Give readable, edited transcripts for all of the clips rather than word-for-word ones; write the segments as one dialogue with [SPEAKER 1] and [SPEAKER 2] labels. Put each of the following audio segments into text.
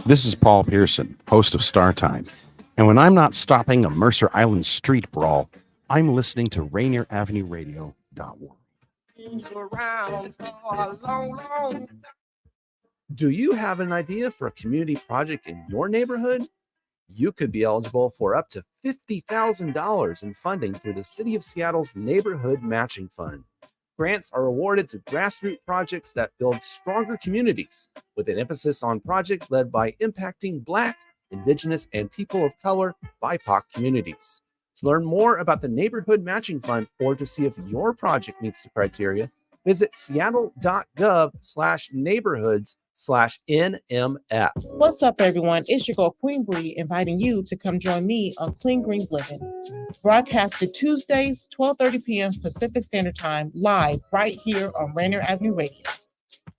[SPEAKER 1] This is Paul Pearson, host of Star Time. And when I'm not stopping a Mercer Island street brawl, I'm listening to Rainier Avenue Radio .org.
[SPEAKER 2] Do you have an idea for a community project in your neighborhood? You could be eligible for up to $50,000 in funding through the City of Seattle's Neighborhood Matching Fund. Grants are awarded to grassroots projects that build stronger communities, with an emphasis on projects led by impacting Black, Indigenous, and people of color BIPOC communities. To learn more about the Neighborhood Matching Fund or to see if your project meets the criteria, visit seattle.gov/neighborhoods/NMF.
[SPEAKER 3] What's up, everyone? It's your girl, Queen Bree, inviting you to come join me on Clean Greens Living. Broadcasted Tuesdays, 12:30 p.m. Pacific Standard Time, live right here on Rainier Avenue Radio.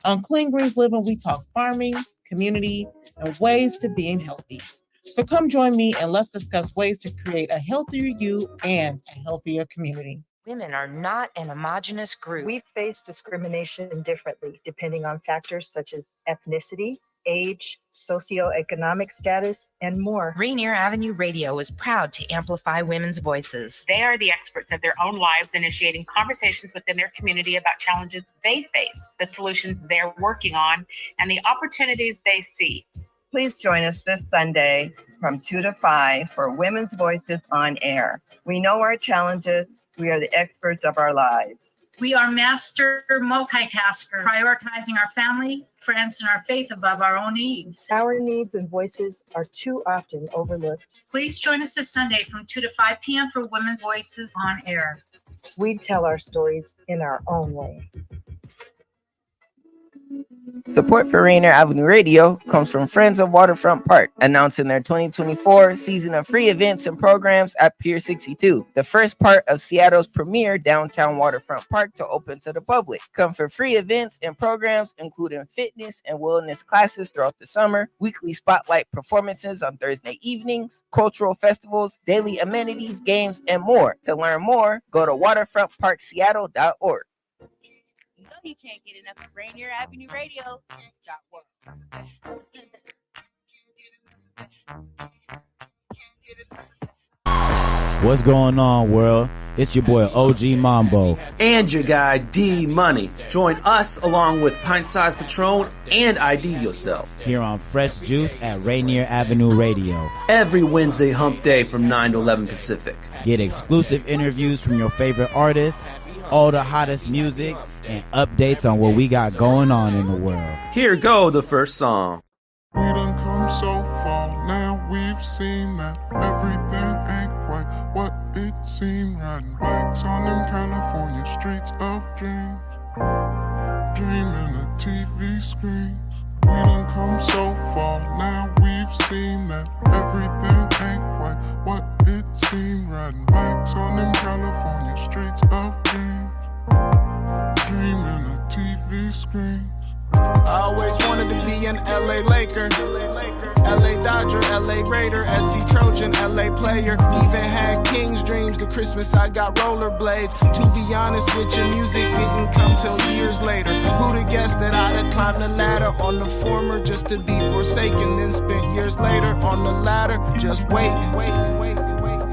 [SPEAKER 3] On Clean Greens Living, we talk farming, community, and ways to being healthy. So come join me and let's discuss ways to create a healthier you and a healthier community.
[SPEAKER 4] Women are not an homogenous group. We face discrimination differently depending on factors such as ethnicity, age, socioeconomic status, and more.
[SPEAKER 5] Rainier Avenue Radio is proud to amplify women's voices.
[SPEAKER 6] They are the experts of their own lives, initiating conversations within their community about challenges they face, the solutions they're working on, and the opportunities they see.
[SPEAKER 7] Please join us this Sunday from 2 to 5 for Women's Voices on Air. We know our challenges. We are the experts of our lives.
[SPEAKER 8] We are master multitaskers, prioritizing our family, friends, and our faith above our own needs.
[SPEAKER 4] Our needs and voices are too often overlooked.
[SPEAKER 8] Please join us this Sunday from 2 to 5 p.m. for Women's Voices on Air.
[SPEAKER 4] We tell our stories in our own way.
[SPEAKER 9] Support for Rainier Avenue Radio comes from Friends of Waterfront Park, announcing their 2024 season of free events and programs at Pier 62, the first part of Seattle's premier downtown waterfront park to open to the public. Come for free events and programs, including fitness and wellness classes throughout the summer, weekly spotlight performances on Thursday evenings, cultural festivals, daily amenities, games, and more. To learn more, go to waterfrontparkseattle.org.
[SPEAKER 10] You can't get enough of Rainier Avenue Radio.
[SPEAKER 11] What's going on, world? It's your boy OG Mambo
[SPEAKER 12] and your guy D Money. Join us along with Pint Size Patron and ID Yourself
[SPEAKER 11] here on Fresh Juice at Rainier Avenue Radio
[SPEAKER 12] every Wednesday hump day from 9 to 11 Pacific.
[SPEAKER 11] Get exclusive interviews from your favorite artists, all the hottest music, and updates on what we got going on in the world.
[SPEAKER 12] Here go the first song.
[SPEAKER 13] We done come so far, now we've seen that everything ain't quite what it seemed. Riding bikes on them California streets of dreams, dreaming of TV screens. We done come so far, now we've seen that everything ain't quite what it seemed. Riding bikes on them California streets of dreams, dreaming of TV screens.
[SPEAKER 14] I always wanted to be an LA Laker, LA Dodger, LA Raider, SC Trojan, LA player. Even had King's dreams. The Christmas I got rollerblades. To be honest with you, music didn't come till years later. Who'd have guessed that I'd have climbed the ladder on the former just to be forsaken, then spent years later on the ladder just waiting,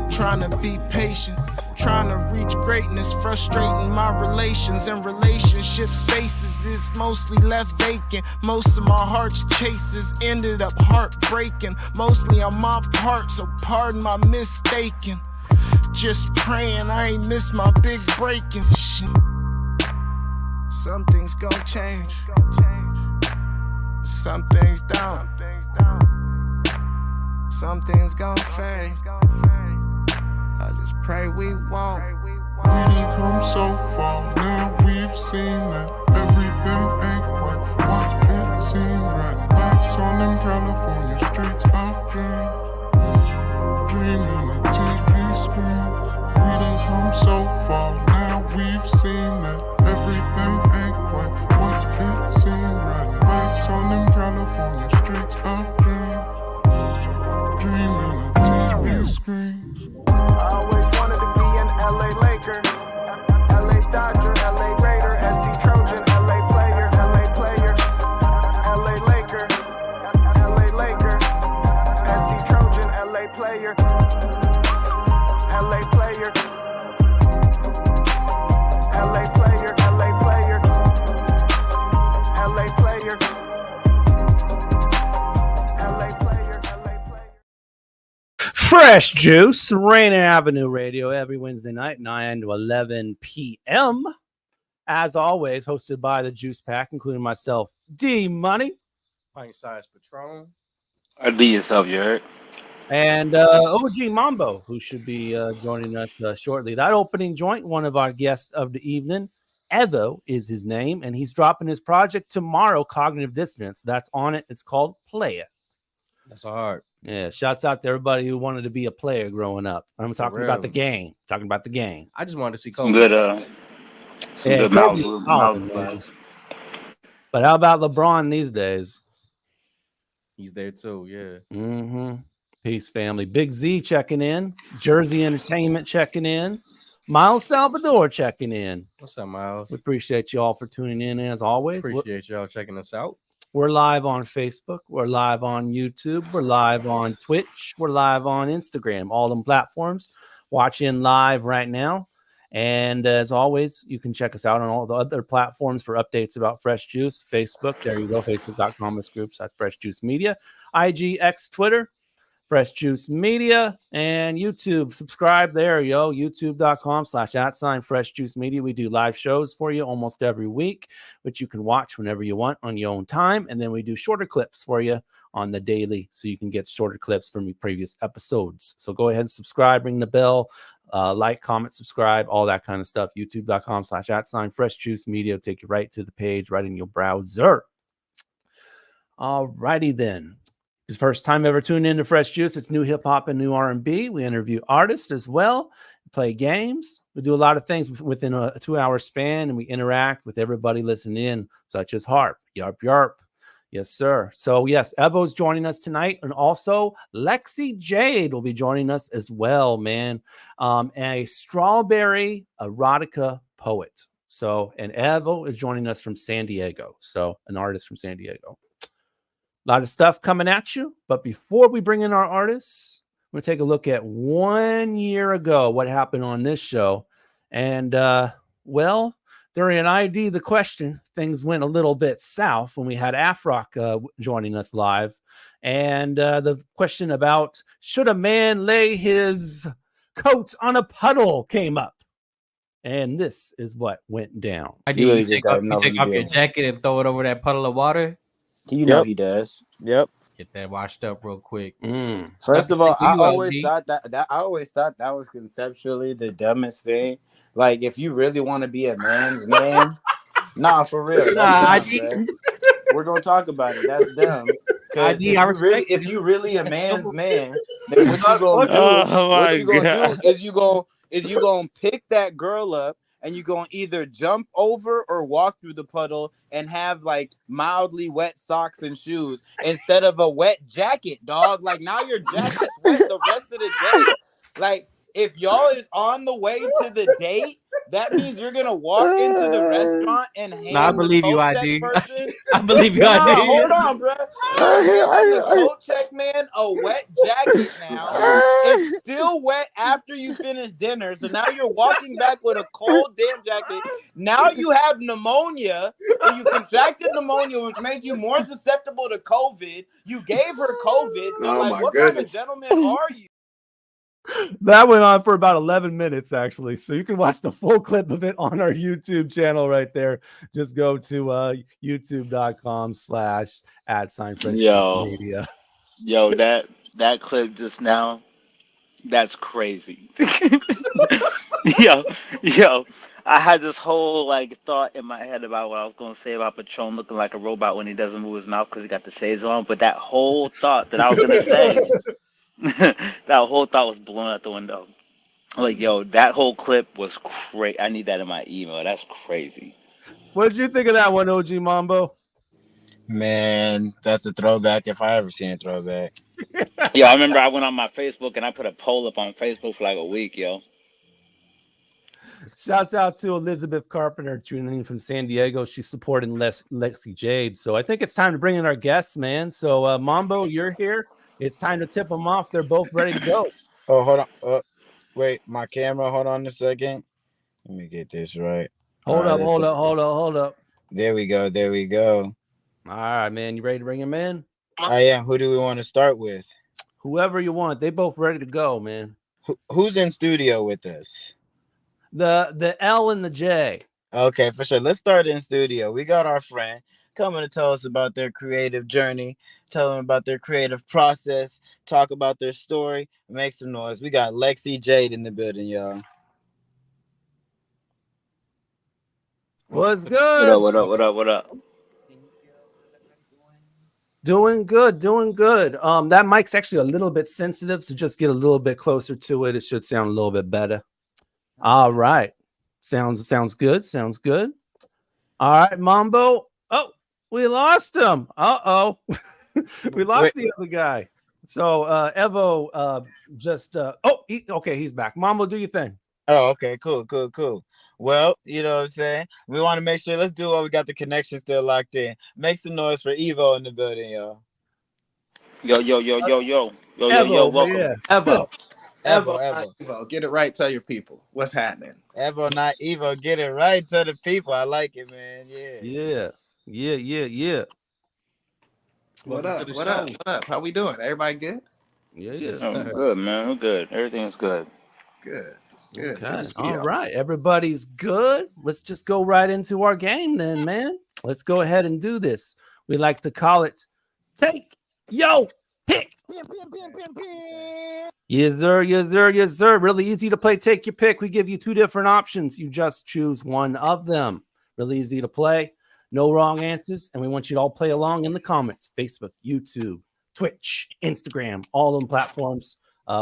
[SPEAKER 14] trying to be patient. Trying to reach greatness, frustrating my relations and relationship spaces is mostly left vacant. Most of my heart's chases ended up heartbreaking. Mostly on my part, so pardon my mistaken. Just praying I ain't miss my big breaking. Shit. Some things gon' change, some things don't. Some things gon' fade. I just pray we won't.
[SPEAKER 13] We done come so far, now we've seen that everything ain't quite what it seemed. Riding bikes on them California streets of dreams, dreaming of TV screens. We done come so far, now we've seen that everything ain't quite what it seemed. Riding bikes on them California streets of dreams, dreaming of TV screens.
[SPEAKER 14] I always wanted to be an LA Laker, LA Dodger, LA Raider, SC Trojan, LA player, LA player. LA player. LA player. LA player. LA player. LA player.
[SPEAKER 2] Fresh Juice, Rainier Avenue Radio, every Wednesday night, 9 to 11 p.m. As always, hosted by the Juice Pack, including myself, D Money,
[SPEAKER 15] Pint Size Patron.
[SPEAKER 16] IDYourself, you heard?
[SPEAKER 2] and OG Mambo, who should be joining us shortly. That opening joint, one of our guests of the evening, Evo is his name, and he's dropping his project tomorrow, Cognitive Dissonance. That's on it. It's called Play It.
[SPEAKER 15] That's hard.
[SPEAKER 2] Yeah, shouts out to everybody who wanted to be a player growing up. I'm talking about the game. Talking about the game.
[SPEAKER 15] I just wanted to see
[SPEAKER 16] Some good,
[SPEAKER 2] mouth. But how about LeBron these days?
[SPEAKER 15] He's there too, yeah.
[SPEAKER 2] Mm-hmm. Peace, family. Big Z checking in. Jersey Entertainment checking in. Miles Salvador checking in.
[SPEAKER 15] What's up, Miles?
[SPEAKER 2] We appreciate you all for tuning in as always.
[SPEAKER 15] Appreciate y'all checking us out.
[SPEAKER 2] We're live on Facebook. We're live on YouTube. We're live on Twitch. We're live on Instagram. All them platforms. Watch in live right now. And as always, you can check us out on all the other platforms for updates about Fresh Juice. Facebook, there you go, facebook.com/groups. That's Fresh Juice Media. IG, X, Twitter, Fresh Juice Media, and YouTube. Subscribe there, yo. YouTube.com/@Fresh Juice Media. We do live shows for you almost every week, which you can watch whenever you want on your own time. And then we do shorter clips for you on the daily, so you can get shorter clips from your previous episodes. So go ahead and subscribe, ring the bell, like, comment, subscribe, all that kind of stuff. YouTube.com/@Fresh Juice Media. Take you right to the page, right in your browser. All righty then. It's the first time ever tuning in to Fresh Juice. It's new hip hop and new R&B. We interview artists as well, play games. We do a lot of things within a 2-hour span, and we interact with everybody listening in, such as Harp, Yarp Yarp. Yes, sir. So, yes, Evo's joining us tonight, and also Lexxi Jade will be joining us as well, man. A strawberry erotica poet. So, and Evo is joining us from San Diego. So, an artist from San Diego. A lot of stuff coming at you. But before we bring in our artists, we're going to take a look at 1 year ago what happened on this show. And, well, during an ID the question, things went a little bit south when we had Afrock joining us live. And the question about should a man lay his coat on a puddle came up. And this is what went down.
[SPEAKER 17] You take off your jacket and throw it over that puddle of water?
[SPEAKER 18] You know he does. Yep.
[SPEAKER 17] Get that washed up real quick.
[SPEAKER 18] First of all, I always thought that was conceptually the dumbest thing. Like, if you really want to be a man's man, nah, for real. Dumb, we're gonna talk about it. That's dumb. Because if you really a man's man, then what you gonna do? Is you gonna pick that girl up, and you're going to either jump over or walk through the puddle and have like mildly wet socks and shoes instead of a wet jacket, dog. Like, now your jacket's wet the rest of the day. Like, if y'all is on the way to the date, that means you're going to walk into the restaurant and hand
[SPEAKER 17] I believe you, ID.
[SPEAKER 18] Person.
[SPEAKER 17] I believe you, ID.
[SPEAKER 18] Hold on, bro. The coat check man a wet jacket now. It's still wet after you finish dinner. So now you're walking back with a cold damn jacket. Now you have pneumonia. So you contracted pneumonia, which made you more susceptible to COVID. You gave her COVID. So what kind of gentleman are you?
[SPEAKER 2] That went on for about 11 minutes, actually. So you can watch the full clip of it on our YouTube channel right there. Just go to youtube.com/@Media.
[SPEAKER 16] Yo, that clip just now, that's crazy. yo, I had this whole like thought in my head about what I was going to say about Patron looking like a robot when he doesn't move his mouth because he got the shades on. But that whole thought that I was going to say, that whole thought was blown out the window. Like, yo, that whole clip was crazy. I need that in my email. That's crazy.
[SPEAKER 2] What did you think of that one, OG Mambo?
[SPEAKER 18] Man, that's a throwback if I ever seen a throwback.
[SPEAKER 16] Yo, I remember I went on my Facebook and I put a poll up on Facebook for like a week, yo.
[SPEAKER 2] Shouts out to Elizabeth Carpenter tuning in from San Diego. She's supporting Lexxi Jade. So I think it's time to bring in our guests, man. So Mambo, you're here. It's time to tip them off. They're both ready to go.
[SPEAKER 18] Oh, hold on. Wait, my camera. Hold on a second. Let me get this right.
[SPEAKER 19] Hold up.
[SPEAKER 18] There we go. There we go.
[SPEAKER 19] All right, man. You ready to bring him in?
[SPEAKER 18] I am. Who do we want to start with?
[SPEAKER 19] Whoever you want. They both ready to go, man.
[SPEAKER 18] Who's in studio with us?
[SPEAKER 19] The L and the J.
[SPEAKER 18] Okay, for sure. Let's start in studio. We got our friend coming to tell us about their creative journey, tell them about their creative process, talk about their story, make some noise. We got Lexxi Jade in the building, y'all.
[SPEAKER 19] What's good?
[SPEAKER 16] What up?
[SPEAKER 19] Doing good. That mic's actually a little bit sensitive, so just get a little bit closer to it. It should sound a little bit better. All right. Sounds good. All right, Mambo. Oh, we lost him. Uh-oh. We lost the other guy. So Evo he's back. Mambo, do your thing.
[SPEAKER 18] Oh, okay, cool. Well, you know what I'm saying? We want to make sure, let's do what we got the connection still locked in. Make some noise for Evo in the building, y'all.
[SPEAKER 16] Yo. Welcome.
[SPEAKER 19] Yeah.
[SPEAKER 14] Evo, get it right. Tell your people what's happening.
[SPEAKER 18] Evo, not Evo. Get it right to the people. I like it, man.
[SPEAKER 19] Yeah.
[SPEAKER 14] What up? How we doing? Everybody good?
[SPEAKER 19] Yeah.
[SPEAKER 16] I'm good, man. I'm good. Everything's good.
[SPEAKER 14] Good.
[SPEAKER 19] Okay. All right. Everybody's good. Let's just go right into our game then, man. Let's go ahead and do this. We like to call it Take Yo Pick. Yes, sir. Really easy to play. Take your pick. We give you two different options. You just choose one of them. Really easy to play. No wrong answers. And we want you to all play along in the comments. Facebook, YouTube, Twitch, Instagram, all them platforms.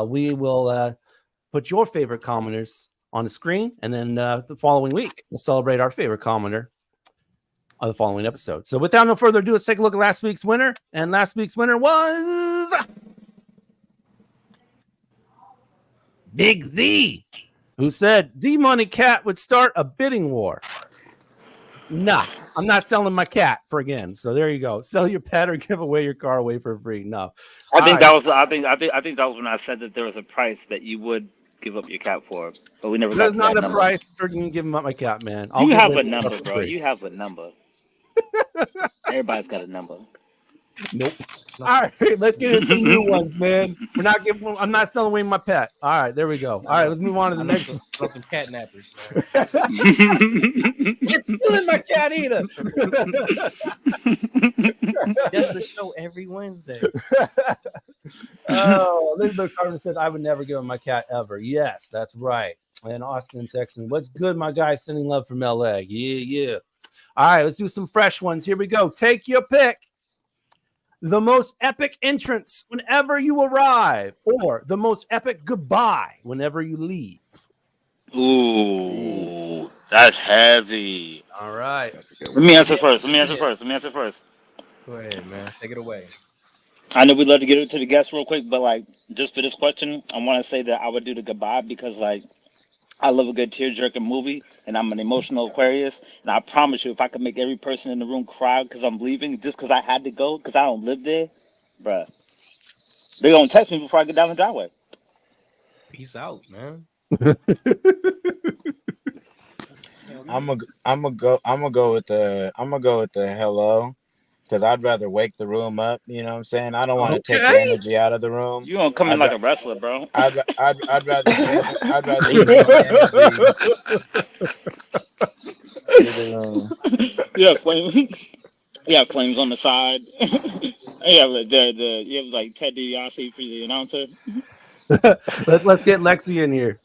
[SPEAKER 19] We will put your favorite commenters on the screen. And then the following week, we'll celebrate our favorite commenter on the following episode. So without no further ado, let's take a look at last week's winner. And last week's winner was Big Z, who said D-Money Cat would start a bidding war. No, I'm not selling my cat for again. So there you go. Sell your pet or give away your car away for free. No.
[SPEAKER 16] I think that was when I said that there was a price that you would give up your cat for, but we never.
[SPEAKER 19] There's
[SPEAKER 16] got to
[SPEAKER 19] not
[SPEAKER 16] that
[SPEAKER 19] a
[SPEAKER 16] number.
[SPEAKER 19] price for giving up my cat, man.
[SPEAKER 16] You have a number, bro. You have a number. Everybody's got a number.
[SPEAKER 19] Nope. All right, let's get into some new ones, man. I'm not selling away my pet. All right, there we go. All right, let's move on to the next one.
[SPEAKER 15] Some catnappers.
[SPEAKER 19] It's stealing my cat either.
[SPEAKER 15] That's the show every Wednesday.
[SPEAKER 19] Oh, Elizabeth Carter says I would never give him my cat ever. Yes, that's right. And Austin Sexton, what's good, my guy? Sending love from LA. Yeah. All right, let's do some fresh ones. Here we go. Take your pick. The most epic entrance whenever you arrive, or the most epic goodbye whenever you leave.
[SPEAKER 16] Ooh, that's heavy.
[SPEAKER 19] All right.
[SPEAKER 16] Let me answer first.
[SPEAKER 15] Go ahead, man. Take it away.
[SPEAKER 16] I know we'd love to get it to the guests real quick, but like just for this question, I want to say that I would do the goodbye because like I love a good tear-jerking movie, and I'm an emotional Aquarius. And I promise you, if I could make every person in the room cry because I'm leaving, just because I had to go, because I don't live there, bruh, they're going to text me before I get down the driveway.
[SPEAKER 15] Peace out, man.
[SPEAKER 18] I'm gonna go with the hello. Because I'd rather wake the room up, you know what I'm saying? I don't want to take the energy out of the room.
[SPEAKER 16] You gonna come in like a wrestler, bro.
[SPEAKER 18] I'd rather use the energy.
[SPEAKER 16] Yeah, flames on the side. You have like Ted DiBiase for the announcer.
[SPEAKER 19] Let's get Lexi in here.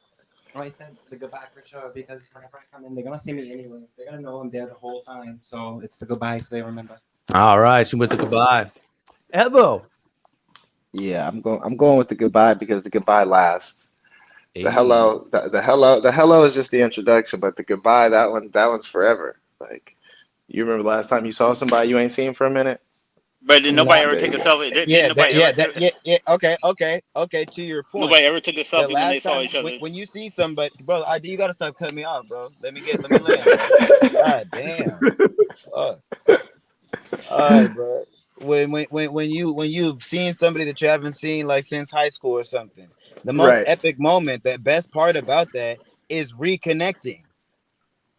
[SPEAKER 20] I said the goodbye for sure because whenever I come in, they're gonna see me anyway. They're gonna know I'm there the whole time, so it's the goodbye, so they remember.
[SPEAKER 19] All right, she went to goodbye. Evo.
[SPEAKER 21] Yeah, I'm going with the goodbye because the goodbye lasts. The hello is just the introduction, but the goodbye, that one's forever. Like, you remember the last time you saw somebody you ain't seen for a minute?
[SPEAKER 16] But did nobody ever take a selfie?
[SPEAKER 18] Okay. To your point,
[SPEAKER 16] nobody ever took a selfie when they saw each other.
[SPEAKER 18] When you see somebody, bro, you gotta stop cutting me off, bro. Let me land. Bro. God damn. All right, bro. When you've seen somebody that you haven't seen like since high school or something, The most
[SPEAKER 21] Right.
[SPEAKER 18] epic moment, the best part about that is reconnecting.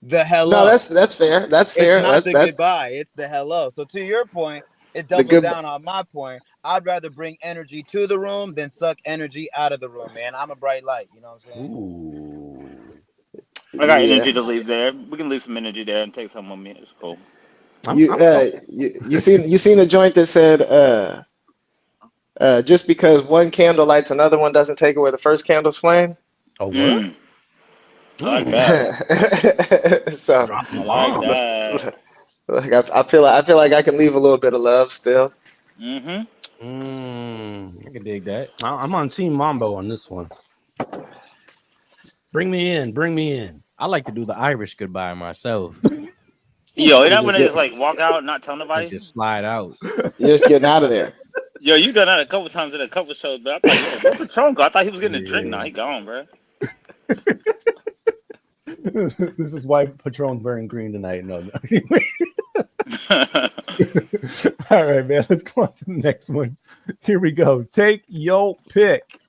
[SPEAKER 18] The hello.
[SPEAKER 21] No, that's fair. That's fair.
[SPEAKER 18] It's not
[SPEAKER 21] That's
[SPEAKER 18] the goodbye, it's the hello. So to your point, it doubles
[SPEAKER 21] good-
[SPEAKER 18] down on my point. I'd rather bring energy to the room than suck energy out of the room, man. I'm a bright light, you know what I'm saying?
[SPEAKER 16] I got energy to leave there. We can leave some energy there and take some with me. It's cool.
[SPEAKER 21] You seen a joint that said just because one candle lights another one doesn't take away the first candle's flame.
[SPEAKER 19] Oh, what?
[SPEAKER 16] I like that.
[SPEAKER 21] So
[SPEAKER 16] I like that.
[SPEAKER 21] like I feel like I can leave a little bit of love still.
[SPEAKER 15] I can dig that.
[SPEAKER 19] I'm on Team Mambo on this one. Bring me in.
[SPEAKER 15] I like to do the Irish goodbye myself.
[SPEAKER 16] Yo, is that when they just like walk out and not tell nobody?
[SPEAKER 15] Just slide out.
[SPEAKER 21] You're just getting out of there.
[SPEAKER 16] Yo, you done that a couple times in a couple shows, but I'm like, yo, Patron go. I thought he was getting a drink. Now he gone, bro.
[SPEAKER 19] This is why Patron's wearing green tonight. No. All right, man. Let's go on to the next one. Here we go. Take your pick.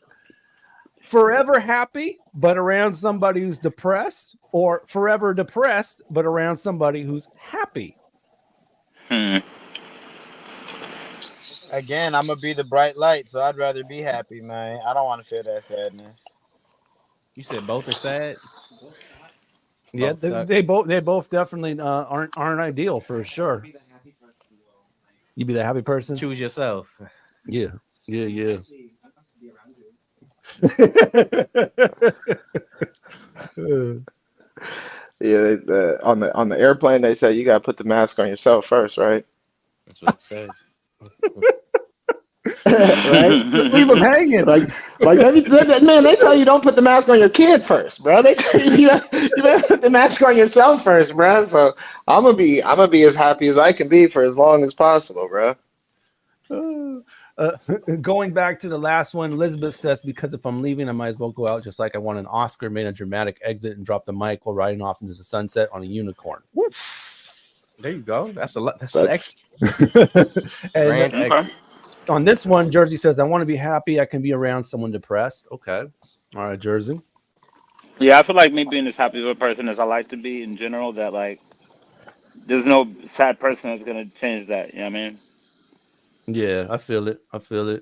[SPEAKER 19] Forever happy, but around somebody who's depressed, or forever depressed, but around somebody who's happy.
[SPEAKER 18] Again, I'm gonna be the bright light, so I'd rather be happy, man. I don't want to feel that sadness.
[SPEAKER 15] You said both are sad.
[SPEAKER 19] Yeah, they both definitely aren't ideal for sure. You be the happy person.
[SPEAKER 15] Choose yourself.
[SPEAKER 19] Yeah.
[SPEAKER 21] On the airplane they say you gotta put the mask on yourself first, right?
[SPEAKER 15] That's what it says.
[SPEAKER 21] Right?
[SPEAKER 19] Just leave them hanging.
[SPEAKER 21] Like man, they tell you don't put the mask on your kid first, bro. They tell you you better put the mask on yourself first, bro. So I'm gonna be as happy as I can be for as long as possible, bro.
[SPEAKER 19] Going back to the last one, Elizabeth says, because if I'm leaving, I might as well go out just like I won an Oscar, made a dramatic exit, and dropped the mic while riding off into the sunset on a unicorn.
[SPEAKER 15] There you go. That's a lot. That's excellent.
[SPEAKER 19] And on this one, Jersey says, I want to be happy. I can be around someone depressed. Okay. All right, Jersey.
[SPEAKER 16] Yeah, I feel like me being as happy of a person as I like to be in general, that like there's no sad person that's gonna change that. You know what I mean?
[SPEAKER 19] Yeah, I feel it. I feel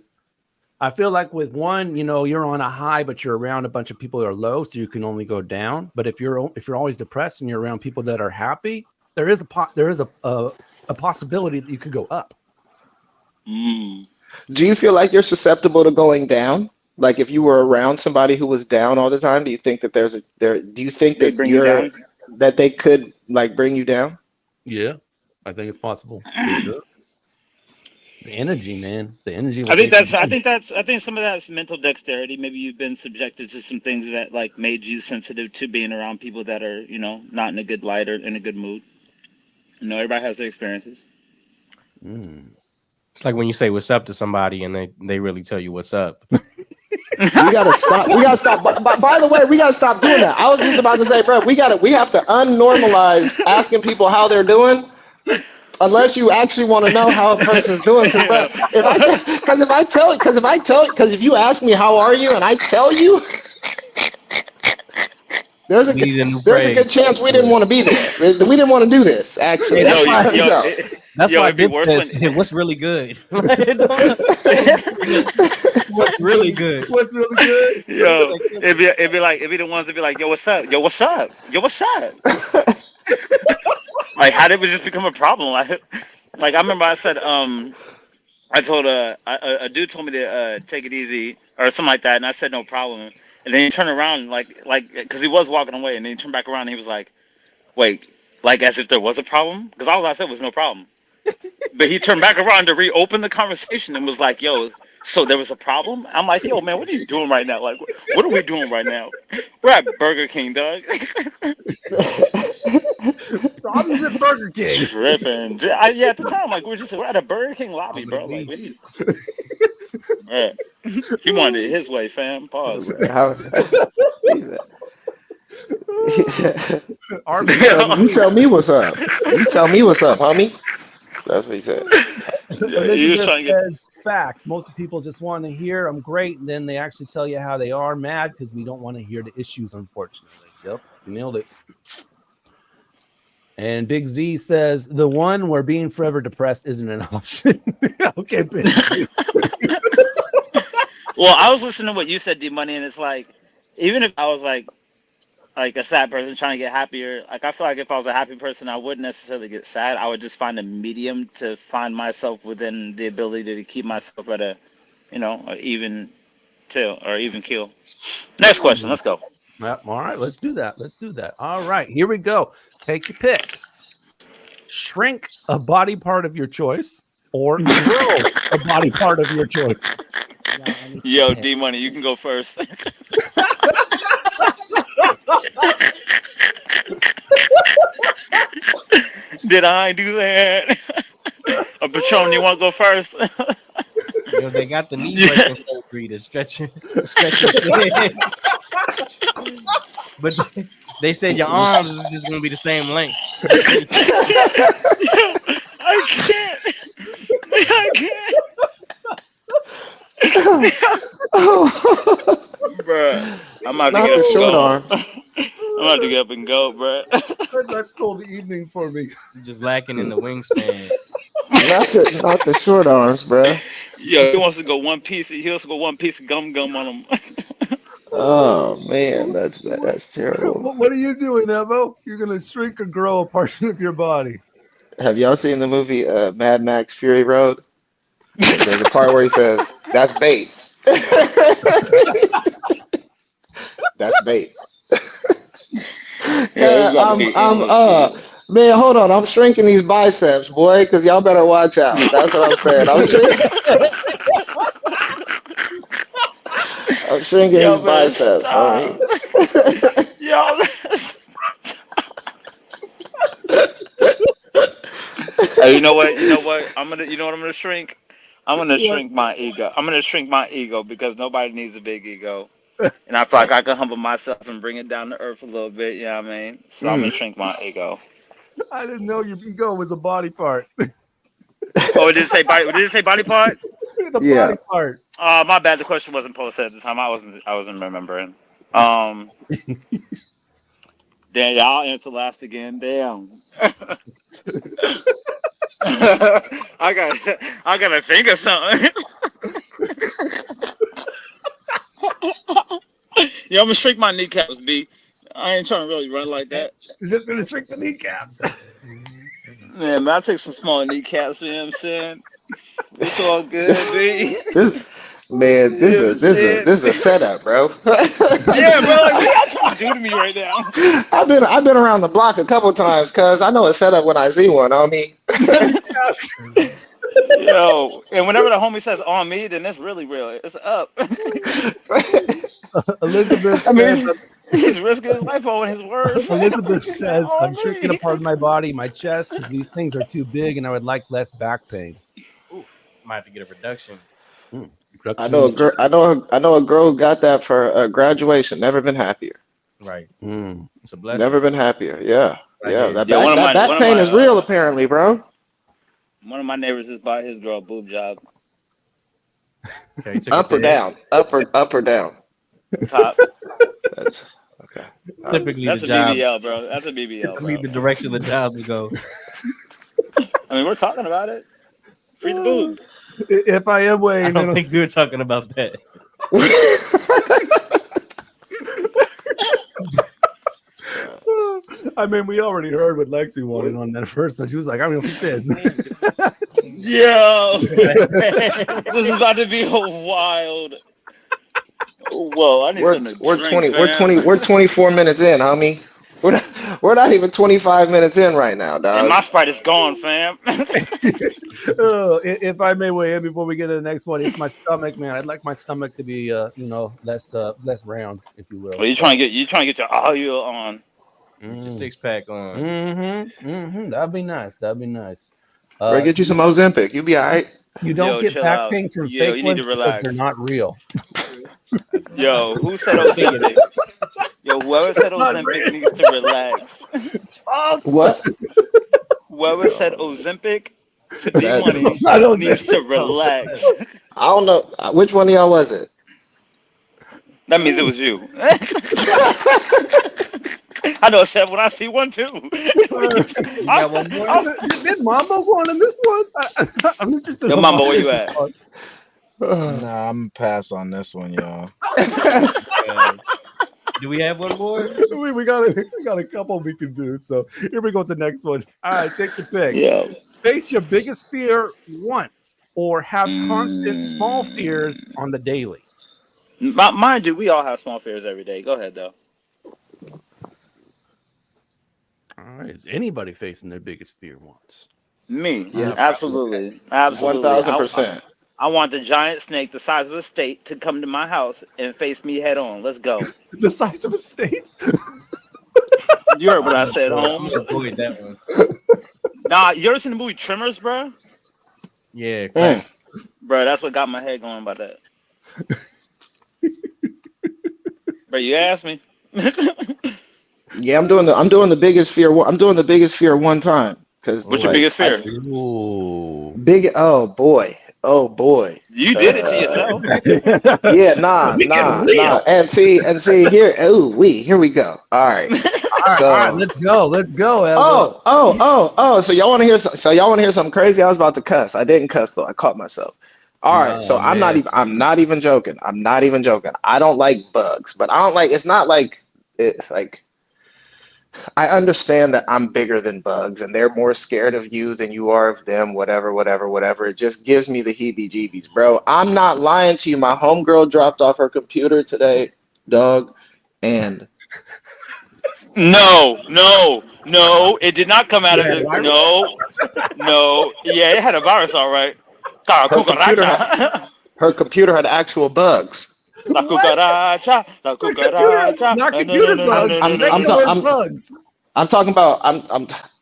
[SPEAKER 19] like with one, you're on a high, but you're around a bunch of people that are low, so you can only go down. But if you're always depressed and you're around people that are happy, there is a possibility that you could go up.
[SPEAKER 21] Do you feel like you're susceptible to going down? Like if you were around somebody who was down all the time, do you think that do you think that that they could like bring you down?
[SPEAKER 19] Yeah, I think it's possible. For sure. The energy, man. The energy.
[SPEAKER 16] I think some of that's mental dexterity. Maybe you've been subjected to some things that like made you sensitive to being around people that are, not in a good light or in a good mood. Everybody has their experiences.
[SPEAKER 15] It's like when you say what's up to somebody and they really tell you what's up.
[SPEAKER 21] We gotta stop. By the way, we gotta stop doing that. I was just about to say, bro, we have to unnormalize asking people how they're doing. Unless you actually want to know how a person's doing, because if you ask me how are you and I tell you, there's a good chance we didn't want to be there. We didn't want to do this. Actually,
[SPEAKER 15] that's why Dip says, "What's really good? What's really good?
[SPEAKER 19] What's really good?"
[SPEAKER 16] Yo, it'd be the ones that be like, "Yo, what's up? Yo, what's up? Yo, what's up?" Like, how did it just become a problem? Like I remember I said, I told a dude told me to take it easy or something like that, and I said no problem. And then he turned around, like, because he was walking away, and then he turned back around, and he was like, "Wait, like as if there was a problem?" Because all I said was no problem. But he turned back around to reopen the conversation and was like, "Yo, so there was a problem?" I'm like, "Yo, man, what are you doing right now? Like, what are we doing right now? We're at Burger King, dog."
[SPEAKER 19] Problems at Burger King.
[SPEAKER 16] Tripping. At the time, like we're at a Burger King lobby, bro. Like, he wanted it his way, fam. Pause.
[SPEAKER 21] You tell me what's up. You tell me what's up, homie. That's what he said.
[SPEAKER 19] He was trying to get. facts. Most people just want to hear I'm great, and then they actually tell you how they are mad because we don't want to hear the issues, unfortunately. Yep, you nailed it. And Big Z says the one where being forever depressed isn't an option. Okay, Big Z.
[SPEAKER 16] Well, I was listening to what you said, D-Money, and it's like, even if I was like a sad person trying to get happier, like I feel like if I was a happy person, I wouldn't necessarily get sad. I would just find a medium to find myself within the ability to keep myself at a, even till or even keel. Next question, let's go.
[SPEAKER 19] All right, let's do that. All right, here we go. Take your pick. Shrink a body part of your choice or grow a body part of your choice.
[SPEAKER 16] Yo, D-Money, you can go first. Did I do that? A Patron, you want to go first?
[SPEAKER 17] Yo, they got the knee breaking surgery to stretch your legs. But they said your arms is just gonna be the same length.
[SPEAKER 16] I can't. Bruh, I'm about to get up and go. I'm about to get up and go, bruh.
[SPEAKER 19] That stole the evening for me.
[SPEAKER 17] You're just lacking in the wingspan.
[SPEAKER 21] Not the short arms, bruh.
[SPEAKER 16] Yo, he wants to go one piece. He wants to go one piece of gum on him.
[SPEAKER 21] Oh man, that's bad. That's terrible.
[SPEAKER 19] What are you doing, Evo? You're gonna shrink or grow a portion of your body.
[SPEAKER 21] Have y'all seen the movie Mad Max Fury Road? There's a part where he says, "That's bait." That's bait. Man, hold on. I'm shrinking these biceps, boy, because y'all better watch out. That's what I'm saying. I'm shrinking his biceps.
[SPEAKER 16] Yo, hey, you know what? You know what I'm gonna shrink? I'm gonna shrink my ego. I'm gonna shrink my ego because nobody needs a big ego. And I feel like I can humble myself and bring it down to earth a little bit, you know what I mean? So I'm gonna shrink my ego.
[SPEAKER 19] I didn't know your ego was a body part.
[SPEAKER 16] Oh, did it say body? Did it say body part?
[SPEAKER 19] The body part.
[SPEAKER 16] My bad. The question wasn't posted at the time. I wasn't remembering. Damn, y'all answer last again. Damn. I gotta think of something. Yo, I'm gonna shrink my kneecaps, B. I ain't trying to really run like that.
[SPEAKER 19] You're just gonna shrink the kneecaps.
[SPEAKER 16] Yeah, man, I take some small kneecaps, you know what I'm saying? It's all good, B.
[SPEAKER 21] This is a setup, bro.
[SPEAKER 16] Yeah, bro, like, what y'all trying to do to me right now?
[SPEAKER 21] I've been around the block a couple times, cuz I know a setup when I see one on me.
[SPEAKER 16] Yo, and whenever the homie says on me, then it's really real. It's up.
[SPEAKER 19] Elizabeth,
[SPEAKER 16] he's risking his life on his words.
[SPEAKER 19] Elizabeth says, I'm shrinking a part of my body, my chest, because these things are too big and I would like less back pain.
[SPEAKER 17] Ooh, might have to get a reduction.
[SPEAKER 21] I know a girl got that for graduation. Never been happier.
[SPEAKER 17] Right. It's a blessing.
[SPEAKER 21] Never been happier. Yeah.
[SPEAKER 17] Right.
[SPEAKER 21] Yeah. That pain is real, apparently, bro.
[SPEAKER 16] One of my neighbors just bought his girl a boob job.
[SPEAKER 17] Okay,
[SPEAKER 21] up or down? Up or down?
[SPEAKER 16] Top.
[SPEAKER 21] That's okay.
[SPEAKER 17] Typically,
[SPEAKER 16] that's
[SPEAKER 17] the
[SPEAKER 16] a
[SPEAKER 17] job,
[SPEAKER 16] BBL, bro. That's a BBL.
[SPEAKER 17] Typically,
[SPEAKER 16] bro.
[SPEAKER 17] the direction of the job to go.
[SPEAKER 16] I mean, we're talking about it. Free the boob.
[SPEAKER 19] If I am weighing,
[SPEAKER 17] I don't think we were talking about that.
[SPEAKER 19] I mean, we already heard what Lexi wanted on that first one. She was like, I'm going to fit.
[SPEAKER 16] Yo, this is about to be a wild. Whoa, I need something to drink,
[SPEAKER 21] we're 24 minutes in, homie. We're not even 25 minutes in right now, dog.
[SPEAKER 16] And my Sprite is gone, fam.
[SPEAKER 19] If I may weigh in before we get to the next one, it's my stomach, man. I'd like my stomach to be, less round, if you will.
[SPEAKER 16] Well, you trying to get your oil on.
[SPEAKER 17] Your six pack on.
[SPEAKER 19] That'd be nice.
[SPEAKER 21] Bro, get you some Ozempic. You'll be all right.
[SPEAKER 19] You don't get back pain from fake
[SPEAKER 16] you
[SPEAKER 19] ones
[SPEAKER 16] need to relax.
[SPEAKER 19] because they're not real.
[SPEAKER 16] Yo, who said Ozempic? Yo, whoever said Ozempic needs to relax.
[SPEAKER 21] What?
[SPEAKER 16] Whoever said Ozempic D-Money needs to relax.
[SPEAKER 21] I don't know which one of y'all was it.
[SPEAKER 16] That means it was you. I know, Seth, when I see one too.
[SPEAKER 19] You got one more? Did Mambo go on in this one? I'm interested.
[SPEAKER 16] Yo, Mambo, where you at?
[SPEAKER 18] Nah, I'm pass on this one, y'all.
[SPEAKER 17] Do we have one more?
[SPEAKER 19] We got a couple we can do. So here we go with the next one. All right, take your pick.
[SPEAKER 16] Yeah.
[SPEAKER 19] Face your biggest fear once, or have constant small fears on the daily.
[SPEAKER 16] Mind you, we all have small fears every day. Go ahead, though.
[SPEAKER 19] All right, is anybody facing their biggest fear once?
[SPEAKER 16] Me,
[SPEAKER 21] Yeah,
[SPEAKER 16] absolutely.
[SPEAKER 21] 1,000%.
[SPEAKER 16] I want the giant snake the size of a state to come to my house and face me head on. Let's go.
[SPEAKER 19] The size of a state?
[SPEAKER 16] You heard what I said, Holmes.
[SPEAKER 17] Avoid that one.
[SPEAKER 16] Nah, you ever seen the movie Tremors, bro?
[SPEAKER 17] Yeah,
[SPEAKER 16] bro, that's what got my head going about that. Bro, you asked me.
[SPEAKER 21] Yeah, I'm doing the biggest fear. I'm doing the biggest fear one time.
[SPEAKER 16] What's your biggest fear?
[SPEAKER 21] Oh boy.
[SPEAKER 16] You did it to yourself.
[SPEAKER 21] Yeah, nah. And see here. Here we go. All right.
[SPEAKER 19] All right, let's go. Ella.
[SPEAKER 21] Oh. So y'all want to hear? So y'all want to hear something crazy? I was about to cuss. I didn't cuss though. I caught myself. All right. So I'm not even joking. I don't like bugs, but I don't like. It's not like it's like. I understand that I'm bigger than bugs and they're more scared of you than you are of them, whatever. It just gives me the heebie-jeebies, bro. I'm not lying to you. My homegirl dropped off her computer today, dog, and...
[SPEAKER 16] No, it did not come out of the... No. Yeah, it had a virus, all right.
[SPEAKER 21] Her computer had actual bugs.
[SPEAKER 16] La cucaracha.
[SPEAKER 19] Not computer bugs.
[SPEAKER 21] I'm talking about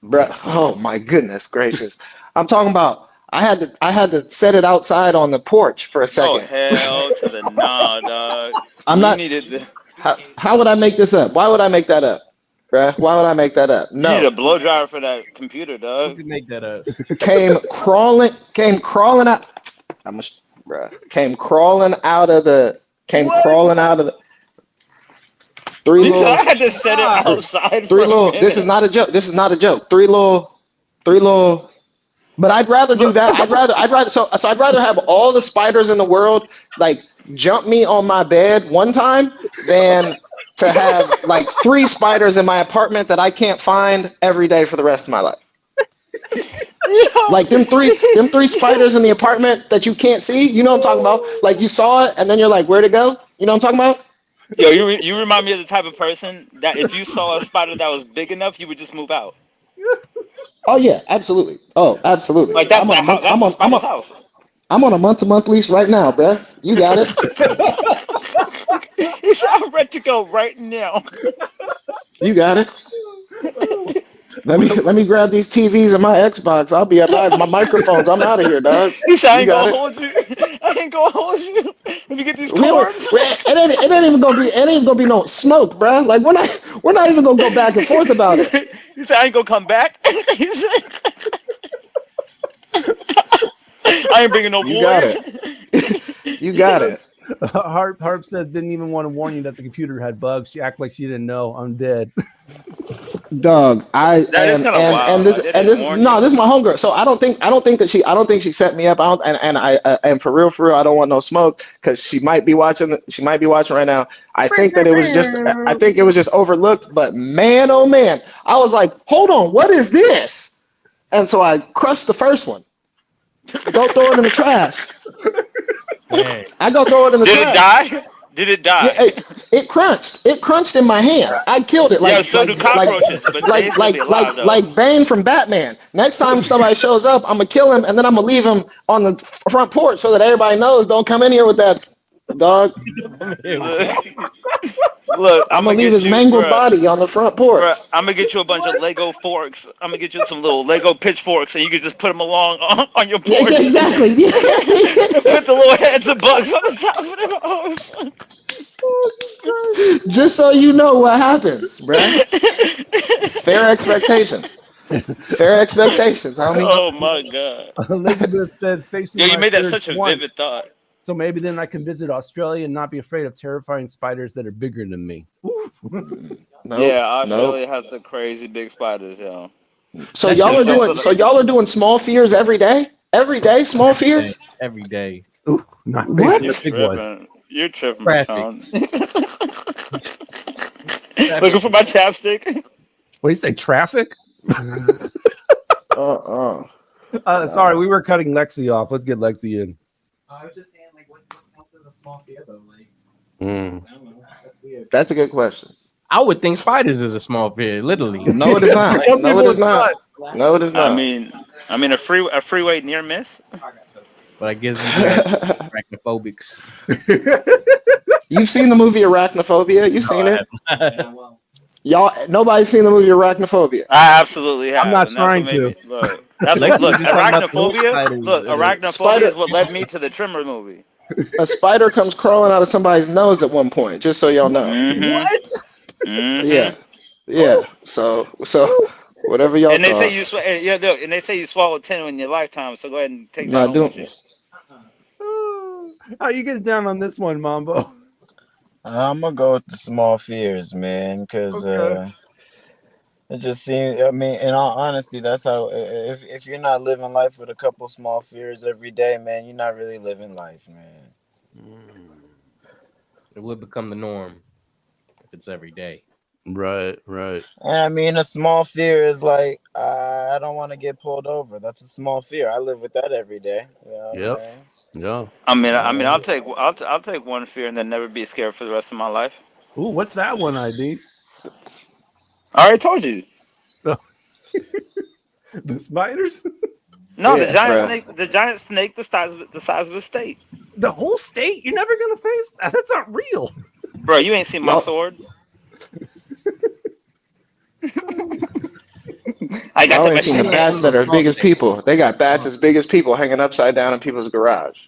[SPEAKER 21] bruh, oh my goodness gracious. I'm talking about I had to set it outside on the porch for a second.
[SPEAKER 16] Oh hell to the nah, dog.
[SPEAKER 21] How would I make this up? Why would I make that up? Bruh, why would I make that up? No.
[SPEAKER 16] You need a blow dryer for that computer, dog.
[SPEAKER 17] You make that up.
[SPEAKER 21] Came crawling out. Came crawling out of the three little.
[SPEAKER 16] I had to set it outside.
[SPEAKER 21] This is not a joke. Three little. But I'd rather do that. I'd rather have all the spiders in the world like jump me on my bed one time than to have like 3 spiders in my apartment that I can't find every day for the rest of my life. Like them three spiders in the apartment that you can't see, you know what I'm talking about? Like you saw it and then you're like, where'd it go? You know what I'm talking about?
[SPEAKER 16] Yo, you remind me of the type of person that if you saw a spider that was big enough, you would just move out.
[SPEAKER 21] Oh yeah, absolutely.
[SPEAKER 16] Like that's house.
[SPEAKER 21] I'm on a month-to-month lease right now, bruh. You got it.
[SPEAKER 16] I'm ready to go right now.
[SPEAKER 21] You got it. Let me grab these TVs and my Xbox. I'll be outside my microphones. I'm out of here, dog.
[SPEAKER 16] He said, I ain't gonna hold you. Let me get these cords.
[SPEAKER 21] It ain't even gonna be no smoke, bro. Like we're not even gonna go back and forth about it.
[SPEAKER 16] He said, I ain't gonna come back. I ain't bringing no boys.
[SPEAKER 21] You got it.
[SPEAKER 19] Harp says didn't even want to warn you that the computer had bugs. She acted like she didn't know. I'm dead.
[SPEAKER 21] Dog, this is my homegirl. So I don't think she set me up. And for real, I don't want no smoke because she might be watching right now. I think it was just overlooked. But man, oh man, I was like, hold on, what is this? And so I crushed the first one. Go throw it in the trash. I go throw it in the trash.
[SPEAKER 16] Did it die?
[SPEAKER 21] Yeah, it crunched. It crunched in my hand. I killed it.
[SPEAKER 16] So do cockroaches.
[SPEAKER 21] Like Bane from Batman. Next time somebody shows up, I'm gonna kill him and then I'm gonna leave him on the front porch so that everybody knows. Don't come in here with that dog.
[SPEAKER 16] Look,
[SPEAKER 21] I'm gonna leave his mangled body on the front porch.
[SPEAKER 16] Bruh, I'm gonna get you a bunch of Lego forks. I'm gonna get you some little Lego pitchforks, and you can just put them along on your porch.
[SPEAKER 21] Yeah, exactly. Yeah.
[SPEAKER 16] Put the little heads of bugs on the top of them.
[SPEAKER 21] Just so you know what happens, bruh. Fair expectations. Fair expectations, homie.
[SPEAKER 16] Oh my God.
[SPEAKER 19] Elizabeth says, facing
[SPEAKER 16] Yo, you
[SPEAKER 19] my
[SPEAKER 16] made that
[SPEAKER 19] fears
[SPEAKER 16] such a
[SPEAKER 19] once.
[SPEAKER 16] vivid thought.
[SPEAKER 19] So maybe then I can visit Australia and not be afraid of terrifying spiders that are bigger than me.
[SPEAKER 16] Yeah, Australia has the crazy big spiders, yo.
[SPEAKER 21] So y'all are doing small fears every day? Every day, small fears?
[SPEAKER 17] Every day.
[SPEAKER 19] Ooh, not
[SPEAKER 21] What?
[SPEAKER 16] You're
[SPEAKER 19] big ones.
[SPEAKER 16] tripping. You're tripping,
[SPEAKER 17] Traffic.
[SPEAKER 16] Patron. Looking for my chapstick.
[SPEAKER 19] What do you say, traffic? Sorry, we were cutting Lexi off. Let's get Lexi in.
[SPEAKER 20] I was just saying, like, what counts as a small fear, though? Like,
[SPEAKER 21] Mm.
[SPEAKER 20] I don't know. That's weird.
[SPEAKER 21] That's a good question.
[SPEAKER 17] I would think spiders is a small fear, literally.
[SPEAKER 21] No, it is not. No, it is not. No, it is not.
[SPEAKER 16] I mean, a freeway near miss.
[SPEAKER 17] But I guess you arachnophobics.
[SPEAKER 21] You've seen the movie Arachnophobia? You've seen it? Y'all, nobody's seen the movie Arachnophobia.
[SPEAKER 16] I absolutely have.
[SPEAKER 19] I'm not
[SPEAKER 16] and that's
[SPEAKER 19] trying
[SPEAKER 16] what
[SPEAKER 19] to.
[SPEAKER 16] made me- Look, arachnophobia is what led me to the Trimmer movie.
[SPEAKER 21] A spider comes crawling out of somebody's nose at one point, just so y'all know.
[SPEAKER 19] What?
[SPEAKER 21] Yeah. So whatever y'all.
[SPEAKER 16] And they say
[SPEAKER 21] thought.
[SPEAKER 16] and they say you swallowed 10 in your lifetime. So go ahead and take that.
[SPEAKER 21] Not
[SPEAKER 16] home
[SPEAKER 21] doing.
[SPEAKER 16] with you.
[SPEAKER 19] How you get down on this one, Mambo?
[SPEAKER 18] I'm gonna go with the small fears, man, because it just seems. I mean, in all honesty, that's how. If you're not living life with a couple small fears every day, man, you're not really living life, man.
[SPEAKER 17] It would become the norm if it's every day.
[SPEAKER 19] Right.
[SPEAKER 18] And I mean, a small fear is like I don't want to get pulled over. That's a small fear. I live with that every day. You know what I'm saying?
[SPEAKER 19] Yeah.
[SPEAKER 16] I mean, I'll take one fear and then never be scared for the rest of my life.
[SPEAKER 19] Ooh, what's that one, ID?
[SPEAKER 16] I already told you.
[SPEAKER 19] The spiders?
[SPEAKER 16] No,
[SPEAKER 21] Yeah,
[SPEAKER 16] the giant
[SPEAKER 21] bruh.
[SPEAKER 16] snake. The giant snake, the size of the state.
[SPEAKER 19] The whole state? You're never gonna face that. That's not real.
[SPEAKER 16] Bro, you ain't seen my sword. I got
[SPEAKER 21] Y'all
[SPEAKER 16] some
[SPEAKER 21] ain't seen the bats that are as big as people. They got bats as big as people hanging upside down in people's garage.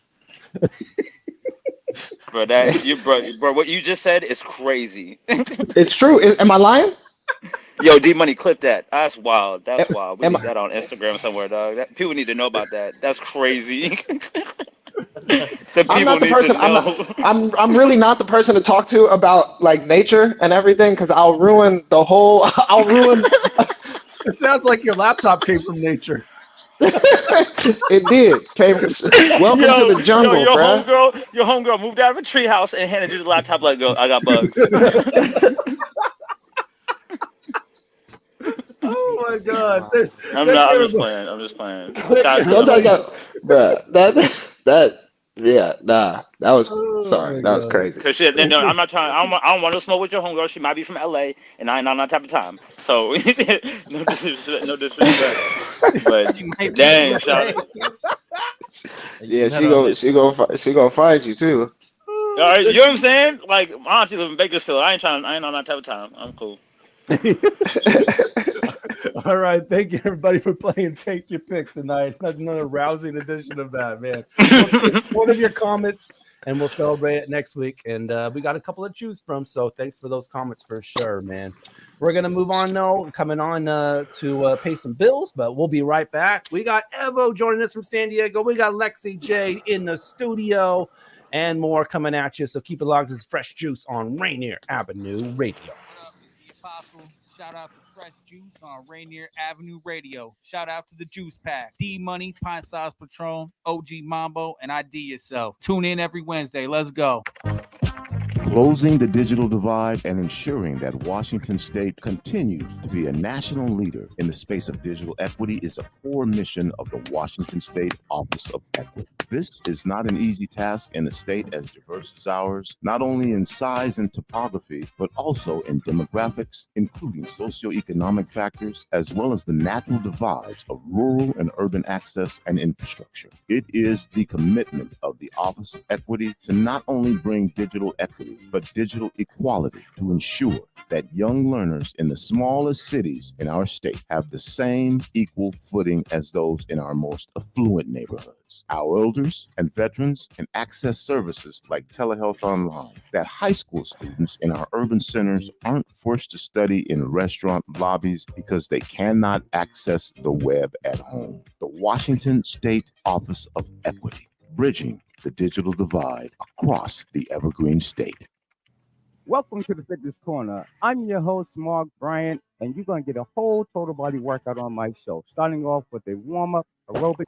[SPEAKER 16] Bro, bro, what you just said is crazy.
[SPEAKER 21] It's true. Am I lying?
[SPEAKER 16] Yo, D Money, clip that. That's wild. That's wild. We need that on Instagram somewhere, dog. People need to know about that. That's crazy. The
[SPEAKER 21] I'm
[SPEAKER 16] people
[SPEAKER 21] not the
[SPEAKER 16] need
[SPEAKER 21] person.
[SPEAKER 16] to know.
[SPEAKER 21] I'm really not the person to talk to about like nature and everything because I'll ruin the whole. I'll ruin.
[SPEAKER 19] It sounds like your laptop came from nature.
[SPEAKER 21] It did. Welcome to the jungle,
[SPEAKER 16] your
[SPEAKER 21] bruh.
[SPEAKER 16] Your homegirl moved out of a treehouse and handed you the laptop like, "Go, I got bugs."
[SPEAKER 19] Oh my God!
[SPEAKER 16] I'm just playing. Shout out to
[SPEAKER 21] Don't
[SPEAKER 16] them.
[SPEAKER 21] talk about, bruh. That was sorry. That was crazy.
[SPEAKER 16] Cause shit, no, I'm not trying. I don't want to smoke with your homegirl. She might be from LA, and I ain't on that type of time. So no disrespect. But dang, shout out.
[SPEAKER 21] Yeah, she gonna find you too.
[SPEAKER 16] All right, you know what I'm saying? Like my auntie live in Bakersfield. I ain't on that type of time. I'm cool.
[SPEAKER 19] All right, thank you everybody for playing Take Your Pick tonight. That's another rousing edition of that, man. One of your comments, and we'll celebrate it next week. And we got a couple to choose from, so thanks for those comments for sure, man. We're gonna move on now, coming on to pay some bills, but we'll be right back. We got Evo joining us from San Diego. We got Lexxi Jade in the studio, and more coming at you. So keep it locked. This is Fresh Juice on Rainier Avenue Radio.
[SPEAKER 1] Shout out to Fresh Juice on Rainier Avenue Radio. Shout out to the Juice Pack, D Money, Pint Size Patron, OG Mambo, and IDYourself. Tune in every Wednesday. Let's go.
[SPEAKER 22] Closing the digital divide and ensuring that Washington State continues to be a national leader in the space of digital equity is a core mission of the Washington State Office of Equity. This is not an easy task in a state as diverse as ours, not only in size and topography, but also in demographics, including socioeconomic factors, as well as the natural divides of rural and urban access and infrastructure. It is the commitment of the Office of Equity to not only bring digital equity but digital equality to ensure that young learners in the smallest cities in our state have the same equal footing as those in our most affluent neighborhoods. Our elders and veterans can access services like telehealth online, that high school students in our urban centers aren't forced to study in restaurant lobbies because they cannot access the web at home. The Washington State Office of Equity, bridging the digital divide across the Evergreen State.
[SPEAKER 3] Welcome to the Fitness Corner. I'm your host, Mark Bryant, and you're going to get a whole total body workout on my show, starting off with a warm-up, aerobics,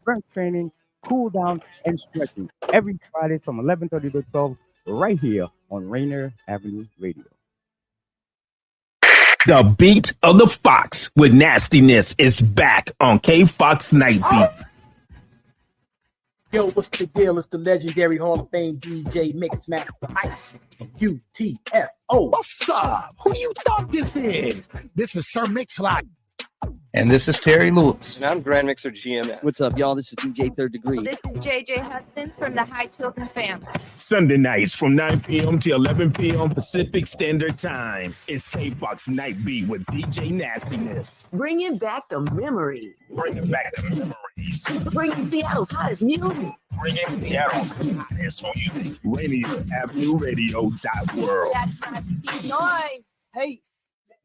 [SPEAKER 3] strength training, cool down, and stretching every Friday from 11:30 to 12 right here on Rainier Avenue Radio.
[SPEAKER 5] The beat of the Fox with nastiness is back on K-Fox Night Beat.
[SPEAKER 23] Yo, what's the deal? It's the legendary Hall of Fame DJ Mixmaster Ice, UTFO. What's up? Who you thought this is? This is Sir Mix-a-Lot.
[SPEAKER 24] And this is Terry Lewis.
[SPEAKER 25] And I'm Grand Mixer GMS.
[SPEAKER 24] What's up, y'all? This is DJ Third Degree.
[SPEAKER 26] This is JJ Hudson from the High Children family.
[SPEAKER 5] Sunday nights from 9 p.m. to 11 p.m. Pacific Standard Time. It's K-Fox Night Beat with DJ Nastiness.
[SPEAKER 27] Bringing back the memories.
[SPEAKER 5] Bringing back the memories.
[SPEAKER 27] Bringing Seattle's hottest music.
[SPEAKER 5] Bringing Seattle's hottest music. Rainier Avenue Radio.world.
[SPEAKER 27] That's right. Keep noise. Peace.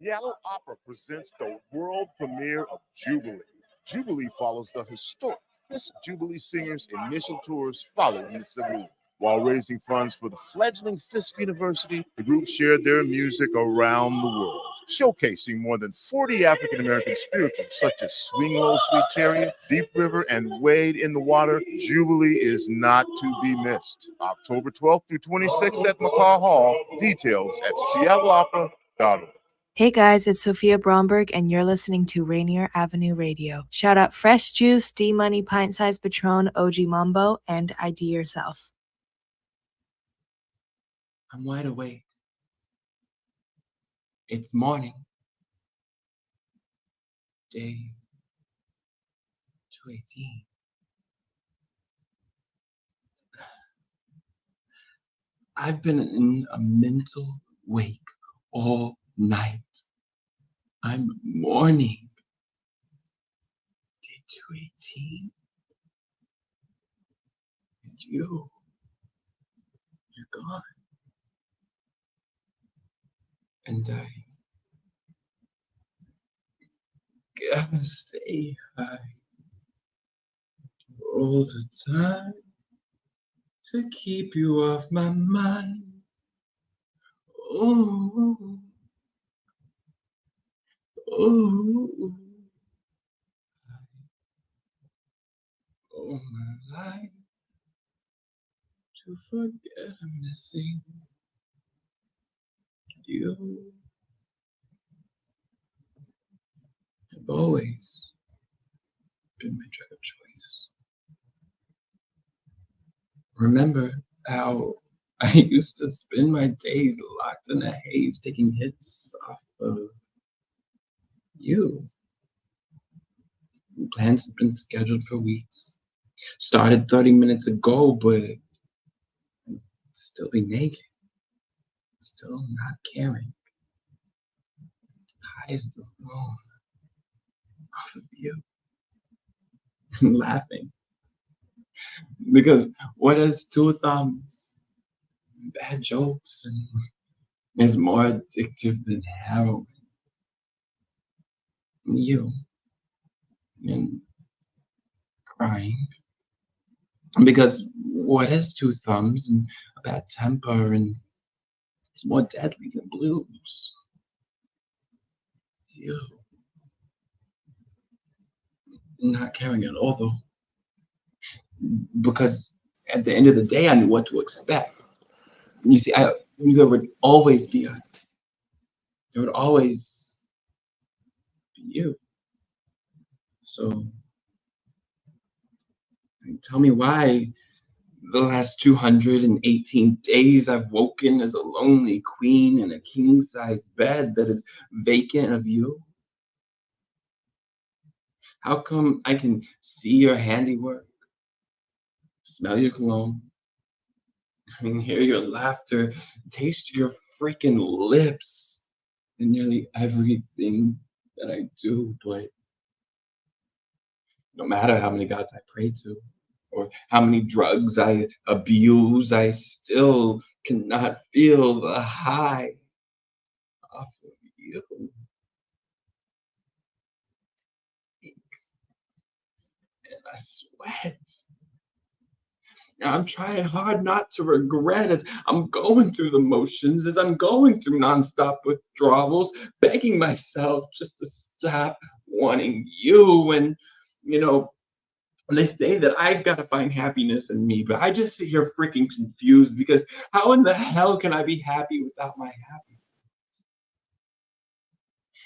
[SPEAKER 22] Seattle Opera presents the world premiere of Jubilee. Jubilee follows the historic Fisk Jubilee Singers' initial tours following the Civil War. While raising funds for the fledgling Fisk University, the group shared their music around the world, showcasing more than 40 African-American spirituals such as Swing Low, Sweet Chariot, Deep River, and Wade in the Water. Jubilee is not to be missed. October 12th through 26th at McCaw Hall. Details at seattleopera.org.
[SPEAKER 28] Hey guys, it's Sophia Bromberg, and you're listening to Rainier Avenue Radio. Shout out Fresh Juice, D-Money, Pint Size Patron, OG Mambo, and ID Yourself.
[SPEAKER 29] I'm wide awake. It's morning. Day 218. I've been in a mental wake all night. I'm mourning. Day 218. And you're gone. And I gotta stay high all the time to keep you off my mind. Oh. Oh, all my life to forget I'm missing you. I've always been my drug of choice. Remember how I used to spend my days locked in a haze, taking hits off of you. Plans have been scheduled for weeks. Started 30 minutes ago, but I'd still be naked. Still not caring. High as the moon off of you. Laughing. Because what is two thumbs? Bad jokes and is more addictive than heroin. You and crying because what is two thumbs and a bad temper and it's more deadly than blues. You not caring at all though, because at the end of the day I knew what to expect. You see, I knew there would always be us. There would always you. So tell me why the last 218 days I've woken as a lonely queen in a king-size bed that is vacant of you. How come I can see your handiwork, smell your cologne, I mean, hear your laughter, taste your freaking lips in nearly everything that I do. But no matter how many gods I pray to or how many drugs I abuse, I still cannot feel the high off of you. And I sweat. I'm trying hard not to regret as I'm going through the motions, as I'm going through nonstop withdrawals, begging myself just to stop wanting you. And, you know, they say that I've got to find happiness in me, but I just sit here freaking confused because how in the hell can I be happy without my happiness?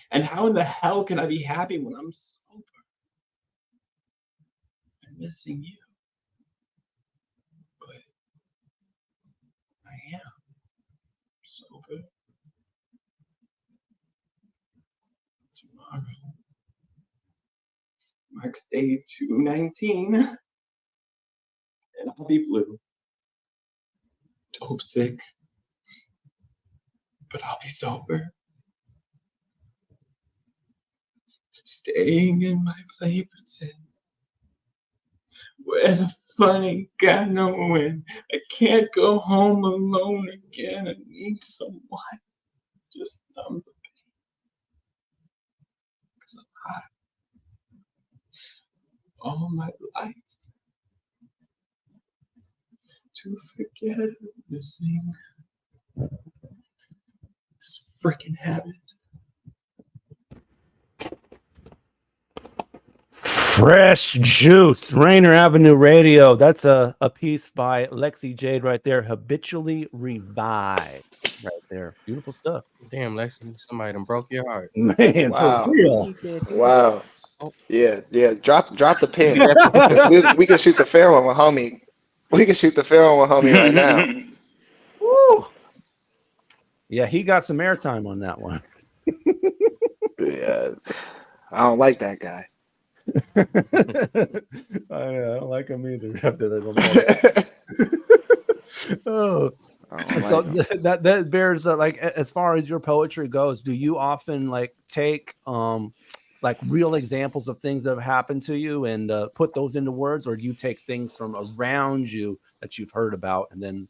[SPEAKER 29] And how in the hell can I be happy when I'm sober and missing you? I am sober. Tomorrow marks day 219, and I'll be blue. Dope sick, but I'll be sober. Staying in my play pretend, where the fun ain't got no end. I can't go home alone again. I need someone just numb the pain. 'Cause I'm high all my life to forget missing this freaking habit.
[SPEAKER 19] Fresh Juice, Rainier Avenue Radio. That's a piece by Lexxi Jade right there. Habitually Revived. Right there. Beautiful stuff.
[SPEAKER 17] Damn, Lexi, somebody done broke your heart.
[SPEAKER 19] Man,
[SPEAKER 21] Wow.
[SPEAKER 19] for real.
[SPEAKER 21] Wow. Yeah. Drop the pin. 'Cause we can shoot the fair one with homie. We can shoot the fair one with homie right now.
[SPEAKER 19] Woo. Yeah, he got some airtime on that one.
[SPEAKER 21] Yeah. I don't like that guy.
[SPEAKER 19] I don't like him either. After that, oh, so that bears like as far as your poetry goes. Do you often like take like real examples of things that have happened to you and put those into words, or do you take things from around you that you've heard about and then?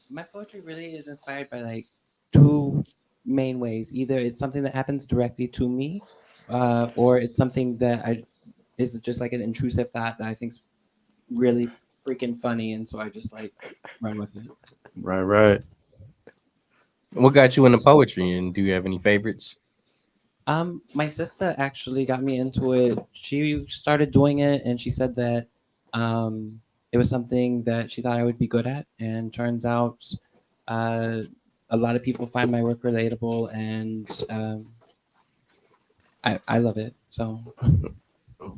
[SPEAKER 20] My poetry really is inspired by like two main ways. Either it's something that happens directly to me, or it's something that is just like an intrusive thought that I think's really freaking funny, and so I just like run with it.
[SPEAKER 19] Right.
[SPEAKER 17] What got you into poetry, and do you have any favorites?
[SPEAKER 20] My sister actually got me into it. She started doing it, and she said that it was something that she thought I would be good at, and turns out a lot of people find my work relatable, and I love it. So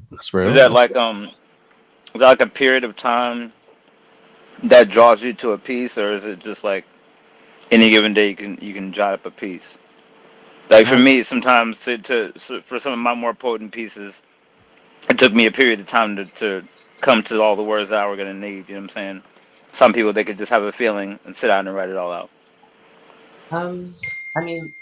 [SPEAKER 17] that's real.
[SPEAKER 16] Is that like a period of time that draws you to a piece, or is it just like any given day you can jot up a piece? Like for me, sometimes for some of my more potent pieces, it took me a period of time to come to all the words that I were gonna need. You know what I'm saying? Some people, they could just have a feeling and sit down and write it all out.
[SPEAKER 20] I mean,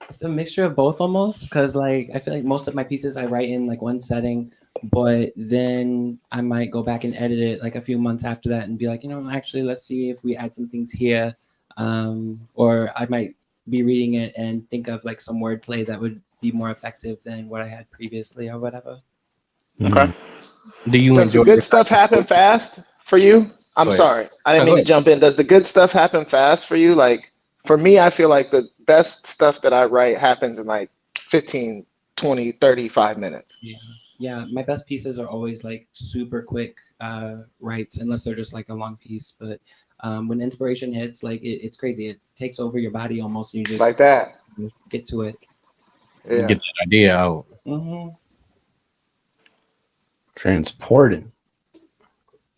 [SPEAKER 20] it's a mixture of both almost, because like I feel like most of my pieces I write in like one setting, but then I might go back and edit it like a few months after that and be like, actually, let's see if we add some things here, or I might be reading it and think of like some wordplay that would be more effective than what I had previously or whatever.
[SPEAKER 16] Okay.
[SPEAKER 17] Do you
[SPEAKER 21] Does the good stuff happen fast for you? I'm sorry, I didn't mean to jump in. Does the good stuff happen fast for you? Like for me, I feel like the best stuff that I write happens in like 15, 20, 35 minutes.
[SPEAKER 20] Yeah, my best pieces are always like super quick writes, unless they're just like a long piece. But when inspiration hits, like it's crazy. It takes over your body almost. And you just
[SPEAKER 21] like that
[SPEAKER 20] get to it.
[SPEAKER 21] Yeah.
[SPEAKER 17] Get that idea out.
[SPEAKER 20] Mm-hmm.
[SPEAKER 19] Transported.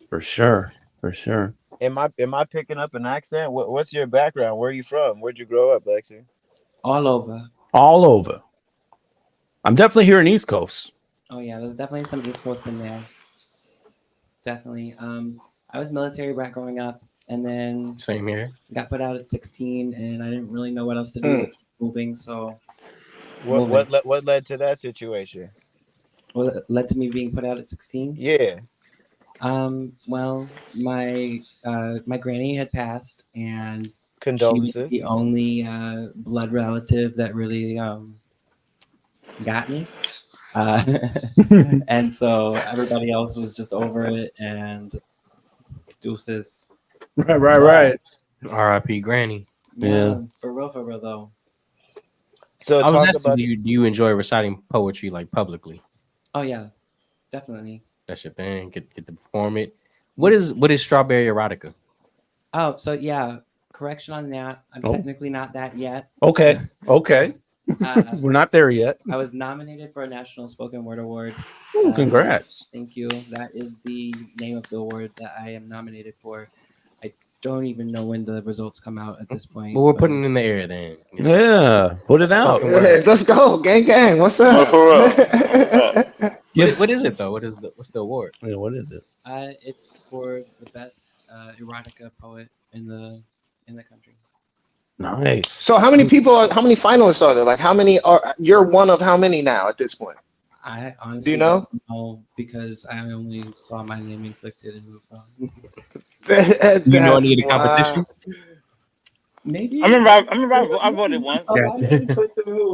[SPEAKER 19] For sure.
[SPEAKER 18] Am I picking up an accent? What's your background? Where are you from? Where'd you grow up, Lexi?
[SPEAKER 20] All over.
[SPEAKER 19] I'm definitely here in East Coast.
[SPEAKER 20] Oh yeah, there's definitely some East Coast in there. Definitely. I was military brat growing up, and then
[SPEAKER 17] same here.
[SPEAKER 20] Got put out at 16, and I didn't really know what else to do but moving. So,
[SPEAKER 18] what led to that situation?
[SPEAKER 20] What led to me being put out at 16?
[SPEAKER 18] Yeah.
[SPEAKER 20] Well, my granny had passed, and
[SPEAKER 18] condolences.
[SPEAKER 20] She was the only blood relative that really got me. And so everybody else was just over it and deuces.
[SPEAKER 19] Right.
[SPEAKER 17] R.I.P. Granny.
[SPEAKER 20] Yeah, for real though.
[SPEAKER 18] So
[SPEAKER 17] I was asking, do you enjoy reciting poetry like publicly?
[SPEAKER 20] Oh yeah, definitely.
[SPEAKER 17] That's your thing. Get to perform it. What is strawberry erotica?
[SPEAKER 20] Oh, so yeah. Correction on that. I'm technically not that yet.
[SPEAKER 19] Okay. We're not there yet.
[SPEAKER 20] I was nominated for a National Spoken Word Award.
[SPEAKER 19] Ooh, congrats.
[SPEAKER 20] Thank you. That is the name of the award that I am nominated for. I don't even know when the results come out at this point.
[SPEAKER 17] Well, we're putting it in the air then.
[SPEAKER 19] Yeah, put it out.
[SPEAKER 21] Hey, let's go, gang. What's up?
[SPEAKER 17] What is it though? What's the award?
[SPEAKER 19] Yeah, what is it?
[SPEAKER 20] It's for the best erotica poet in the country.
[SPEAKER 19] Nice.
[SPEAKER 21] So how many finalists are there? Like how many you're one of how many now at this point?
[SPEAKER 20] I honestly
[SPEAKER 21] do you know?
[SPEAKER 20] Don't know because I only saw my name inflicted and moved on.
[SPEAKER 17] You know any of the competition?
[SPEAKER 20] Maybe.
[SPEAKER 16] I remember I voted once.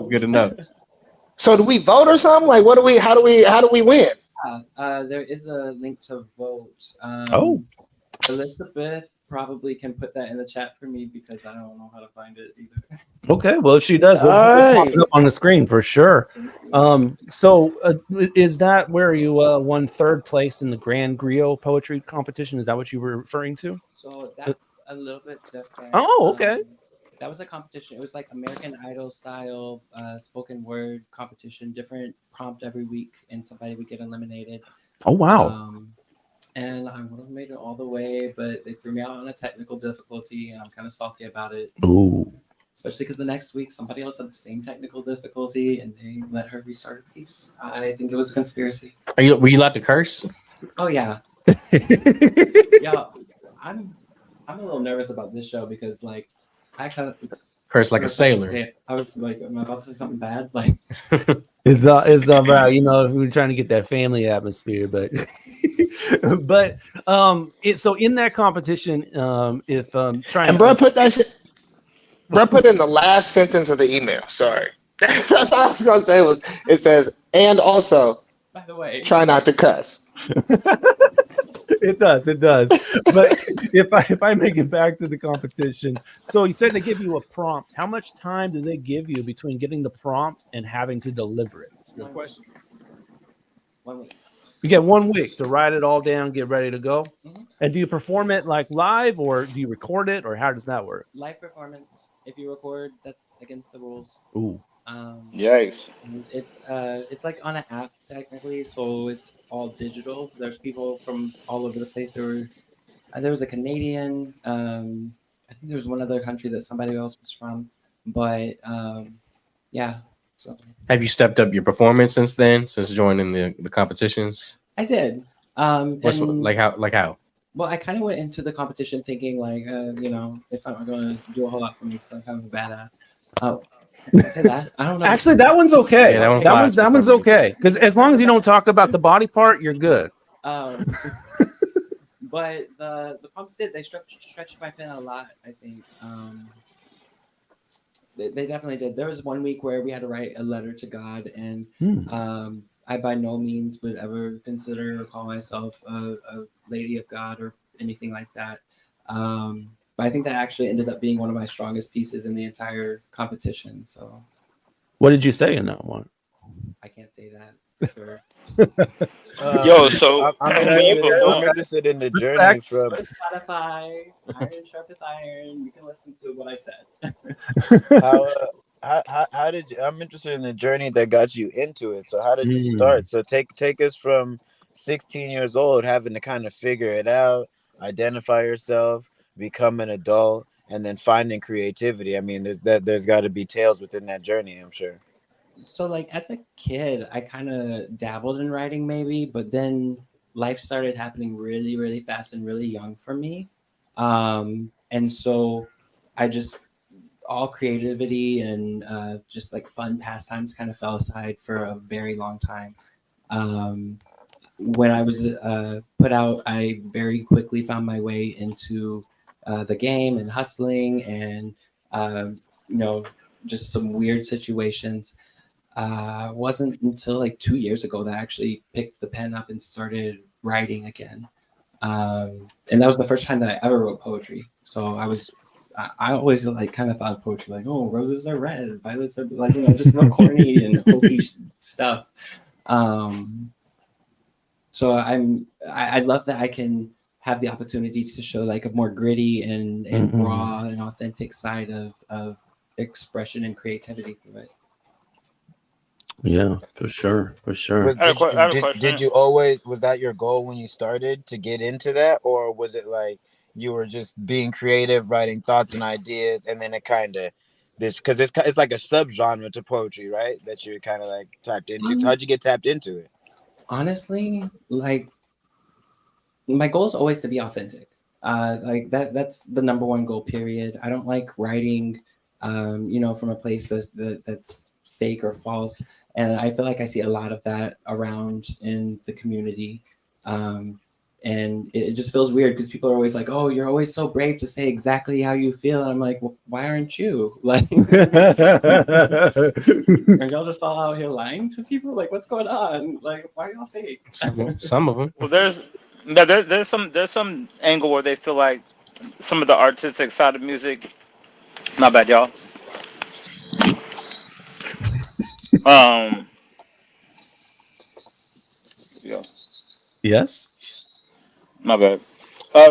[SPEAKER 17] Good enough.
[SPEAKER 21] So do we vote or something? Like how do we win?
[SPEAKER 20] There is a link to vote. Elizabeth probably can put that in the chat for me because I don't know how to find it either.
[SPEAKER 19] Okay, well, if she does, we'll pop it up on the screen for sure. So is that where you won third place in the Grand Griot poetry competition? Is that what you were referring to?
[SPEAKER 20] So that's a little bit different.
[SPEAKER 19] Oh, okay.
[SPEAKER 20] That was a competition. It was like American Idol style spoken word competition, different prompt every week, and somebody would get eliminated.
[SPEAKER 19] Oh, wow.
[SPEAKER 20] And I would have made it all the way, but they threw me out on a technical difficulty, and I'm kind of salty about it.
[SPEAKER 19] Ooh.
[SPEAKER 20] Especially because the next week somebody else had the same technical difficulty, and they let her restart a piece. I think it was a conspiracy.
[SPEAKER 17] Were you allowed to curse?
[SPEAKER 20] Oh yeah. Yeah, I'm a little nervous about this show because like I kind of
[SPEAKER 17] curse like a sailor.
[SPEAKER 20] I was like, am I about to say something bad? Like
[SPEAKER 19] It's about we're trying to get that family atmosphere, but so in that competition, if trying
[SPEAKER 21] and bro put that shit, bro put in the last sentence of the email. Sorry, that's all I was gonna say. It says and also
[SPEAKER 20] by the way
[SPEAKER 21] try not to cuss.
[SPEAKER 19] It does. But if I make it back to the competition, so you said they give you a prompt. How much time do they give you between getting the prompt and having to deliver it? That's a good question.
[SPEAKER 20] 1 week.
[SPEAKER 19] You get 1 week to write it all down, get ready to go. Mm-hmm. And do you perform it like live, or do you record it, or how does that work?
[SPEAKER 20] Live performance. If you record, that's against the rules.
[SPEAKER 19] Ooh.
[SPEAKER 16] Yikes.
[SPEAKER 20] It's like on an app technically, so it's all digital. There's people from all over the place. There was a Canadian. I think there was one other country that somebody else was from, but yeah. So
[SPEAKER 17] have you stepped up your performance since then? Since joining the competitions?
[SPEAKER 20] I did.
[SPEAKER 17] How?
[SPEAKER 20] Well, I kind of went into the competition thinking like, it's not going to do a whole lot for me because I'm kind of a badass. Oh. That? I don't know.
[SPEAKER 19] Actually, that one's okay.
[SPEAKER 17] Yeah,
[SPEAKER 19] that one's okay because as long as you don't talk about the body part, you're good.
[SPEAKER 20] But the prompts they stretched my pen a lot. I think they definitely did. There was 1 week where we had to write a letter to God, and I by no means would ever consider or call myself a lady of God or anything like that. But I think that actually ended up being one of my strongest pieces in the entire competition. So,
[SPEAKER 19] what did you say in that one?
[SPEAKER 20] I can't say that for sure.
[SPEAKER 16] Yo, so
[SPEAKER 18] I'm interested in the journey from
[SPEAKER 20] Spotify, Iron Sharpeth Iron. You can listen to what I said.
[SPEAKER 18] How did you? I'm interested in the journey that got you into it. So how did you start? So take us from 16 years old, having to kind of figure it out, identify yourself, become an adult, and then finding creativity. I mean, there's got to be tales within that journey, I'm sure.
[SPEAKER 20] So like as a kid, I kind of dabbled in writing maybe, but then life started happening really, really fast and really young for me. And so I just, all creativity and just like fun pastimes kind of fell aside for a very long time. When I was put out, I very quickly found my way into the game and hustling and, just some weird situations. Wasn't until like 2 years ago that I actually picked the pen up and started writing again. And that was the first time that I ever wrote poetry. So I always like kind of thought of poetry like, oh, roses are red, violets are like, just real corny and hokey stuff. So I love that I can have the opportunity to show like a more gritty and raw and authentic side of expression and creativity through it.
[SPEAKER 19] Yeah, for sure.
[SPEAKER 18] Did you always, was that your goal when you started to get into that, or was it like you were just being creative, writing thoughts and ideas, and then it kind of because it's like a subgenre to poetry, right? That you're kind of like tapped into. So how'd you get tapped into it?
[SPEAKER 20] Honestly, like my goal is always to be authentic. Like that's the number one goal, period. I don't like writing, from a place that's fake or false. And I feel like I see a lot of that around in the community. And it just feels weird because people are always like, oh, you're always so brave to say exactly how you feel. And I'm like, well, why aren't you? Like, are y'all just all out here lying to people? Like, what's going on? Like, why are y'all fake?
[SPEAKER 17] Some of them.
[SPEAKER 16] Well, there's some angle where they feel like some of the artistic side of music. Not bad, y'all. Yeah.
[SPEAKER 19] Yes.
[SPEAKER 16] My bad.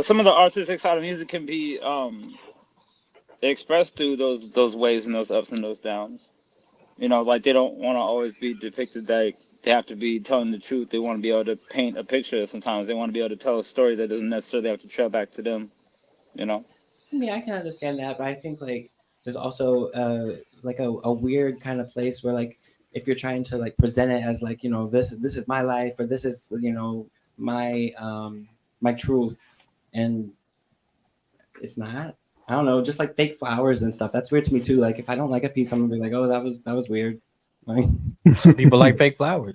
[SPEAKER 16] Some of the artistic side of music can be expressed through those waves and those ups and those downs. Like they don't want to always be depicted like they have to be telling the truth. They want to be able to paint a picture. Sometimes they want to be able to tell a story that doesn't necessarily have to trail back to them.
[SPEAKER 20] I mean, I can understand that, but I think like there's also like a weird kind of place where like if you're trying to like present it as like this is my life or this is my my truth, and it's not. I don't know, just like fake flowers and stuff. That's weird to me too. Like if I don't like a piece, I'm gonna be like, oh, that was weird. Like,
[SPEAKER 17] some people like fake flowers.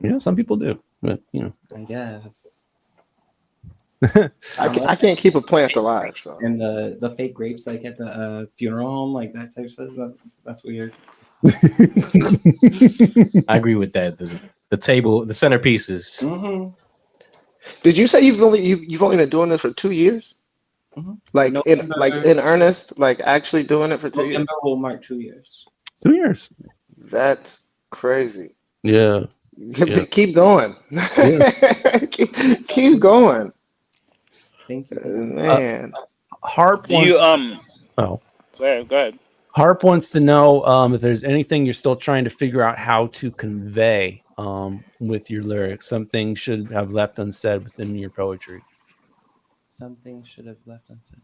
[SPEAKER 19] Yeah, some people do, but
[SPEAKER 20] I guess.
[SPEAKER 21] I can't keep a plant alive. So.
[SPEAKER 20] And the fake grapes like at the funeral home, like that type of stuff. That's weird.
[SPEAKER 17] I agree with that. The table, the centerpieces.
[SPEAKER 20] Mm-hmm.
[SPEAKER 21] Did you say you've only been doing this for 2 years?
[SPEAKER 20] Mm-hmm.
[SPEAKER 21] Like in earnest, like actually doing it for 2 years?
[SPEAKER 20] November will mark 2 years.
[SPEAKER 19] 2 years.
[SPEAKER 21] That's crazy.
[SPEAKER 19] Yeah.
[SPEAKER 21] Keep going. Yeah. keep going.
[SPEAKER 20] Thank you.
[SPEAKER 21] Man.
[SPEAKER 19] Harp wants Go
[SPEAKER 16] ahead.
[SPEAKER 19] Harp wants to know if there's anything you're still trying to figure out how to convey with your lyrics. Something should have left unsaid within your poetry.
[SPEAKER 20] Something should have left unsaid.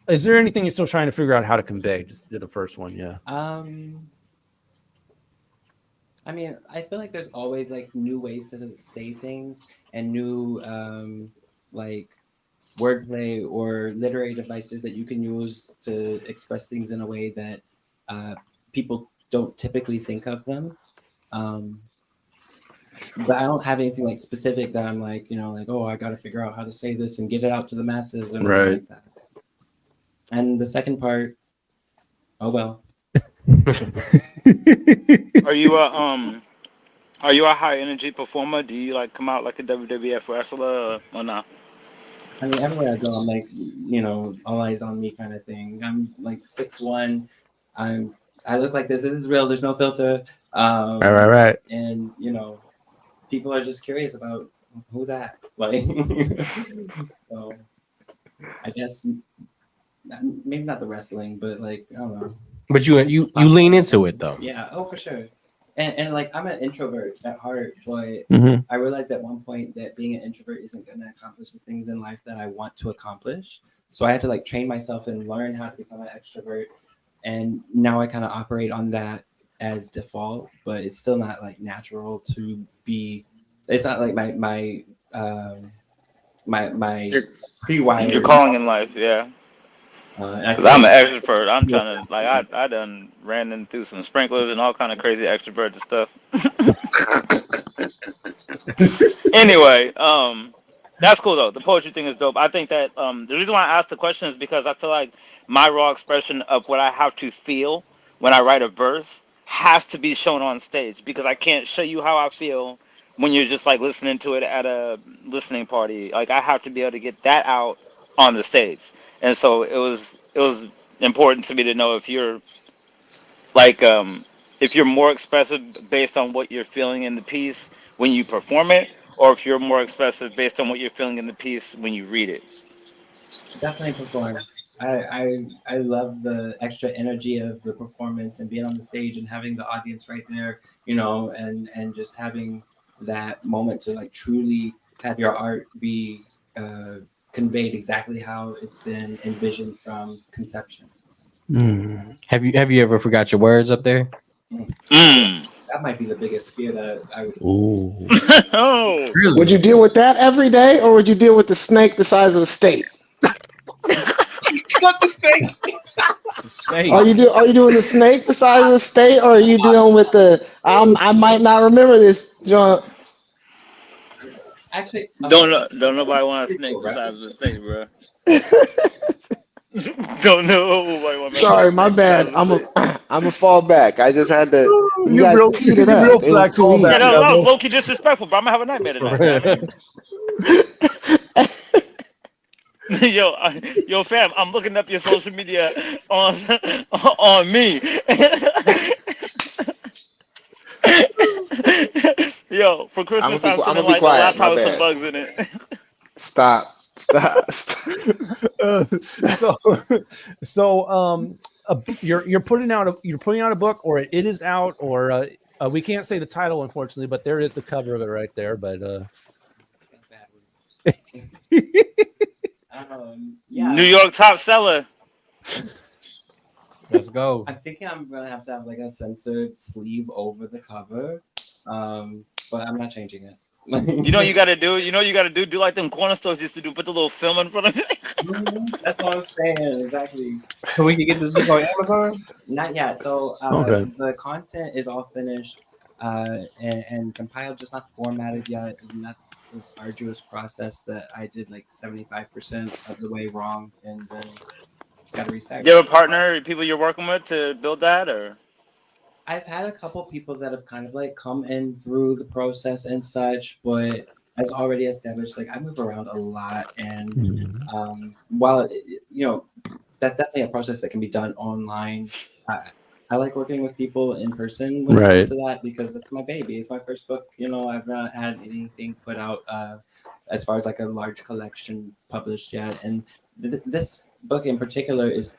[SPEAKER 19] Is there anything you're still trying to figure out how to convey? Just did the first one, yeah.
[SPEAKER 20] I mean, I feel like there's always like new ways to say things and new like wordplay or literary devices that you can use to express things in a way that people don't typically think of them. But I don't have anything like specific that I'm like, like, oh, I got to figure out how to say this and get it out to the masses or anything like that. And the second part, oh well.
[SPEAKER 16] Are you a high energy performer? Do you like come out like a WWF wrestler or not?
[SPEAKER 20] I mean, everywhere I go, I'm like, all eyes on me kind of thing. I'm like 6'1". I look like this. This is real. There's no filter.
[SPEAKER 19] Right.
[SPEAKER 20] And people are just curious about who that. Like, so I guess maybe not the wrestling, but like I don't know.
[SPEAKER 17] But you lean into it though.
[SPEAKER 20] Yeah. Oh, for sure. And like I'm an introvert at heart, but I realized at one point that being an introvert isn't going to accomplish the things in life that I want to accomplish. So I had to like train myself and learn how to become an extrovert. And now I kind of operate on that as default, but it's still not like natural to be It's not like my pre-wired.
[SPEAKER 16] Your calling in life, yeah. Cause I'm an extrovert. I'm trying to I done ran into some sprinklers and all kind of crazy extroverted stuff. Anyway, that's cool though. The poetry thing is dope. I think that the reason why I asked the question is because I feel like my raw expression of what I have to feel when I write a verse has to be shown on stage, because I can't show you how I feel when you're just like listening to it at a listening party. Like I have to be able to get that out on the stage. And so it was important to me to know if you're like if you're more expressive based on what you're feeling in the piece when you perform it, or if you're more expressive based on what you're feeling in the piece when you read it.
[SPEAKER 20] Definitely perform. I love the extra energy of the performance and being on the stage and having the audience right there, you know, and just having that moment to like truly have your art be conveyed exactly how it's been envisioned from conception.
[SPEAKER 17] Have you ever forgot your words up there?
[SPEAKER 20] That might be the biggest fear that I would.
[SPEAKER 17] Ooh.
[SPEAKER 16] Oh,
[SPEAKER 17] really?
[SPEAKER 21] Would you deal with that every day, or would you deal with the snake the size of a state?
[SPEAKER 19] Not the snake.
[SPEAKER 21] Are you doing the snake the size of the state, or are you dealing with the I might not remember this, John?
[SPEAKER 20] Actually,
[SPEAKER 16] don't nobody want a snake the size of a state, bro. Don't know nobody want.
[SPEAKER 21] Sorry, my bad. I'm a fall back. I just had to. You guys
[SPEAKER 19] real
[SPEAKER 21] teed it up. It was too easy.
[SPEAKER 16] Yeah, that was low-key disrespectful, bro. I'm gonna have a nightmare tonight. Yo, fam, I'm looking up your social media on me. Yo, for Christmas I'm sending like a laptop with some bugs in it.
[SPEAKER 21] Stop.
[SPEAKER 19] You're putting out a book, or it is out, or we can't say the title unfortunately, but there is the cover of it right there. But
[SPEAKER 20] yeah.
[SPEAKER 16] New York top seller.
[SPEAKER 17] Let's go.
[SPEAKER 20] I'm thinking I'm gonna have to have like a censored sleeve over the cover, but I'm not changing it.
[SPEAKER 16] You know what you gotta do? Do like them corner stores used to do, put the little film in front of it.
[SPEAKER 20] That's what I'm saying, exactly.
[SPEAKER 17] So we can get this book on Amazon?
[SPEAKER 20] Not yet. So
[SPEAKER 19] Okay.
[SPEAKER 20] The content is all finished and compiled, just not formatted yet. And that's an arduous process that I did like 75% of the way wrong, and then got to restart.
[SPEAKER 16] Do you have a partner, people you're working with to build that, or?
[SPEAKER 20] I've had a couple people that have kind of like come in through the process and such, but as already established, like I move around a lot, and while that's definitely a process that can be done online, I like working with people in person when it comes to that, because that's my baby. It's my first book. I've not had anything put out as far as like a large collection published yet, and this book in particular is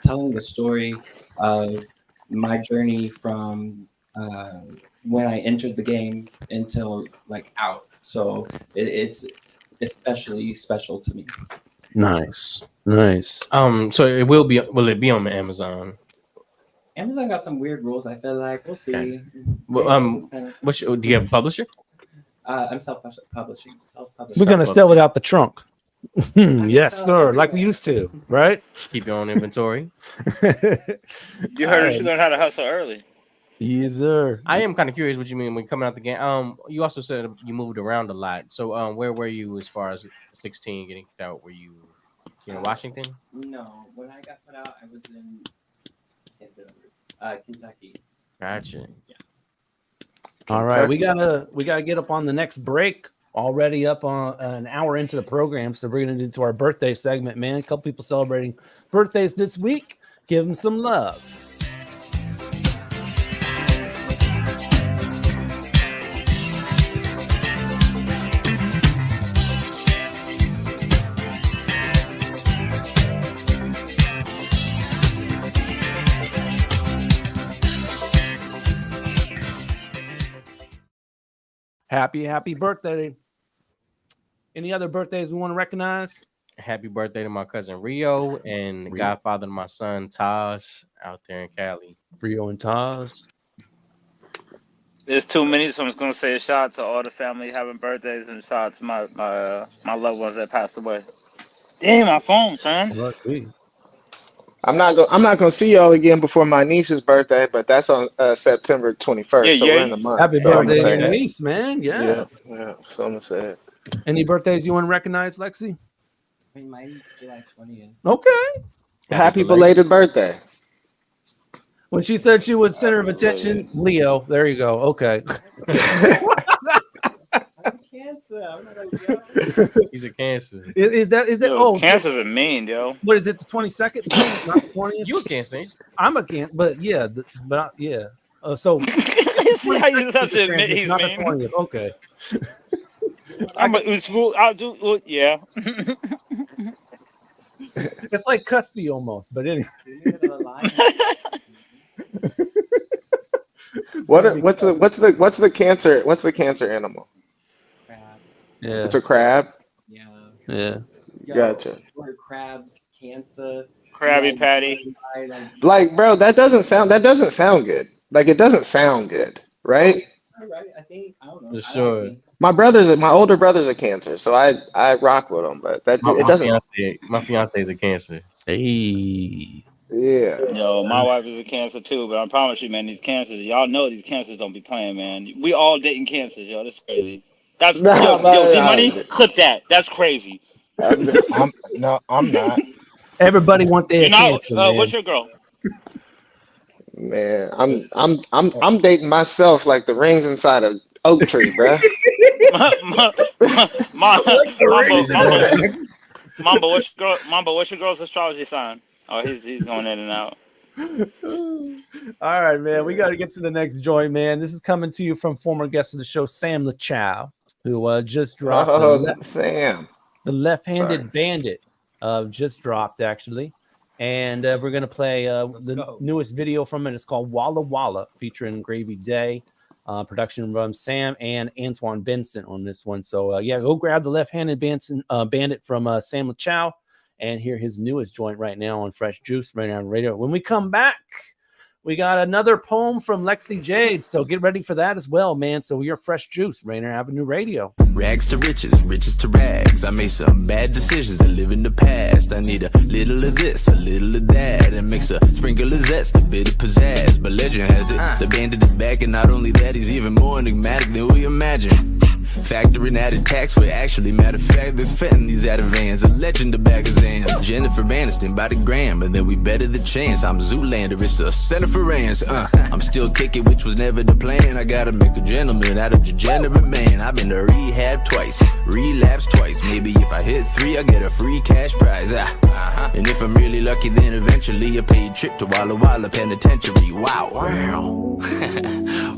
[SPEAKER 20] telling the story of my journey from when I entered the game until like out. So it's especially special to me.
[SPEAKER 19] Nice.
[SPEAKER 17] So will it be on Amazon?
[SPEAKER 20] Amazon got some weird rules. I feel like we'll see.
[SPEAKER 17] Okay. Well, do you have a publisher?
[SPEAKER 20] I'm self-publishing.
[SPEAKER 19] We're gonna sell it out the trunk. Yes, sir. Like we used to, right?
[SPEAKER 17] Keep your own inventory.
[SPEAKER 16] You heard her. She learned how to hustle early.
[SPEAKER 19] Yes, sir.
[SPEAKER 17] I am kind of curious what you mean when coming out the game. You also said you moved around a lot. So, where were you as far as 16 getting out? Were you Washington?
[SPEAKER 20] No, when I got put out, I was in Kentucky.
[SPEAKER 17] Gotcha.
[SPEAKER 20] Yeah.
[SPEAKER 19] All right, we gotta get up on the next break. Already up on an hour into the program, so we're gonna do to our birthday segment, man. A couple people celebrating birthdays this week. Give them some love. Happy birthday. Any other birthdays we want to recognize?
[SPEAKER 17] Happy birthday to my cousin Rio and the godfather to my son Taj out there in Cali.
[SPEAKER 19] Rio and Taj.
[SPEAKER 16] There's too many, so I'm just gonna say a shout out to all the family having birthdays and shout out to my loved ones that passed away. Damn, my phone, son.
[SPEAKER 21] I'm not gonna see y'all again before my niece's birthday, but that's on September 21st. So we're in the month.
[SPEAKER 19] Happy
[SPEAKER 21] so
[SPEAKER 19] birthday to your niece, man.
[SPEAKER 21] Yeah. So I'm gonna say it.
[SPEAKER 19] Any birthdays you want to recognize, Lexi?
[SPEAKER 20] I mean, mine's July 20th.
[SPEAKER 19] Okay.
[SPEAKER 21] Happy belated birthday.
[SPEAKER 19] When she said she was center of attention, Leo. There you go. Okay.
[SPEAKER 20] Cancer. I'm not gonna
[SPEAKER 17] He's a Cancer.
[SPEAKER 19] Is that?
[SPEAKER 16] Yo, Cancers are mean, yo.
[SPEAKER 19] What is it? The 22nd? Not the 20th.
[SPEAKER 17] You a Cancer? Ain't you?
[SPEAKER 19] I'm a Cancer, but yeah, yeah. So
[SPEAKER 16] See how you have to admit he's
[SPEAKER 19] not
[SPEAKER 16] mean.
[SPEAKER 19] the 20th. Okay.
[SPEAKER 16] I'll do. Yeah.
[SPEAKER 19] It's like cuspy almost, but anyway.
[SPEAKER 21] What's the cancer animal?
[SPEAKER 20] Crab.
[SPEAKER 19] Yeah.
[SPEAKER 21] It's a crab.
[SPEAKER 19] Yeah.
[SPEAKER 21] Gotcha.
[SPEAKER 20] Or crabs, cancer.
[SPEAKER 16] Krabby Patty.
[SPEAKER 21] Like, bro, that doesn't sound good. Like, it doesn't sound good, right?
[SPEAKER 20] All right. I think I don't know.
[SPEAKER 17] For sure.
[SPEAKER 21] My older brother's a Cancer, so I rock with him, but it doesn't.
[SPEAKER 17] My fiance is a Cancer.
[SPEAKER 19] Hey.
[SPEAKER 21] Yeah.
[SPEAKER 16] Yo, my wife is a Cancer too, but I promise you, man, these Cancers, y'all know these Cancers don't be playing, man. We all dating Cancers, yo. That's crazy. That's yo, D-Money, clip that. That's crazy.
[SPEAKER 18] I'm not.
[SPEAKER 19] Everybody want their cancer, man.
[SPEAKER 16] What's your girl?
[SPEAKER 21] Man, I'm dating myself like the rings inside a oak tree, bro.
[SPEAKER 16] Mambo, what's your girl's astrology sign? Oh, he's going in and out.
[SPEAKER 19] All right, man. We got to get to the next joint, man. This is coming to you from former guest of the show, Sam LaChow, who just dropped
[SPEAKER 21] Sam.
[SPEAKER 19] The Left-Handed Bandit just dropped, actually. And we're going to play the newest video from it. It's called Walla Walla, featuring Gravy Day. Production from Sam and Antoine Benson on this one. So, yeah, go grab the Left-Handed Bandit from Sam LaChow and hear his newest joint right now on Fresh Juice right on radio. When we come back, we got another poem from Lexxi Jade. So get ready for that as well, man. So we're Fresh Juice, Rainier Avenue Radio.
[SPEAKER 4] Rags to riches, riches to rags. I made some bad decisions and live in the past. I need a little of this, a little of that, and mix a sprinkle of zest, a bit of pizzazz. But legend has it, the bandit is back, and not only that, he's even more enigmatic than we imagine. Factoring added tax, where actually, matter of fact, there's fat in these added vans. A legend of back his hands. Jennifer Aniston by the gram, and then we better the chance. I'm Zoolander, it's a center for rands. I'm still kicking, which was never the plan. I gotta make a gentleman out of a degenerate man. I've been to rehab twice, relapse twice. Maybe if I hit 3, I get a free cash prize. And if I'm really lucky, then eventually a paid trip to Walla Walla Penitentiary. Wow.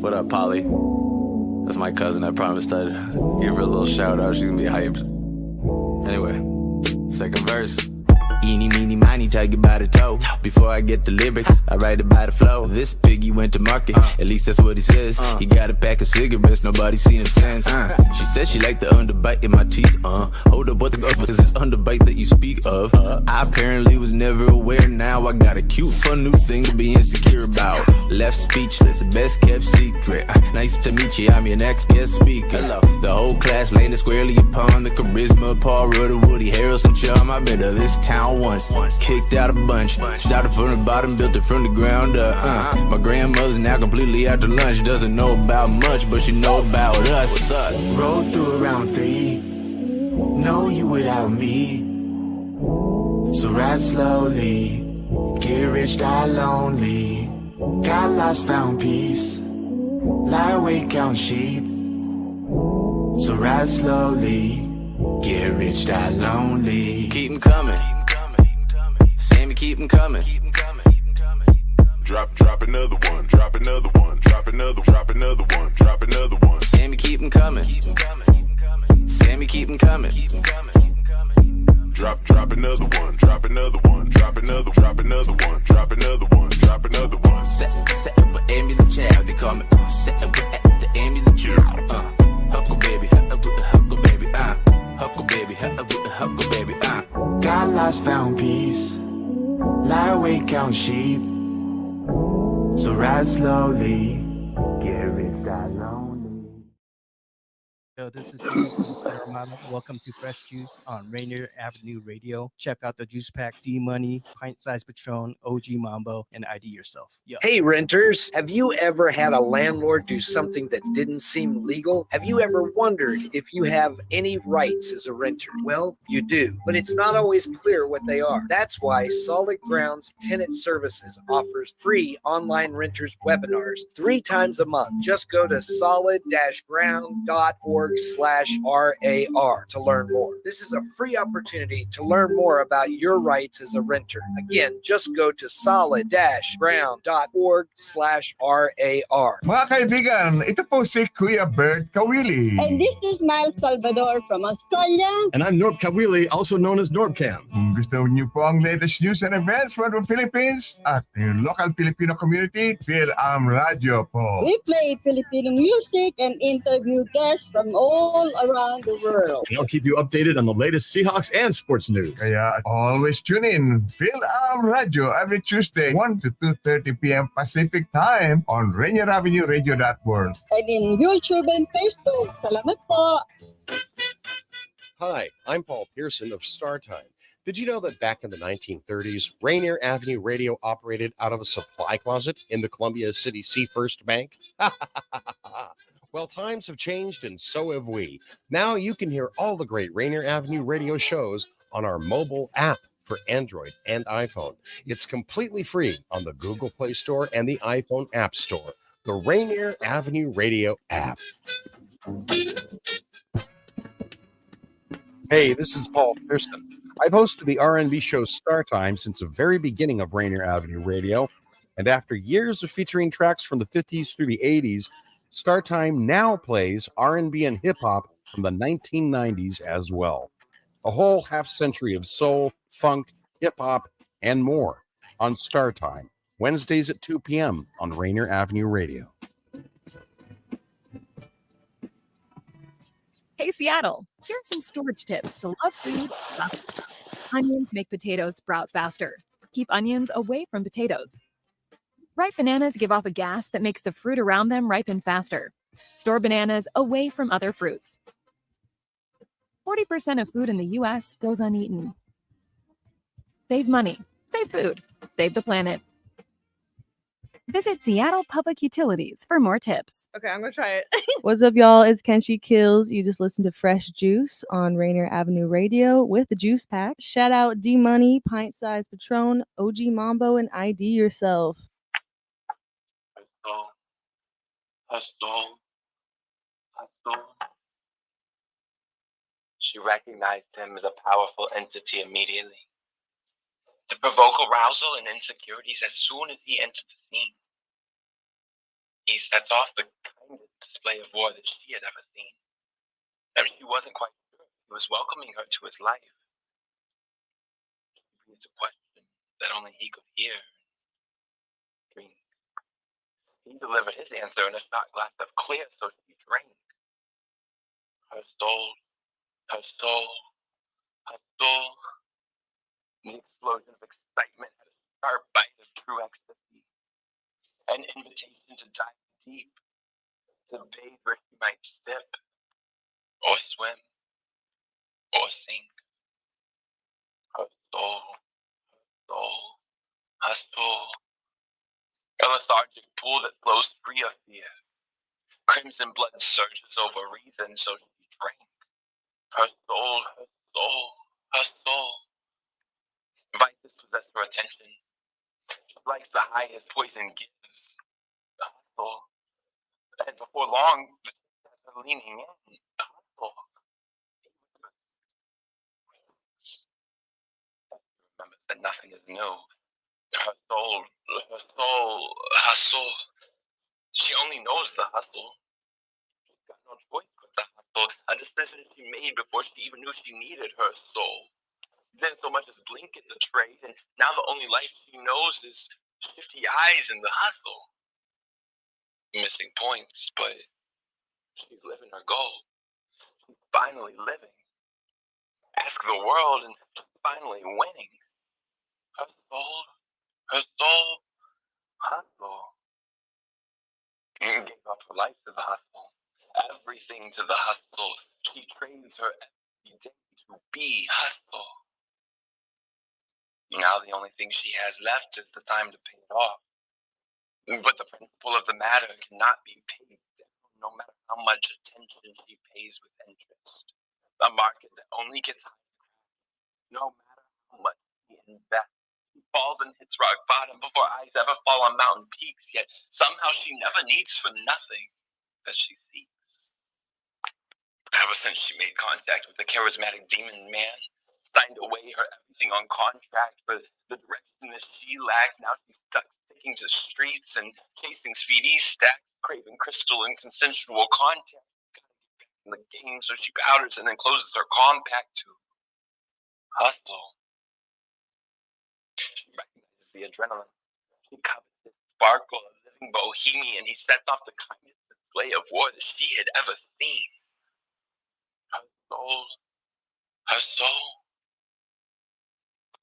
[SPEAKER 4] What up, Polly? That's my cousin. I promised I'd give her a little shout out. She's gonna be hyped. Anyway, second verse. Eeny, meeny, miny, tiger by the toe. Before I get the lyrics, I write it by the flow. This piggy went to market, at least that's what he says. He got a pack of cigarettes, nobody seen him since. She said she liked the underbite in my teeth. Hold up, what the fuck is this underbite that you speak of? I apparently was never aware. Now I got a cute, fun new thing to be insecure about. Left speechless, best kept secret. Nice to meet you, I'm your next guest speaker. The whole class landed squarely upon the charisma, Paul Rudd, Woody Harrelson charm. I've been to this town once, kicked out a bunch, started from the bottom, built it from the ground up. My grandmother's now completely after lunch, doesn't know about much, but she know about us. What's up?
[SPEAKER 6] Rolled through around 3, know you without me, so ride slowly, get rich, die lonely, got lost, found peace, lie awake, count sheep, so ride slowly, get rich, die lonely.
[SPEAKER 4] Keep 'em coming, Sammy, keep 'em coming.
[SPEAKER 13] Drop another one, drop another one, drop another one, drop another one.
[SPEAKER 4] Sammy, keep 'em coming. Sammy, keep 'em coming.
[SPEAKER 13] Drop another one, drop another one, drop another one, drop another one, drop another one.
[SPEAKER 4] Set with ambulance child, they call me. Set with the ambulance child. Huckle baby, huckle baby, huckle baby, huckle baby,
[SPEAKER 6] Got lost, found peace, lie awake, count sheep, so ride slowly, get rich. die lonely.
[SPEAKER 2] Yo, this is Steve from Paramount. Welcome to Fresh Juice on Rainier Avenue Radio. Check out the Juice Pack, D Money, Pint Size Patron, OG Mambo, and ID Yourself. Yo.
[SPEAKER 7] Hey, renters, have you ever had a landlord do something that didn't seem legal? Have you ever wondered if you have any rights as a renter? Well, you do, but it's not always clear what they are. That's why Solid Grounds Tenant Services offers free online renters webinars 3 times a month. Just go to solid-ground.org/RAR to learn more. This is a free opportunity to learn more about your rights as a renter. Again, just go to solid-ground.org/RAR.
[SPEAKER 8] Mga kaibigan, ito po si Kuya Bert Kawili.
[SPEAKER 9] And this is Miles Salvador from Australia.
[SPEAKER 8] And I'm Norb Kawili, also known as Norbcam. Kung gusto niyo po ang latest news and events from the Philippines at the local Filipino community, Phil Radio po.
[SPEAKER 9] We play Filipino music and interview guests from all around the world.
[SPEAKER 8] And I'll keep you updated on the latest Seahawks and sports news. Kaya always tune in. Phil Radio every Tuesday, 1 to 2:30 p.m. Pacific Time on Rainier Avenue Radio App.
[SPEAKER 9] And in YouTube and Facebook. Salamat po.
[SPEAKER 10] Hi, I'm Paul Pearson of StarTime. Did you know that back in the 1930s, Rainier Avenue Radio operated out of a supply closet in the Columbia City Sea First Bank? Well, times have changed and so have we. Now you can hear all the great Rainier Avenue Radio shows on our mobile app for Android and iPhone. It's completely free on the Google Play Store and the iPhone App Store. The Rainier Avenue Radio app.
[SPEAKER 11] Hey, this is Paul Pearson. I've hosted the R&B show StarTime since the very beginning of Rainier Avenue Radio, and after years of featuring tracks from the 50s through the 80s, StarTime now plays R&B and hip-hop from the 1990s as well. A whole half-century of soul, funk, hip-hop, and more on StarTime, Wednesdays at 2 p.m. on Rainier Avenue Radio.
[SPEAKER 12] Hey, Seattle, here are some storage tips to love food. Onions make potatoes sprout faster. Keep onions away from potatoes. Ripe bananas give off a gas that makes the fruit around them ripen faster. Store bananas away from other fruits. 40% of food in the U.S. goes uneaten. Save money, save food, save the planet. Visit Seattle Public Utilities for more tips.
[SPEAKER 14] Okay, I'm gonna try it.
[SPEAKER 25] What's up, y'all? It's Kenshi Kills. You just listened to Fresh Juice on Rainier Avenue Radio with the Juice Pack. Shout out D Money, Pint Size Patron, OG Mambo, and ID Yourself.
[SPEAKER 30] Hustle. She recognized him as a powerful entity immediately. To provoke arousal and insecurities as soon as he entered the scene. He sets off the kindest display of war that she had ever seen. And she wasn't quite sure he was welcoming her to his life. She brings a question that only he could hear and drink. He delivered his answer in a shot glass of clear, so she drank. Her soul. The explosion of excitement had a sharp bite of true ecstasy. An invitation to dive deep, to bathe where she might sip, or swim, or sink. Her soul. A lethargic pool that flows free of fear. Crimson blood surges over reason, so she drank. Her soul. Vices possess her attention. She likes the highest poison gives. The hustle. And before long, the has her leaning in. The hustle. Remember that nothing is new. Her soul. She only knows the hustle. She's got no choice but the hustle. A decision she made before she even knew she needed her soul. Didn't so much as blink at the trade, and now the only life she knows is shifty eyes and the hustle. Missing points, but she's living her goal. She's finally living. Ask the world, and she's finally winning. Her soul, hustle. Gave up her life to the hustle, everything to the hustle. She trains her every day to be hustle. Now the only thing she has left is the time to pay it off. But the principle of the matter cannot be paid down, no matter how much attention she pays with interest. A market that only gets higher, no matter how much she invests. She falls and hits rock bottom before eyes ever fall on mountain peaks, yet somehow she never needs for nothing that she seeks. Ever since she made contact with the charismatic demon man, signed away her everything on contract for the direction that she lacked, now she's stuck sticking to streets and chasing speedy stacks, craving crystal and consensual contact. Gotta get back in the game, so she powders and then closes her compact to hustle. She recognizes the adrenaline. She covets the sparkle of living bohemian. He sets off the kindest display of war that she had ever seen. Her soul. Her soul.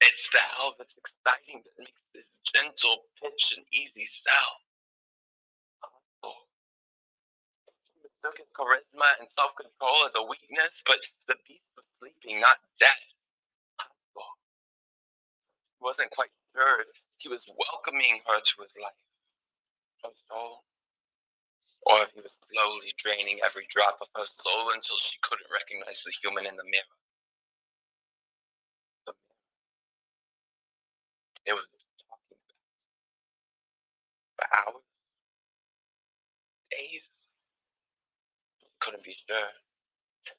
[SPEAKER 30] It's the hell that's exciting that makes this gentle pitch an easy sell. Hustle. She mistook his charisma and self-control as a weakness, but the beast was sleeping, not dead. Hustle. He wasn't quite sure if he was welcoming her to his life, her soul, or if he was slowly draining every drop of her soul until she couldn't recognize the human in the mirror. It was talking for hours, days. Couldn't be sure.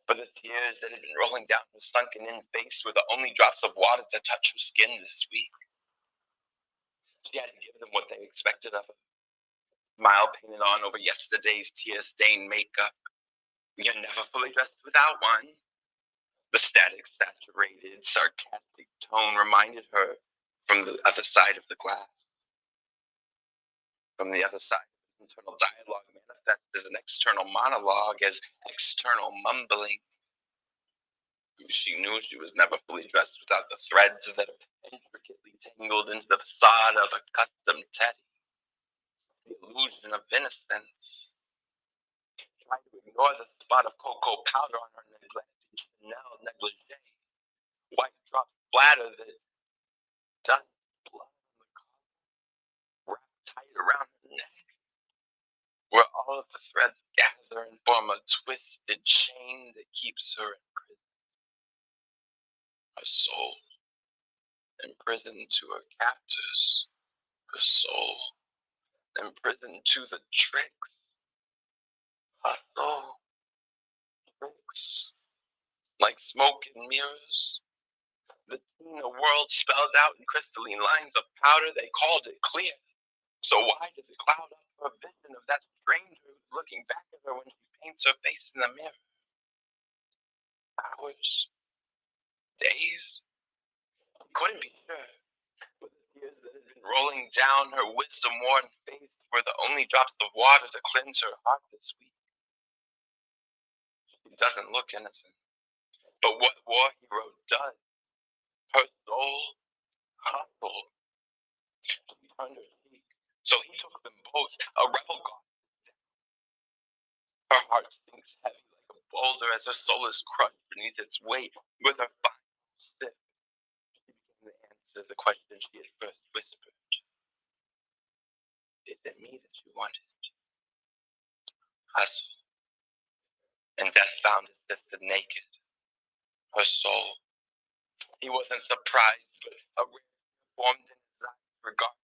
[SPEAKER 30] But the tears that had been rolling down her sunken-in face were the only drops of water to touch her skin this week. She had to give them what they expected of her. Smile painted on over yesterday's tear-stained makeup. You're never fully dressed without one. The static, saturated, sarcastic tone reminded her from the other side of the glass. From the other side, internal dialogue manifests as an external monologue, as external mumbling. She knew she was never fully dressed without the threads that are intricately tangled into the facade of a custom teddy. The illusion of innocence. Try to ignore the spot of cocoa powder on her neglected Chanel negligee. White drops splatter that dust blood on the collar, wrapped tight around her neck, where all of the threads gather and form a twisted chain that keeps her imprisoned. Her soul, imprisoned to her captors. Her soul, imprisoned to the tricks. Hustle, tricks, like smoke and mirrors. The Tina world spelled out in crystalline lines of powder, they called it clear. So why does it cloud up her vision of that stranger who's looking back at her when she paints her face in the mirror? Hours, days, she couldn't be sure. But the tears that had been rolling down her wisdom-worn face were the only drops of water to cleanse her heart this week. She doesn't look innocent. But what war hero does? Her soul hustled. She turned her cheek, so he took them both. A rebel god. Her heart sinks heavy like a boulder as her soul is crushed beneath its weight. With her final sip, she began to answer the question she had first whispered. Is it me that you wanted? Hustle. And death found his sister naked. Her soul. He wasn't surprised, but a rare formed in his eyes regard.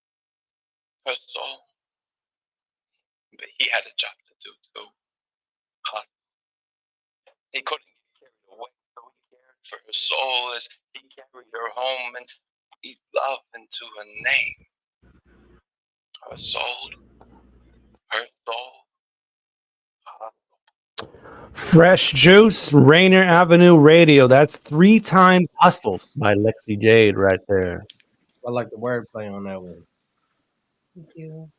[SPEAKER 30] Her soul. But he had a job to do too. Hustle. He couldn't get carried away, so he cared for her soul as he carried her home and breathed love into her name. Her soul. Her soul.
[SPEAKER 19] Fresh Juice, Rainier Avenue Radio. That's 3 times hustled by Lexxi Jade right there.
[SPEAKER 17] I like the wordplay on that one.
[SPEAKER 20] Thank you.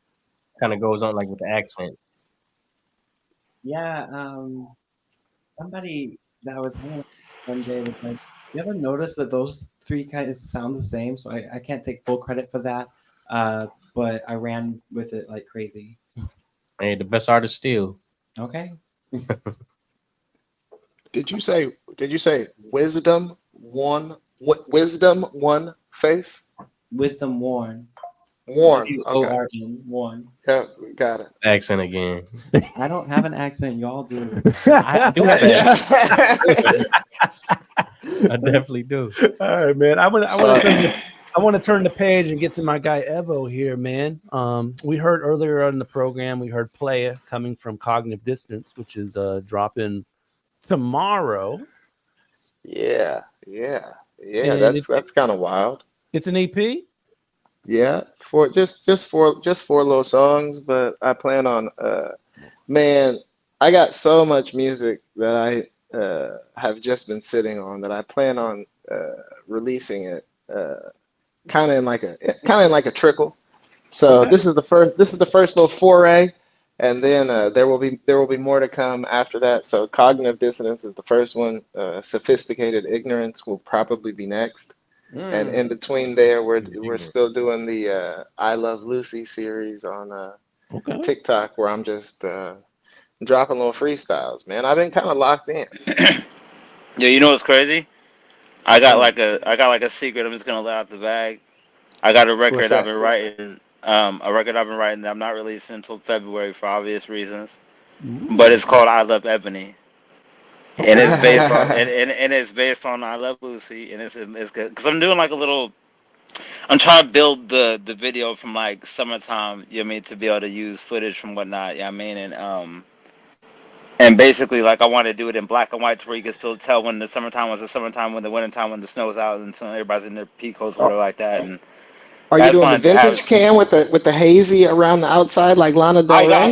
[SPEAKER 17] Kind of goes on like with the accent.
[SPEAKER 20] Yeah, somebody that I was hanging with one day was like, you ever notice that those 3 kind of sound the same? So I can't take full credit for that, but I ran with it like crazy.
[SPEAKER 17] Hey, the best artist still.
[SPEAKER 18] Okay.
[SPEAKER 21] Did you say wisdom one? What wisdom one face?
[SPEAKER 18] Wisdom Warren.
[SPEAKER 21] Warren. Okay.
[SPEAKER 18] WORN. Warren.
[SPEAKER 21] Yeah, got it.
[SPEAKER 17] Accent again.
[SPEAKER 18] I don't have an accent. Y'all do.
[SPEAKER 17] I do have an accent. I definitely do.
[SPEAKER 19] All right, man. I want to turn the page and get to my guy Evo here, man. We heard earlier on the program, we heard Playa coming from Cognitive Dissonance, which is dropping tomorrow.
[SPEAKER 21] Yeah.
[SPEAKER 19] And
[SPEAKER 21] That's kind of wild.
[SPEAKER 19] It's an EP.
[SPEAKER 21] Yeah, for just four little songs, but I plan on man, I got so much music that I have just been sitting on that I plan on releasing it kind of in like a trickle. So this is the first little foray, and then there will be more to come after that. So Cognitive Dissonance is the first one. Sophisticated Ignorance will probably be next. And in between there, we're still doing the I Love Lucy series on TikTok, where I'm just dropping little freestyles. Man, I've been kind of locked in.
[SPEAKER 16] Yeah, you know what's crazy? I got like a secret. I'm just gonna let out the bag. I got a record I've been writing. That I'm not releasing until February for obvious reasons. But it's called I Love Ebony. And it's based on and it's based on I Love Lucy, and it's good because I'm doing like a little. I'm trying to build the video from like summertime. You know what I mean, to be able to use footage from whatnot. You know what I mean, and basically like I want to do it in black and white to where you can still tell when the summertime was the summertime, when the wintertime, when the snow's out, and so everybody's in their peacoats or whatever like that. And
[SPEAKER 21] Are you doing the vintage cam with the hazy around the outside like Lana Del Rey? Are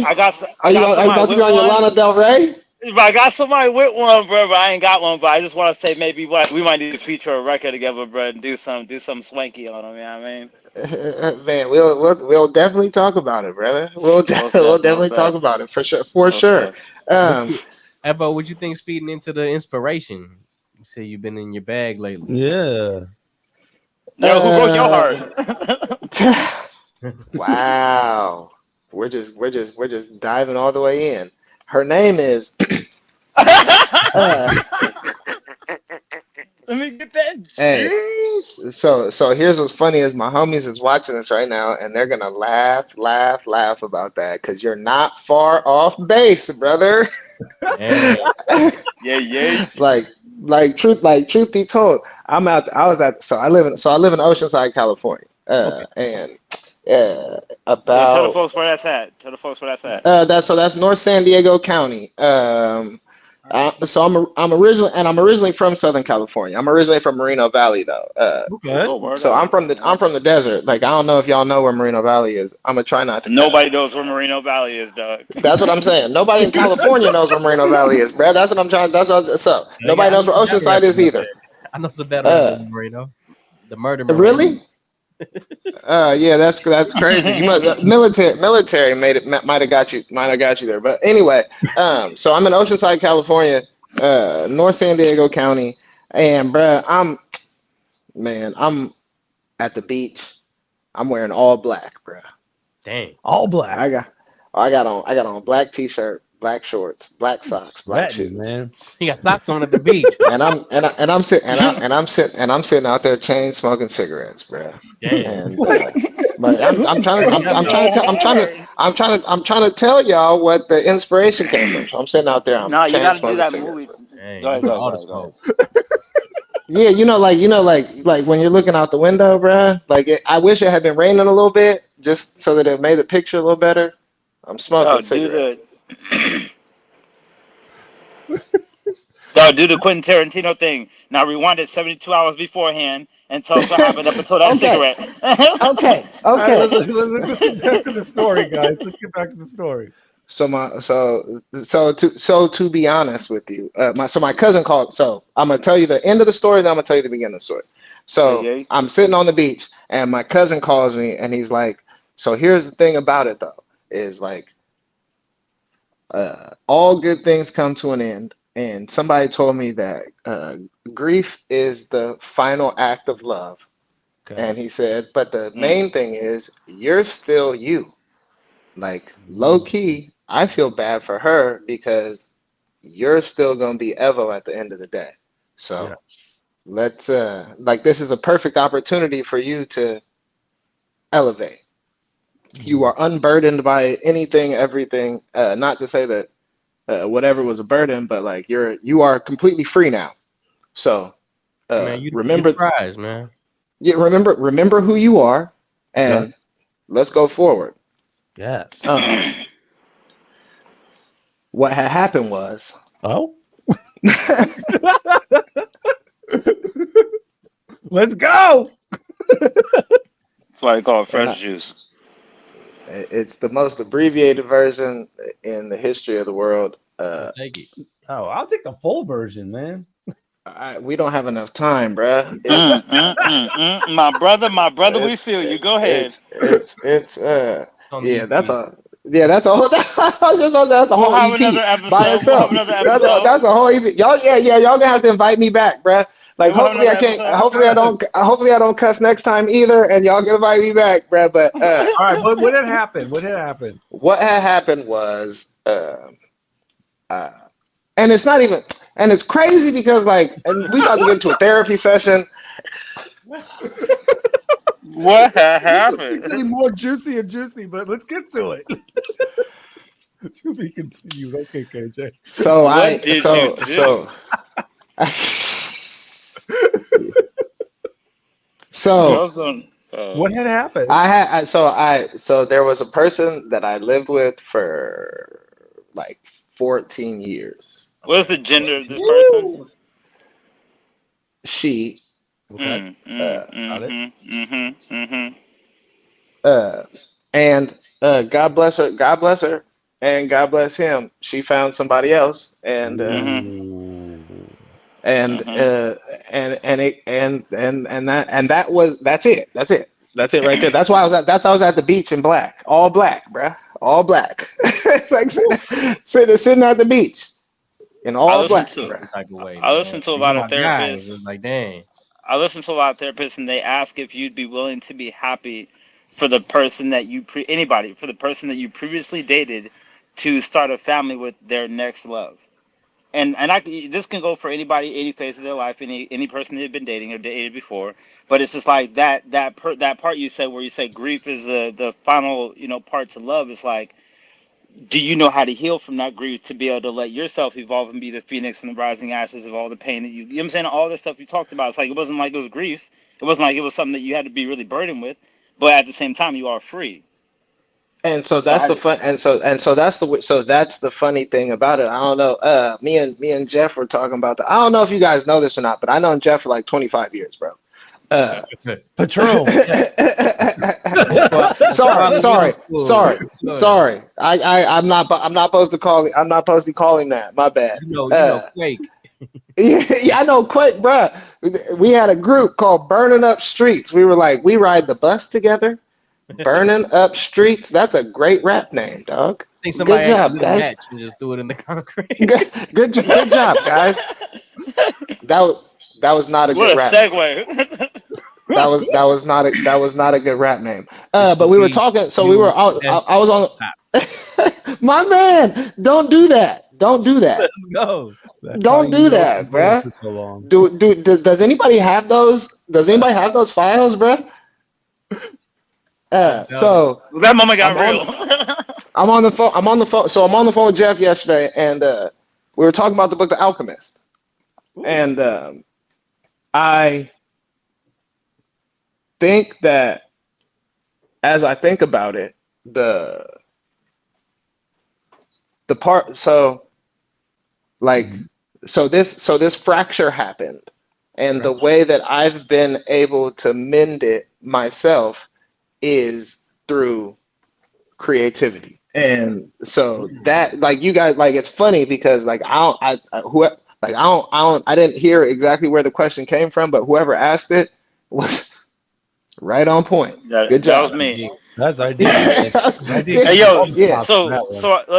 [SPEAKER 21] you about to be on your Lana Del Rey?
[SPEAKER 16] I got somebody with one, bro, but I ain't got one. But I just want to say maybe we might need to feature a record together, bro, and do something swanky on them. You know what I mean?
[SPEAKER 21] Man, we'll definitely talk about it, brother. We'll definitely talk about it for sure.
[SPEAKER 17] Evo, what you think's feeding into the inspiration? You say you've been in your bag lately.
[SPEAKER 19] Yeah.
[SPEAKER 16] Yo, who broke your heart?
[SPEAKER 21] Wow. We're just diving all the way in. Her name is.
[SPEAKER 16] Let me get that.
[SPEAKER 21] Hey, so here's what's funny is my homies is watching this right now, and they're gonna laugh about that because you're not far off base, brother.
[SPEAKER 16] Yeah.
[SPEAKER 21] Like truth be told, I live in Oceanside, California, and. About
[SPEAKER 16] tell the folks where that's at.
[SPEAKER 21] That's North San Diego County. So I'm originally from Southern California. I'm originally from Moreno Valley though. So I'm from the desert. Like I don't know if y'all know where Moreno Valley is. I'm gonna try not to.
[SPEAKER 16] Nobody knows where Moreno Valley is, dog.
[SPEAKER 21] That's what I'm saying. Nobody in California knows where Moreno Valley is, bro. That's what I'm trying. So nobody knows where Oceanside is either.
[SPEAKER 17] I know some better than Moreno. The murder.
[SPEAKER 21] Really? Yeah, that's crazy. You military might have got you there. But anyway, so I'm in Oceanside, California, North San Diego County, and bruh, I'm at the beach. I'm wearing all black, bruh.
[SPEAKER 17] Dang,
[SPEAKER 19] all black.
[SPEAKER 21] I got on black t-shirt, black shorts, black socks, black shoes.
[SPEAKER 19] Man,
[SPEAKER 17] you got socks on at the beach,
[SPEAKER 21] and I'm sitting out there chain smoking cigarettes, bro.
[SPEAKER 17] Damn.
[SPEAKER 21] But I'm trying to tell y'all what the inspiration came from. So I'm sitting out there.
[SPEAKER 16] You gotta do that movie. Go ahead.
[SPEAKER 21] Yeah, like when you're looking out the window, bro. Like I wish it had been raining a little bit, just so that it made the picture a little better. I'm smoking cigarettes.
[SPEAKER 16] Do the Quentin Tarantino thing. Now rewind it 72 hours beforehand and tell us what happened up until that cigarette.
[SPEAKER 21] Okay.
[SPEAKER 19] Right, let's get back to the story, guys. Let's get back to the story.
[SPEAKER 21] So to be honest with you, my cousin called. So I'm gonna tell you the end of the story, then I'm gonna tell you the beginning of the story. So I'm sitting on the beach, and my cousin calls me, and he's like, "So here's the thing about it, though, is like, all good things come to an end." And somebody told me that grief is the final act of love. Okay. And he said, but the main thing is you're still you. Like low key, I feel bad for her because you're still gonna be Evo at the end of the day. So let's like this is a perfect opportunity for you to elevate. You are unburdened by anything, everything. Not to say that whatever was a burden, but like you are completely free now. So
[SPEAKER 17] Man, you
[SPEAKER 21] remember,
[SPEAKER 17] the prize, man.
[SPEAKER 21] yeah, remember who you are, and let's go forward.
[SPEAKER 19] Yes.
[SPEAKER 21] What had happened was,
[SPEAKER 19] let's go.
[SPEAKER 16] That's why they call it fresh juice.
[SPEAKER 21] It's the most abbreviated version in the history of the world.
[SPEAKER 17] Take it.
[SPEAKER 19] Oh, I'll take the full version, man.
[SPEAKER 21] We don't have enough time, bruh.
[SPEAKER 16] My brother, we feel you. Go ahead.
[SPEAKER 21] It's that's a that's a whole that's a whole
[SPEAKER 16] have
[SPEAKER 21] EP
[SPEAKER 16] another episode.
[SPEAKER 21] by itself.
[SPEAKER 16] We'll have another episode.
[SPEAKER 21] That's a whole EP. Y'all gonna have to invite me back, bruh. Like
[SPEAKER 16] We'll have
[SPEAKER 21] hopefully I
[SPEAKER 16] another
[SPEAKER 21] can't.
[SPEAKER 16] episode.
[SPEAKER 21] Hopefully I don't cuss next time either, and y'all can invite me back, bruh. But
[SPEAKER 19] all right, but what had happened? What had happened?
[SPEAKER 21] What had happened was and it's not even, and it's crazy because like, and we about to get into a therapy session.
[SPEAKER 16] What happened?
[SPEAKER 19] It's getting more juicy and juicy, but let's get to it. To be continued. Okay, KJ.
[SPEAKER 21] So
[SPEAKER 19] what had happened?
[SPEAKER 21] So there was a person that I lived with for like 14 years.
[SPEAKER 16] What's the gender of this person?
[SPEAKER 21] She.
[SPEAKER 19] Okay.
[SPEAKER 21] And God bless her. God bless her, and God bless him. She found somebody else, and that's it right there. That's why I was at the beach in black, all black, bruh, all black, like sitting at the beach in all black.
[SPEAKER 16] I listen to a lot of therapists.
[SPEAKER 17] It's like, dang.
[SPEAKER 16] I listen to a lot of therapists, and they ask if you'd be willing to be happy for the person that you for the person that you previously dated to start a family with their next love. And this can go for anybody, any phase of their life, any person they've been dating or dated before. But it's just like that part you said where you say grief is the final part to love. It's like, do you know how to heal from that grief to be able to let yourself evolve and be the phoenix from the rising ashes of all the pain that you know what I'm saying, all this stuff you talked about. It's like it wasn't like it was grief. It wasn't like it was something that you had to be really burdened with, but at the same time you are free.
[SPEAKER 21] And so that's the fun, and so that's the funny thing about it. I don't know. Me and Jeff were talking about that. I don't know if you guys know this or not, but I known Jeff for like 25 years, bro.
[SPEAKER 19] Patron.
[SPEAKER 21] Sorry. I'm not supposed to call it. I'm not supposed to call him that. My bad.
[SPEAKER 17] You know Quake.
[SPEAKER 21] Yeah, I know Quake, bro. We had a group called Burning Up Streets. We were like, we ride the bus together. Burning Up Streets. That's a great rap name, dog.
[SPEAKER 17] I think somebody
[SPEAKER 21] Good job,
[SPEAKER 17] actually
[SPEAKER 21] guys.
[SPEAKER 17] match and just threw it in the concrete.
[SPEAKER 21] Good job, guys. That was not a good rap.
[SPEAKER 16] What a segue.
[SPEAKER 21] That was not a good rap name. But we were talking. So we were out. I was on. My man, don't do that. Don't do that.
[SPEAKER 17] Let's go.
[SPEAKER 21] Don't do that, bro. Does anybody have those? Does anybody have those files, bro? So
[SPEAKER 16] that moment got real.
[SPEAKER 21] I'm on the phone. So I'm on the phone with Jeff yesterday, and we were talking about the book The Alchemist. Ooh. And I think that as I think about it, the part so this fracture happened, and the way that I've been able to mend it myself is through creativity. And so that, like, you guys, like, it's funny because like I didn't hear exactly where the question came from, but whoever asked it was right on point. Good job.
[SPEAKER 16] That was me.
[SPEAKER 19] That's ideal.
[SPEAKER 16] Hey, yo, yeah. So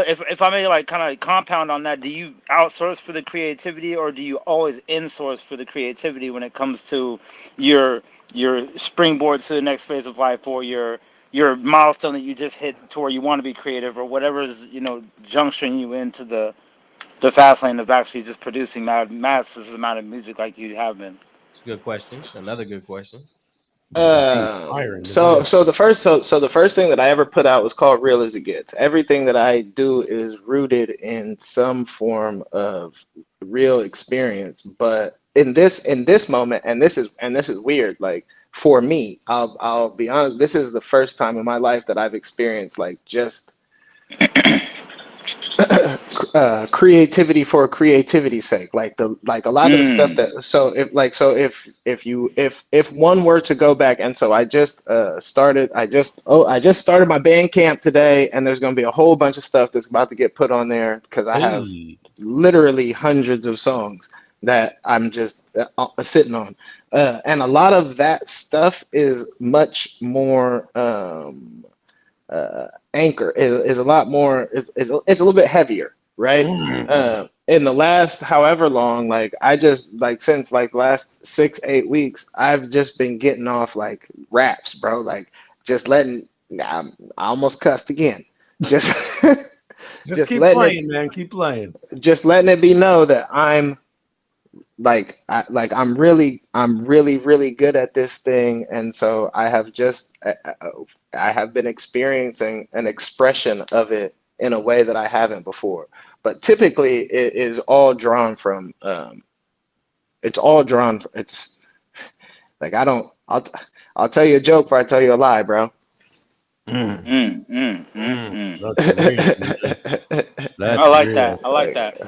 [SPEAKER 16] if I may like kind of compound on that, do you outsource for the creativity, or do you always insource for the creativity when it comes to your springboard to the next phase of life, or your your milestone that you just hit to where you want to be creative, or whatever is, juncturing you into the fast lane of actually just producing massive amount of music like you have been?
[SPEAKER 17] It's a good question. Another good question.
[SPEAKER 21] So the first thing that I ever put out was called Real as It Gets. Everything that I do is rooted in some form of real experience. But in this moment, and this is weird, like for me, I'll be honest, this is the first time in my life that I've experienced like just creativity for creativity's sake, like a lot of the stuff that if one were to go back, and so I just started my Bandcamp today, and there's going to be a whole bunch of stuff that's about to get put on there because I have literally hundreds of songs that I'm just sitting on, and a lot of that stuff is much more anchor is a lot more, it's a little bit heavier, right? In the last however long, like I just like since like last 6-8 weeks, I've just been getting off like raps, bro, like just letting I almost cussed again, just
[SPEAKER 19] just keep playing, man, keep playing,
[SPEAKER 21] just letting it be know that I'm I'm really good at this thing, and so I have been experiencing an expression of it in a way that I haven't before. But typically, it is all drawn from. It's like I'll tell you a joke before I tell you a lie, bro.
[SPEAKER 16] I like that. I like that.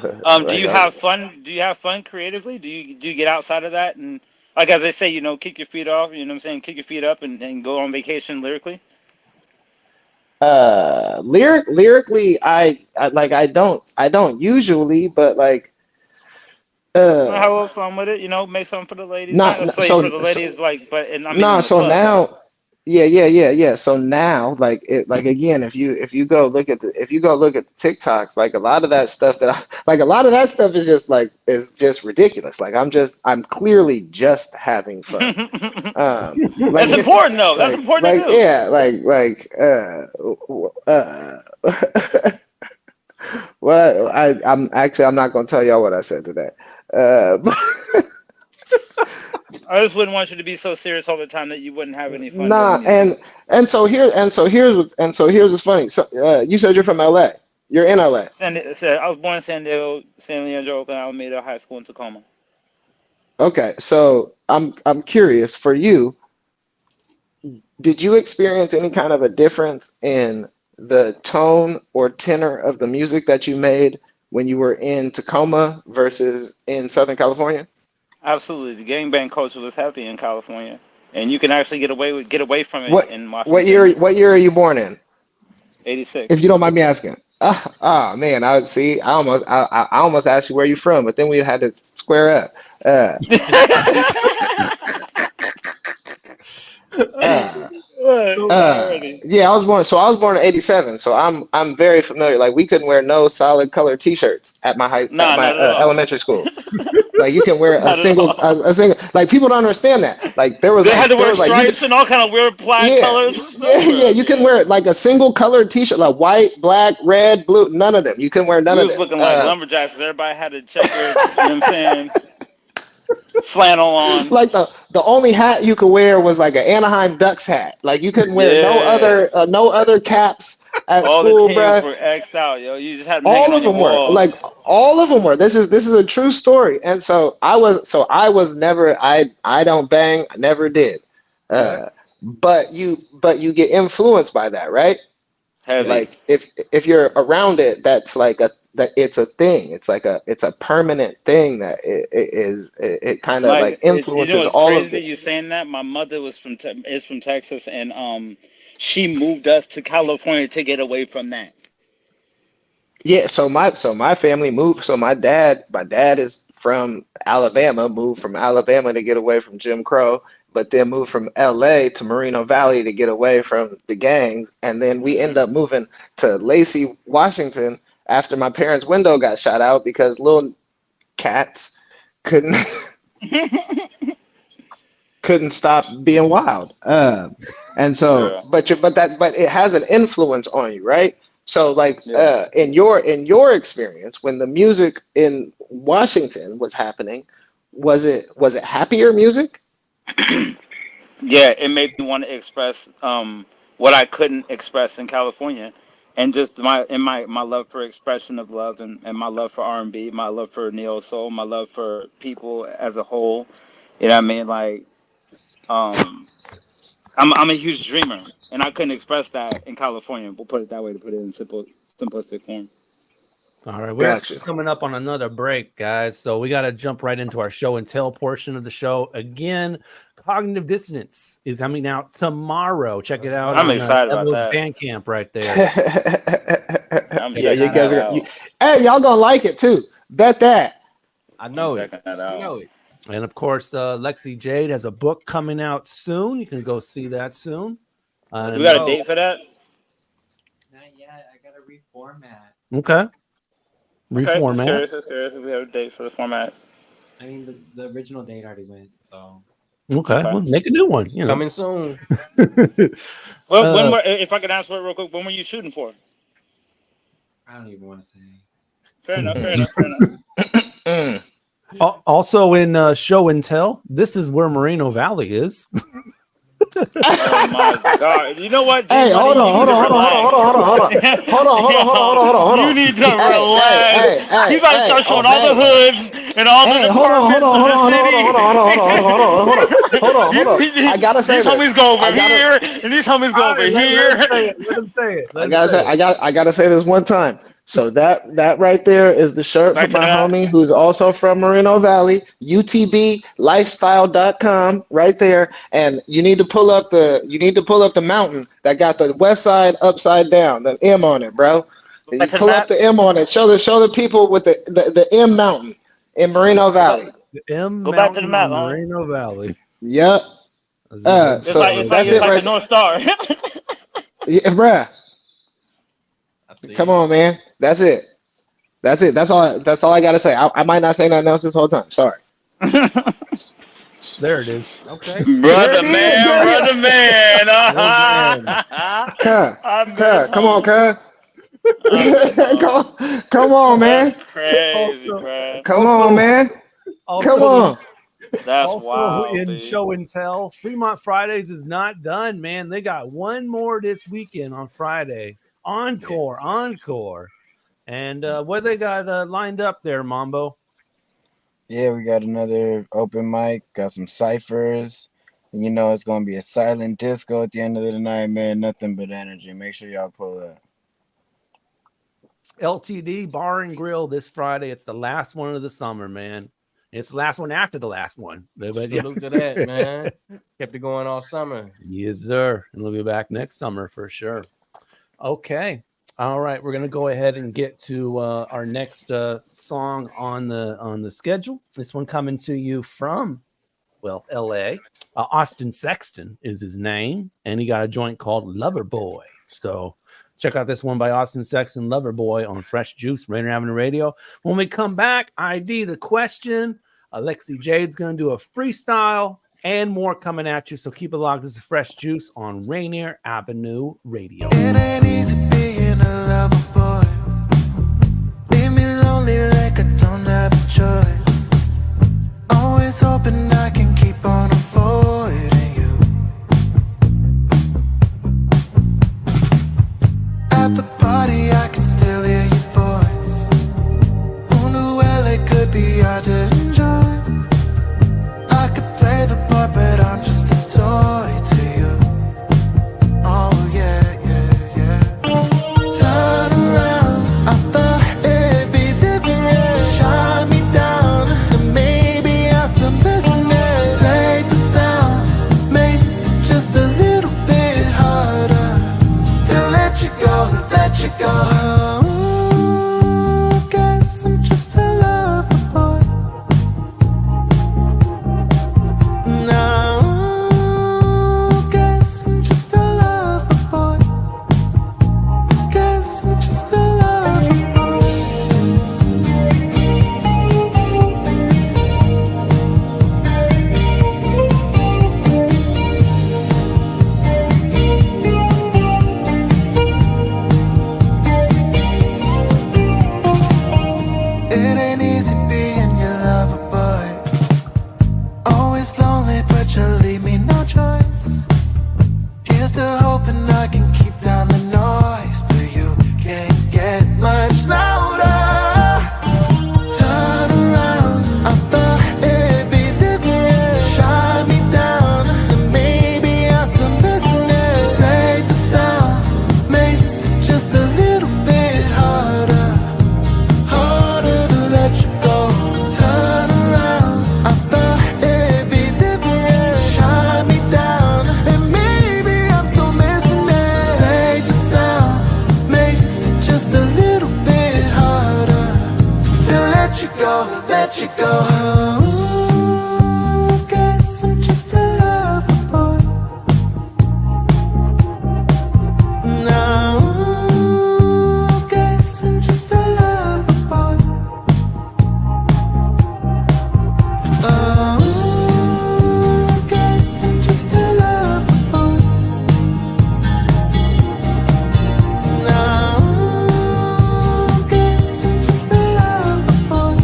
[SPEAKER 16] Do you have fun? Do you have fun creatively? Do you get outside of that and, like as they say, kick your feet off? You know what I'm saying? Kick your feet up and go on vacation lyrically.
[SPEAKER 21] Lyrically, I don't usually, but like.
[SPEAKER 16] Have fun with it, make something for the ladies. Not necessarily for the ladies,
[SPEAKER 21] so now. Yeah. So now, like again, if you go look at the TikToks, like a lot of that stuff is just ridiculous. Like I'm clearly just having fun.
[SPEAKER 16] That's important though. That's important to do.
[SPEAKER 21] Yeah, well, I'm not gonna tell y'all what I said today.
[SPEAKER 16] I just wouldn't want you to be so serious all the time that you wouldn't have any fun.
[SPEAKER 21] Nah, and so here's what's funny. So you said you're from LA. You're in LA.
[SPEAKER 16] I was born in San Leandro, Oakland, Alameda High School in Tacoma.
[SPEAKER 21] Okay, so I'm curious for you. Did you experience any kind of a difference in the tone or tenor of the music that you made when you were in Tacoma versus in Southern California?
[SPEAKER 16] Absolutely, the gangbang culture was heavy in California, and you can actually get away from it in Washington.
[SPEAKER 21] What year are you born in?
[SPEAKER 16] 86.
[SPEAKER 21] If you don't mind me asking. Man, I would see. I almost asked you where you from, but then we had to square up. Yeah, I was born in 87, so I'm very familiar. Like we couldn't wear no solid colored T-shirts at my elementary school. Like you can wear a single. Like people don't understand that. Like they
[SPEAKER 16] had to wear stripes and all kind of weird plaid colors. And stuff,
[SPEAKER 21] yeah. You can wear like a single colored T-shirt, like white, black, red, blue. None of them. You can wear none of them.
[SPEAKER 16] We was looking like lumberjacks. Everybody had a checker. You know what I'm saying? Flannel on.
[SPEAKER 21] Like the only hat you could wear was like an Anaheim Ducks hat. Like you couldn't wear no other caps at
[SPEAKER 16] all
[SPEAKER 21] school,
[SPEAKER 16] the
[SPEAKER 21] bro.
[SPEAKER 16] teams were X'd out, yo. You just had
[SPEAKER 21] All of them were. Like all of them were. This is a true story. And so I was never. I don't bang. I never did. But you get influenced by that, right?
[SPEAKER 16] Heavy.
[SPEAKER 21] Like if you're around it, that's like it's a thing. It's a permanent thing that it kind of like influences all of it.
[SPEAKER 16] That you saying that? My mother is from Texas, and she moved us to California to get away from that.
[SPEAKER 21] Yeah, so my family moved. So my dad is from Alabama, moved from Alabama to get away from Jim Crow, but then moved from LA to Moreno Valley to get away from the gangs, and then we end up moving to Lacey, Washington, after my parents' window got shot out because little cats couldn't couldn't stop being wild. And so, but it has an influence on you, right? So like in your experience, when the music in Washington was happening, was it happier music?
[SPEAKER 16] Yeah, it made me want to express what I couldn't express in California, and just my love for expression of love, and my love for R&B, my love for neo soul, my love for people as a whole. You know what I mean? Like, I'm a huge dreamer, and I couldn't express that in California. We'll put it that way, to put it in simplistic form.
[SPEAKER 19] All right, we're actually coming up on another break, guys. So we got to jump right into our show and tell portion of the show. Again, Cognitive Dissonance is coming out tomorrow. Check it out.
[SPEAKER 16] I'm excited about that.
[SPEAKER 19] Bandcamp right there.
[SPEAKER 21] You guys are. Hey, y'all gonna like it too. Bet that.
[SPEAKER 17] I know it.
[SPEAKER 16] That out.
[SPEAKER 17] I know it.
[SPEAKER 19] And of course, Lexxi Jade has a book coming out soon. You can go see that soon.
[SPEAKER 16] We got a date for that?
[SPEAKER 20] Not yet. I gotta reformat.
[SPEAKER 19] Okay. Reformat.
[SPEAKER 16] Okay, just curious if we have a date for the format.
[SPEAKER 20] I mean, the original date already went, so.
[SPEAKER 19] Okay, well, make a new one. You know.
[SPEAKER 17] Coming soon.
[SPEAKER 16] Well, if I could ask for it real quick, when were you shooting for?
[SPEAKER 20] I don't even want to say.
[SPEAKER 16] Fair enough.
[SPEAKER 19] Also in Show and Tell, this is where Moreno Valley is.
[SPEAKER 16] Oh my God! You know what?
[SPEAKER 21] Hey, hold on.
[SPEAKER 16] You need to relax. You gotta start showing all the hoods and all the departments in the city.
[SPEAKER 21] Hold on. I gotta say
[SPEAKER 16] these homies go over here, and these homies go over here.
[SPEAKER 19] Let him say it.
[SPEAKER 21] I gotta say this one time. So that right there is the shirt for my homie who's also from Moreno Valley, UTBlifestyle.com right there. And you need to pull up the mountain that got the west side upside down, the M on it, bro. You pull up the M on it. Show the people with the M mountain in Moreno Valley.
[SPEAKER 19] The M
[SPEAKER 16] go back to the map,
[SPEAKER 19] Moreno Valley.
[SPEAKER 21] Yep.
[SPEAKER 16] It's like the North Star.
[SPEAKER 21] Yeah, bruh. Come on, man. That's it. That's all I gotta say. I might not say nothing else this whole time. Sorry.
[SPEAKER 19] There it is. Okay.
[SPEAKER 16] Brother man.
[SPEAKER 21] Come on, cuz. Come on, man.
[SPEAKER 16] That's crazy, bro.
[SPEAKER 21] Come on, man. Come on.
[SPEAKER 16] That's
[SPEAKER 19] also
[SPEAKER 16] wild.
[SPEAKER 19] In Show and Tell, Fremont Fridays is not done, man. They got one more this weekend on Friday. Encore. And what they got lined up there, Mambo?
[SPEAKER 18] Yeah, we got another open mic, got some ciphers. And you know it's gonna be a silent disco at the end of the night, man. Nothing but energy. Make sure y'all pull up.
[SPEAKER 19] LTD Bar and Grill this Friday. It's the last one of the summer, man. It's the last one after the last one. But
[SPEAKER 17] Salute to that, man. Kept it going all summer.
[SPEAKER 19] Yes, sir. And we'll be back next summer for sure. Okay. All right. We're going to go ahead and get to our next song on the schedule. This one coming to you from, LA. Austin Sexton is his name, and he got a joint called Lover Boy. So check out this one by Austin Sexton, Lover Boy, on Fresh Juice, Rainier Avenue Radio. When we come back, ID the question. Lexxi Jade's going to do a freestyle and more coming at you. So keep it locked. This is Fresh Juice on Rainier Avenue Radio.
[SPEAKER 6] It ain't easy being a lover boy. Leave me lonely like I don't have a choice. Always hoping I can keep on avoiding you. At the party I can still hear your voice. Who knew LA could be hard to enjoy? I could play the part, but I'm just a toy to you. Oh yeah, yeah, yeah. Turn around, I thought it'd be different. Shine me down, and maybe I'll still missing it. Take the sound, makes it just a little bit harder to let you go, let you go. Guess I'm just a lover boy. let you go. Oh, guess I'm just a lover boy. No, guess I'm just a lover boy. Oh, guess I'm just a lover boy. No, guess I'm just a lover boy.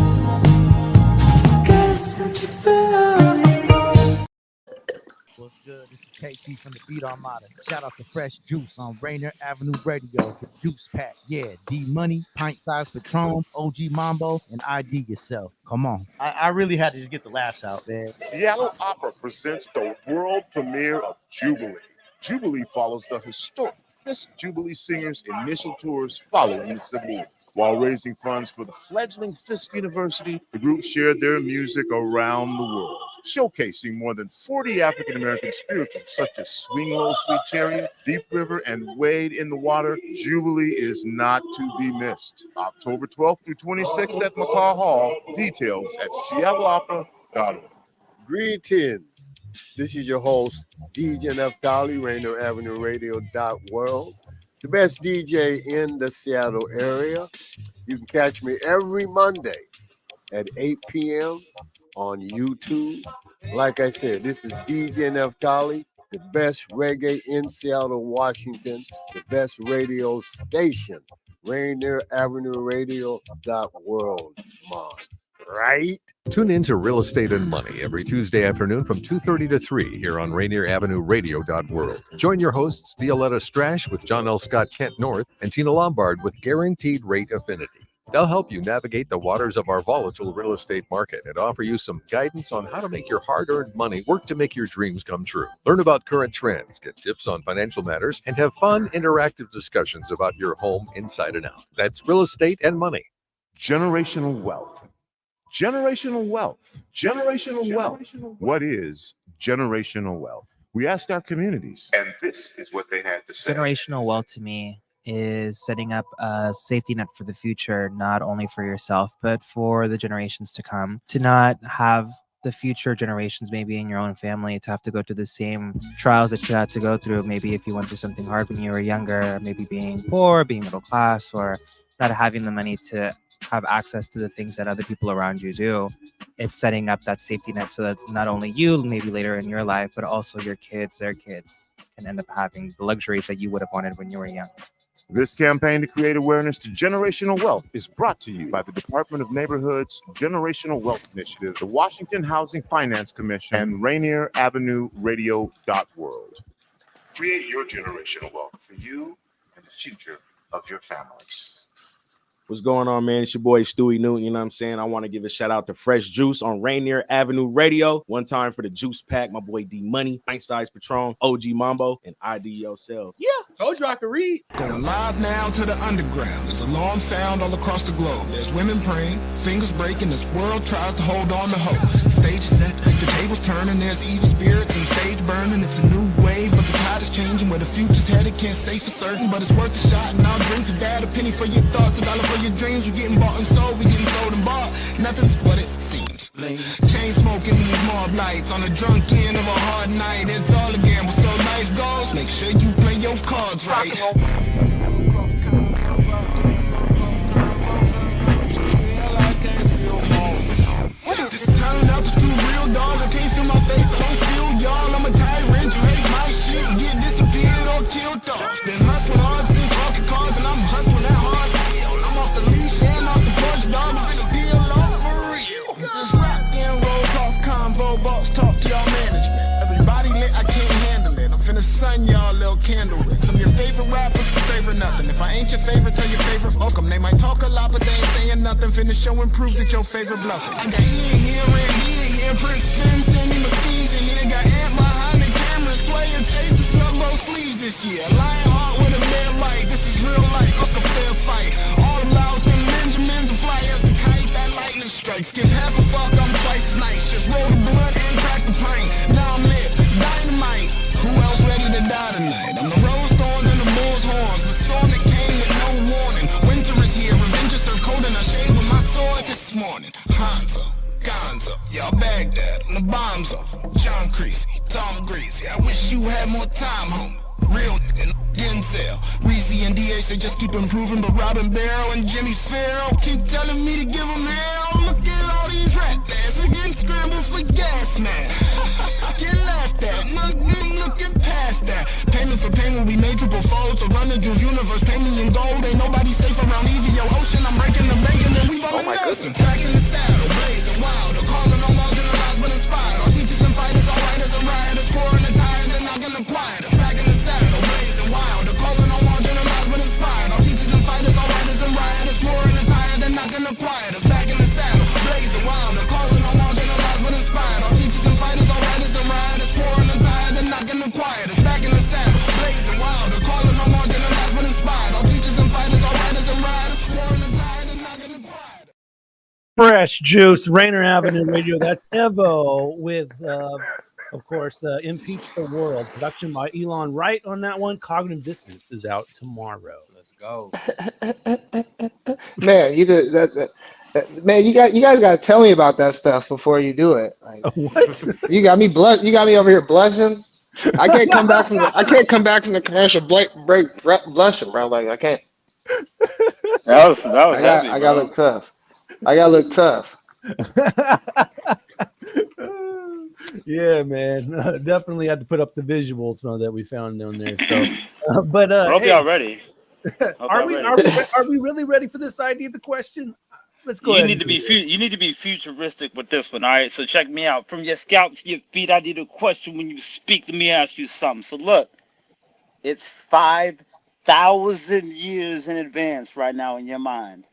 [SPEAKER 6] Guess I'm just a lover boy.
[SPEAKER 1] What's good? This is KT from the Beat Armada. Shout out to Fresh Juice on Rainier Avenue Radio. The Juice Pack. Yeah, D Money, Pint Size Patron, OG Mambo, and ID Yourself. Come on. I really had to just get the laughs out, man.
[SPEAKER 3] Seattle Opera presents the world premiere of Jubilee. Jubilee follows the historic Fisk Jubilee Singers' initial tours following the Civil War. While raising funds for the fledgling Fisk University, the group shared their music around the world, showcasing more than 40 African-American spirituals such as Swing Low, Sweet Chariot, Deep River, and Wade in the Water. Jubilee is not to be missed. October 12th through 26th at McCaw Hall. Details at seattleopera.org.
[SPEAKER 5] Greetings. This is your host, DJ Neftali, Rainier Avenue Radio.world. The best DJ in the Seattle area. You can catch me every Monday at 8 p.m. on YouTube. Like I said, this is DJ Neftali, the best reggae in Seattle, Washington, the best radio station, Rainier Avenue Radio.world. Mom. Right?
[SPEAKER 14] Tune in to Real Estate and Money every Tuesday afternoon from 2:30 to 3 here on Rainier Avenue Radio.world. Join your hosts Violetta Strash with John L. Scott Kent North and Tina Lombard with Guaranteed Rate Affinity. They'll help you navigate the waters of our volatile real estate market and offer you some guidance on how to make your hard-earned money work to make your dreams come true. Learn about current trends, get tips on financial matters, and have fun, interactive discussions about your home inside and out. That's Real Estate and Money.
[SPEAKER 3] Generational wealth. Generational wealth. Generational wealth. What is generational wealth? We asked our communities, and this is what they had to say.
[SPEAKER 15] Generational wealth to me is setting up a safety net for the future, not only for yourself, but for the generations to come. To not have the future generations, maybe in your own family, to have to go through the same trials that you had to go through. Maybe if you went through something hard when you were younger, maybe being poor, being middle class, or not having the money to have access to the things that other people around you do. It's setting up that safety net so that not only you, maybe later in your life, but also your kids, their kids, can end up having the luxuries that you would have wanted when you were young.
[SPEAKER 3] This campaign to create awareness to generational wealth is brought to you by the Department of Neighborhood's Generational Wealth Initiative, the Washington Housing Finance Commission, and Rainier Avenue Radio.world. Create your generational wealth for you and the future of your families.
[SPEAKER 22] What's going on, man? It's your boy Stewie Newton. You know what I'm saying? I want to give a shout out to Fresh Juice on Rainier Avenue Radio. One time for the Juice Pack, my boy D Money, Pint Size Patron, OG Mambo, and ID Yourself. Yeah, told you I could read.
[SPEAKER 23] Going live now to the underground. There's alarm sound all across the globe. There's women praying, fingers breaking. This world tries to hold on to hope. The stage is set, the table's turning. There's evil spirits and stage burning. It's a new wave, but the tide is changing. Where the future's headed, can't say for certain, but it's worth a shot. And I'll drink to that. A penny for your thoughts, a dollar for your dreams. We're getting bought and sold, we getting sold and bought. Nothing's what it seems. Chain smoking these mob lights on the drunk end of a hard night. It's all a gamble, so life goes. Make sure you play your cards right. This turned out to two real dogs. I can't feel my face, I don't feel y'all. I'm a tyrant, you hate my shit. Get disappeared or killed off. Been hustling hard since walking cars, and I'm hustling that hard still. I'm off the leash and off the porch, dog. I'm finna peel off for real. This rock and roll off convo, boss talk to y'all management. Everybody lit, I can't handle it. I'm finna sun y'all little candle wick. Some of your favorite rappers, some favorite nothing. If I ain't your favorite, tell your favorite fuck 'em. They might talk a lot, but they ain't saying nothing. Finna show and prove that your favorite bluffing. I got Ian here, Randy in here, Prince Spin, send me my schemes in here. Got Ant behind the camera, swaying aces, snub sleeves this year. Lionheart with a man like this is real life, fuck a fair fight. All loud them Benjamins and fly as the kite that lightning strikes. Give half a fuck, I'm twice as nice. Just roll the blunt and crack the pint. Now I'm lit, dynamite. Who else ready to die tonight? I'm the rose thorns and the bull's horns. The storm that came with no warning. Winter is here, revenge is so cold and I shade with my sword this morning. morning. Hanzo, Gonzo, y'all Baghdad, and the bombs off. John Creasy, Tom Greasy. I wish you had more time, homie. Real nigga, Denzel, Reese and DH, they just keep improving, but Robin Barrow and Jimmy Farrell keep telling me to give them hell. Look at all these rap ass again scrambled for gas, man. Get laughed at, looking past that. Payment for payment, we made triple folds. So run the Juice universe, pay me in gold. Ain't nobody safe around EVO Ocean. I'm breaking the bank and then we bumming Nelson. Back in the saddle, blazing wild. They're calling on marginalized but inspired. Our teachers and fighters, all writers and rioters, pouring the tires, they're not gonna quiet us. Back in the saddle, blazing wild. They're calling on marginalized but inspired. Our teachers and fighters, all writers and rioters, pouring the tires, they're not gonna quiet us. Back in the saddle, blazing wild. They're calling on marginalized but inspired. Our teachers and fighters, all writers and rioters, pouring the tires, they're not gonna quiet us. Back in the saddle, blazing wild. They're calling on marginalized but inspired. Our teachers and fighters, all writers and rioters, pouring the tires, they're not gonna quiet us.
[SPEAKER 19] Fresh Juice, Rainier Avenue Radio. That's Evo with, of course, Impeach the World. Production by Elon Wright on that one. Cognitive Dissonance is out tomorrow.
[SPEAKER 17] Let's go.
[SPEAKER 21] Man, you did that. Man, you guys got to tell me about that stuff before you do it. Like,
[SPEAKER 19] what?
[SPEAKER 21] You got me over here blushing. I can't come back from the commercial break blushing, bro. Like I can't.
[SPEAKER 16] That was heavy,
[SPEAKER 21] I gotta look tough. I gotta look tough.
[SPEAKER 19] Yeah, man. Definitely had to put up the visuals that we found down there. So, but
[SPEAKER 16] I hope y'all ready.
[SPEAKER 19] Are we really ready for this idea of the question? Let's go.
[SPEAKER 16] You need to be futuristic with this one. All right. So check me out. From your scalp to your feet, I need a question when you speak. Let me ask you something. So look, it's 5,000 years in advance right now in your mind,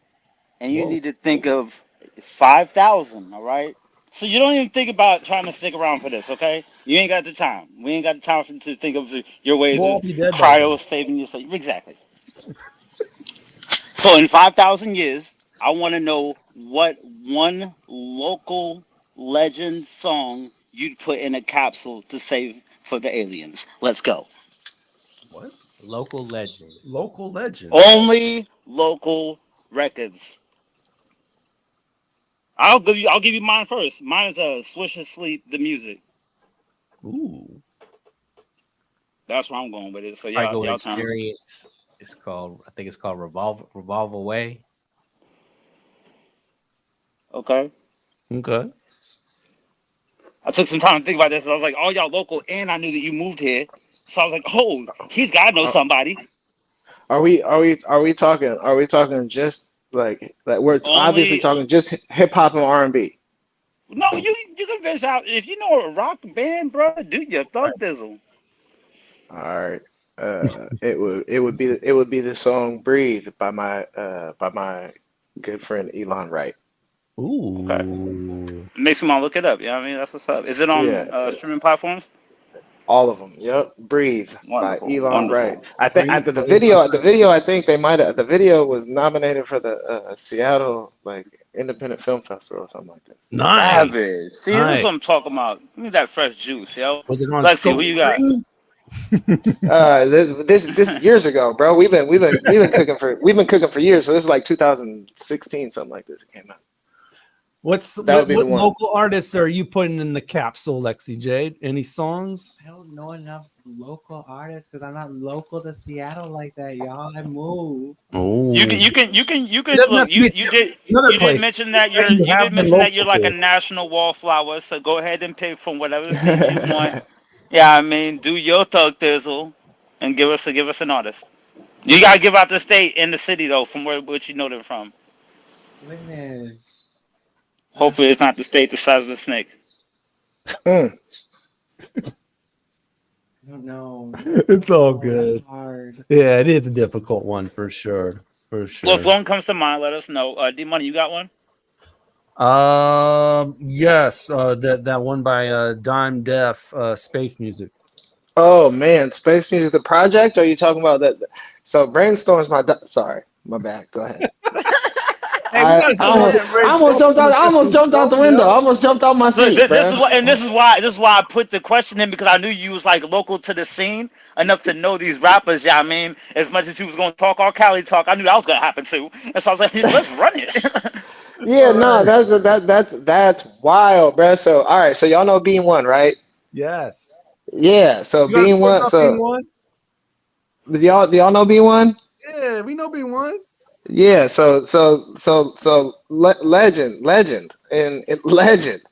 [SPEAKER 16] and you need to think of 5,000. All right. So you don't even think about trying to stick around for this, okay? You ain't got the time. We ain't got the time to think of your ways of cryo saving yourself. Exactly. So in 5,000 years, I want to know what one local legend song you'd put in a capsule to save for the aliens. Let's go.
[SPEAKER 17] What? Local legend.
[SPEAKER 19] Local legend.
[SPEAKER 16] Only local records. I'll give you mine first. Mine is Swish and Sleep, the music.
[SPEAKER 19] Ooh.
[SPEAKER 16] That's where I'm going with it. So
[SPEAKER 17] I go with
[SPEAKER 16] y'all
[SPEAKER 17] Experience. I think it's called Revolve Away.
[SPEAKER 16] Okay.
[SPEAKER 19] Okay.
[SPEAKER 21] I took some time to think about this. I was like, oh, y'all local, and I knew that you moved here. So I was like, oh, he's got to know somebody. Are we talking just like we're obviously talking just hip hop and R&B?
[SPEAKER 16] No, you can fish out if you know a rock band, brother. Do your thug dizzle.
[SPEAKER 21] All right. It would be the song "Breathe" by my good friend Elon Wright.
[SPEAKER 19] Ooh.
[SPEAKER 16] Okay. Makes me want to look it up. Yeah, I mean that's what's up. Is it on streaming platforms?
[SPEAKER 21] All of them. Yep. "Breathe"
[SPEAKER 16] Wonderful.
[SPEAKER 21] by Elon
[SPEAKER 16] Wonderful.
[SPEAKER 21] Wright. I think the video. I think they might have. The video was nominated for the Seattle Independent Film Festival or something like this.
[SPEAKER 19] Nice.
[SPEAKER 16] Savage. See, this is what I'm talking about. Give me that fresh juice, yo.
[SPEAKER 19] Was it on
[SPEAKER 16] Lexxi, who you got?
[SPEAKER 21] This years ago, bro. We've been cooking for years. So this is like 2016, something like this. It came out.
[SPEAKER 19] What local artists are you putting in the capsule, Lexxi Jade? Any songs?
[SPEAKER 20] I don't know enough local artists because I'm not local to Seattle like that, y'all. I moved.
[SPEAKER 19] Oh.
[SPEAKER 16] You can look. You did mention that you're like a national wallflower. So go ahead and pick from whatever state you want. Yeah, I mean, do your thug thizzle and give us an artist. You gotta give out the state and the city though, from which you know them from.
[SPEAKER 20] Goodness.
[SPEAKER 16] Hopefully, it's not the state the size of the snake.
[SPEAKER 20] I don't know.
[SPEAKER 19] It's all good.
[SPEAKER 20] That's hard.
[SPEAKER 19] Yeah, it is a difficult one for sure. For sure.
[SPEAKER 16] Well, if one comes to mind, let us know. D Money, you got one?
[SPEAKER 19] Yes. That one by Dime Def, Space Music.
[SPEAKER 21] Oh man, Space Music, the project? Or are you talking about that? So Brainstorm's sorry, my bad. Go ahead. I almost jumped out the window. I almost jumped out my seat.
[SPEAKER 16] Look, this is why I put the question in, because I knew you was like local to the scene enough to know these rappers. Yeah, I mean, as much as you was gonna talk R. Cali talk, I knew that was gonna happen too. And so I was like, let's run it.
[SPEAKER 21] Yeah, no, that's wild, bro. So all right, so y'all know Bean One, right?
[SPEAKER 19] Yes.
[SPEAKER 21] Yeah, so
[SPEAKER 19] You got a
[SPEAKER 21] Bean
[SPEAKER 19] story
[SPEAKER 21] One,
[SPEAKER 19] about
[SPEAKER 21] so
[SPEAKER 19] Bean One?
[SPEAKER 21] do y'all know Bean One?
[SPEAKER 19] Yeah, we know Bean One.
[SPEAKER 21] Yeah, legend and legend.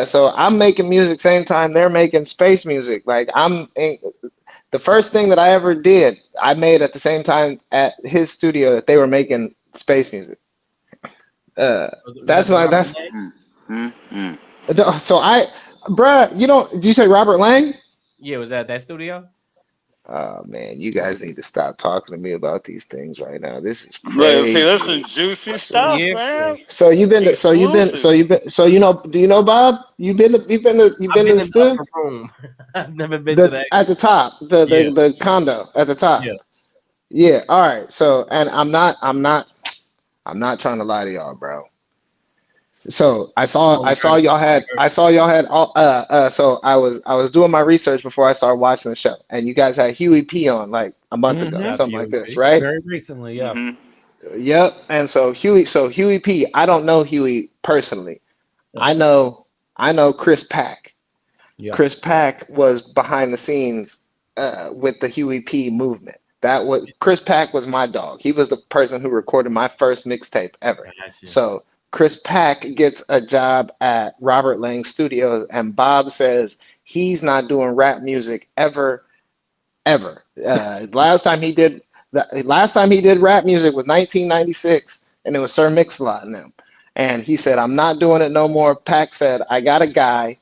[SPEAKER 21] So I'm making music same time they're making space music. Like the first thing that I ever did, I made at the same time at his studio that they were making space music. That's why that's so bruh, did you say Robert Lang?
[SPEAKER 17] Yeah, was that studio?
[SPEAKER 21] Oh man, you guys need to stop talking to me about these things right now. This is
[SPEAKER 16] Look, see,
[SPEAKER 21] crazy.
[SPEAKER 16] that's some juicy stuff, man.
[SPEAKER 21] So do you know Bob? You've been to the
[SPEAKER 17] in the
[SPEAKER 21] studio?
[SPEAKER 17] upper room. I've never been to that.
[SPEAKER 21] At the top, the condo at the top.
[SPEAKER 17] Yeah.
[SPEAKER 21] Yeah. All right. So, and I'm not trying to lie to y'all, bro. So I saw y'all had all so I was doing my research before I started watching the show, and you guys had Huey P on like a month ago, something like this, right?
[SPEAKER 19] Very recently, yeah.
[SPEAKER 21] Yep. And so Huey P, I don't know Huey personally. I know Chris Pack.
[SPEAKER 19] Yeah.
[SPEAKER 21] Chris Pack was behind the scenes with the Huey P movement. Chris Pack was my dog. He was the person who recorded my first mixtape ever. So Chris Pack gets a job at Robert Lang Studios, and Bob says he's not doing rap music ever. Last time he did rap music was 1996, and it was Sir Mix-a-Lot and them. And he said, "I'm not doing it no more." Pac said, "I got a guy.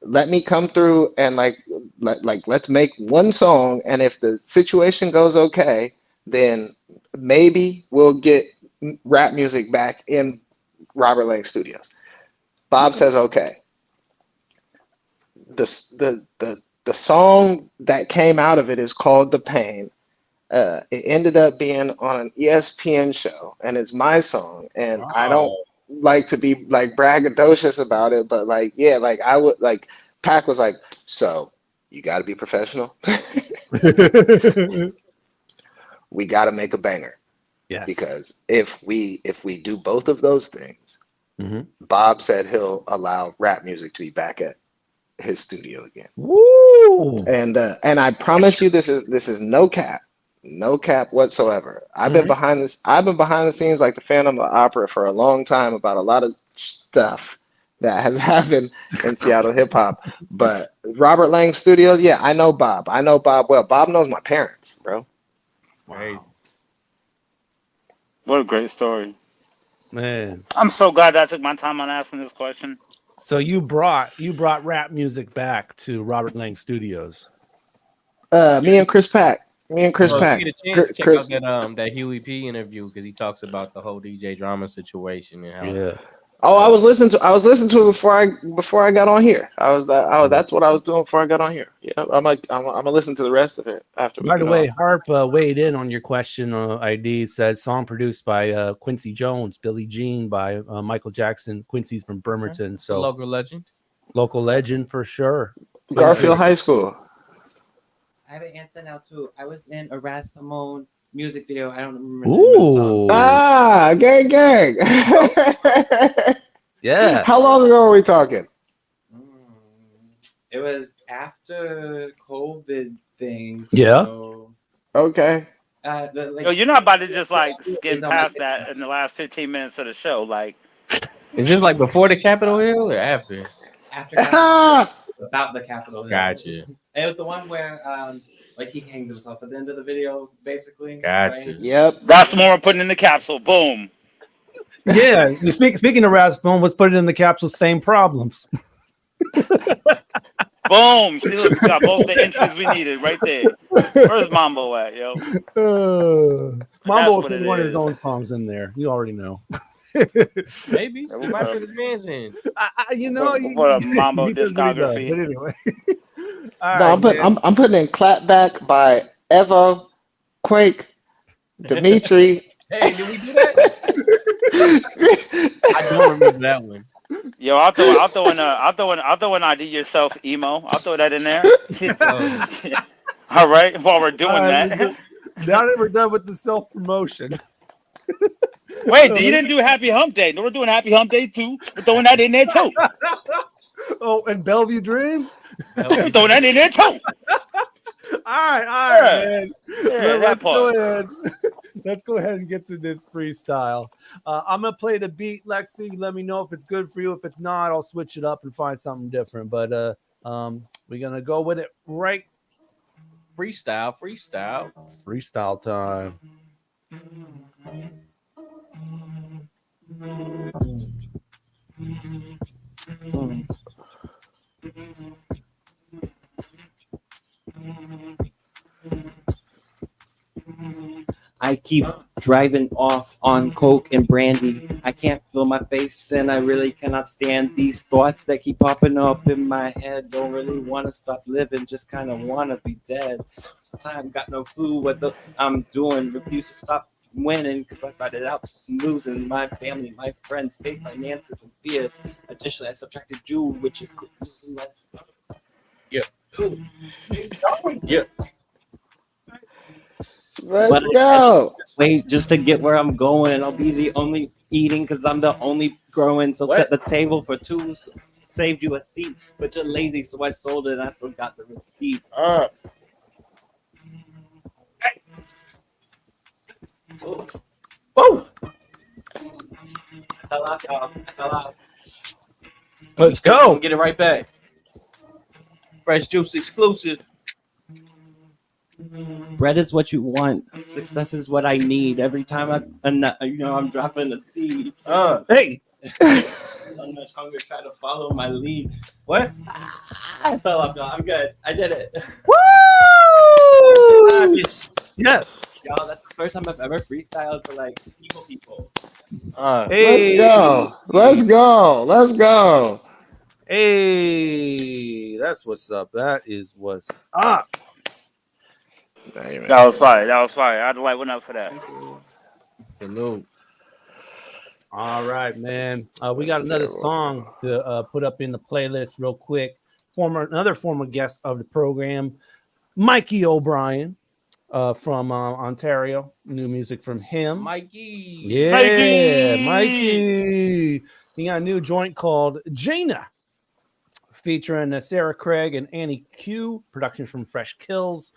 [SPEAKER 21] Let me come through and let's make one song, and if the situation goes okay, then maybe we'll get rap music back in Robert Lang Studios." Bob says, "Okay." The song that came out of it is called "The Pain." It ended up being on an ESPN show, and it's my song. And I don't like to be like braggadocious about it, but I would Pac was like, "So you got to be professional. We got to make a banger."
[SPEAKER 19] Yes.
[SPEAKER 21] Because if we do both of those things, Bob said he'll allow rap music to be back at his studio again.
[SPEAKER 19] Woo!
[SPEAKER 21] And I promise you, this is no cap whatsoever. I've been behind the scenes like the Phantom of the Opera for a long time about a lot of stuff that has happened in Seattle hip hop. But Robert Lang Studios, yeah, I know Bob. I know Bob well. Bob knows my parents, bro.
[SPEAKER 17] Wow.
[SPEAKER 16] What a great story,
[SPEAKER 19] man.
[SPEAKER 16] I'm so glad I took my time on asking this question.
[SPEAKER 19] So you brought rap music back to Robert Lang Studios.
[SPEAKER 21] Me and Chris Pack. If you get
[SPEAKER 17] a chance, check out that Huey P interview, because he talks about the whole DJ drama situation and how.
[SPEAKER 21] Oh, I was listening to it before I got on here. That's what I was doing before I got on here. Yeah, I'm gonna listen to the rest of it after.
[SPEAKER 19] By the way, Harp weighed in on your question. ID said song produced by Quincy Jones, Billie Jean by Michael Jackson. Quincy's from Bremerton, so local legend for sure.
[SPEAKER 21] Garfield High School.
[SPEAKER 20] I have an answer now too. I was in a Raz Simone music video. I don't remember.
[SPEAKER 19] Ooh.
[SPEAKER 21] Gang.
[SPEAKER 19] Yeah.
[SPEAKER 21] How long ago are we talking?
[SPEAKER 20] It was after COVID things.
[SPEAKER 19] Yeah.
[SPEAKER 20] So,
[SPEAKER 21] okay.
[SPEAKER 16] Yo, you're not about to just skim past that in the last 15 minutes of the show. Like,
[SPEAKER 17] it's just like before the Capitol Hill or after?
[SPEAKER 20] After about the Capitol Hill.
[SPEAKER 17] Gotcha.
[SPEAKER 20] It was the one where he hangs himself at the end of the video, basically.
[SPEAKER 17] Gotcha.
[SPEAKER 20] Right?
[SPEAKER 21] Yep.
[SPEAKER 16] That's more putting in the capsule. Boom.
[SPEAKER 19] Yeah. Speaking of Raspbone, let's put it in the capsule. Same problems.
[SPEAKER 16] Boom. See, look, we got both the entries we needed right there. Where's Mambo at, yo?
[SPEAKER 19] Mambo will put one of his own songs in there. You already know.
[SPEAKER 17] Maybe. We might put his man's in.
[SPEAKER 16] What a Mambo discography.
[SPEAKER 19] But anyway.
[SPEAKER 21] I'm putting in Clapback by Evo, Quake, Dimitri.
[SPEAKER 17] Hey, did we do that? I don't remember that one.
[SPEAKER 16] Yo, I'll throw in ID Yourself emo. I'll throw that in there. All right, while we're doing that.
[SPEAKER 19] Now that we're done with the self promotion.
[SPEAKER 16] Wait, you didn't do Happy Hump Day. No, we're doing Happy Hump Day too. We're throwing that in there too.
[SPEAKER 19] Oh, and Bellevue Dreams?
[SPEAKER 16] We're throwing that in there too.
[SPEAKER 19] All right, man.
[SPEAKER 16] Yeah, that part.
[SPEAKER 19] Let's go ahead and get to this freestyle. I'm gonna play the beat, Lexi. Let me know if it's good for you. If it's not, I'll switch it up and find something different. But we're gonna go with it right.
[SPEAKER 17] Freestyle
[SPEAKER 19] time.
[SPEAKER 20] I keep driving off on coke and brandy. I can't feel my face and I really cannot stand these thoughts that keep popping up in my head. Don't really want to stop living, just kind of want to be dead. Sometimes got no clue what I'm doing. Refuse to stop winning because I started out losing my family, my friends, fake finances and fears. Additionally, I subtracted you, which is less.
[SPEAKER 17] Yeah.
[SPEAKER 20] Yeah.
[SPEAKER 21] Let's go.
[SPEAKER 20] Wait, just to get where I'm going, and I'll be the only eating because I'm the only growing. So set the table for two. Saved you a seat, but you're lazy, so I sold it and I still got the receipt.
[SPEAKER 17] Whoa.
[SPEAKER 20] I fell off, y'all. I fell off.
[SPEAKER 17] Let's go. Get it right back. Fresh Juice exclusive.
[SPEAKER 20] Bread is what you want. Success is what I need. Every time I'm dropping a seed.
[SPEAKER 19] Hey.
[SPEAKER 20] So much hunger try to follow my lead. What? I fell off, y'all. I'm good. I did it.
[SPEAKER 19] Woo! Yes.
[SPEAKER 20] Y'all, that's the first time I've ever freestyled to like people.
[SPEAKER 19] Hey.
[SPEAKER 21] Let's go.
[SPEAKER 19] Hey, that's what's up. That is what's up.
[SPEAKER 16] That was fire. I'd like one up for that.
[SPEAKER 19] Salute. All right, man. We got another song to put up in the playlist real quick. Another former guest of the program, Mikey O'Brien from Ontario. New music from him.
[SPEAKER 17] Mikey.
[SPEAKER 19] Yeah, Mikey. He got a new joint called Jaina, featuring Sarah Craig and Annie Q. Production from Fresh Kills.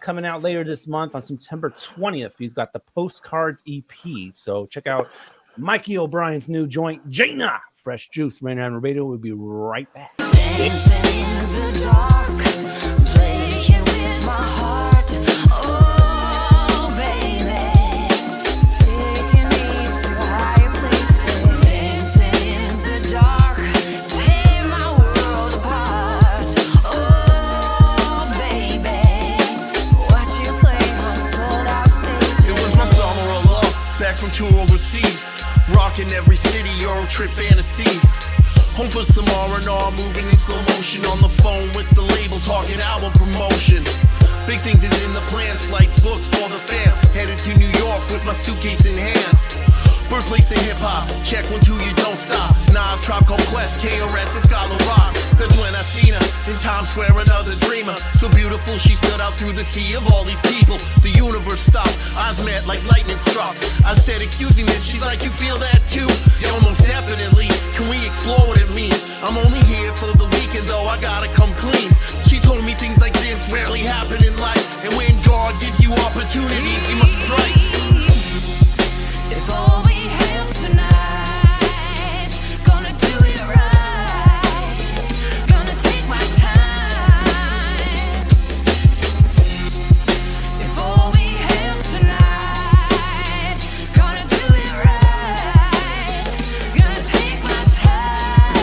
[SPEAKER 19] Coming out later this month on September 20th. He's got the Postcards EP. So check out Mikey O'Brien's new joint, Jaina. Fresh Juice, Rainier Avenue Radio. We'll be right back.
[SPEAKER 2] From tour overseas, rocking every city, Euro trip fantasy. Home for some R&R, moving in slow motion. On the phone with the label, talking album promotion. Big things is in the plans, flights booked for the fam. Headed to New York with my suitcase in hand. Birthplace of hip hop, check 1, 2, you don't stop. Nas, Trop Called Quest, KRS, and Scholar Rock. That's when I seen her in Times Square, another dreamer. So beautiful, she stood out through the sea of all these people. The universe stopped, eyes met like lightning struck. I said, excuse me, miss, she's like, you feel that too? Yeah, most definitely. Can we explore what it means? I'm only here for the weekend, though I gotta come clean. She told me things like this rarely happen in life. And when God gives you opportunities, you must strike.
[SPEAKER 4] If all we have tonight, gonna do it right, gonna take my time. If all we have tonight, gonna do it right, gonna take my time.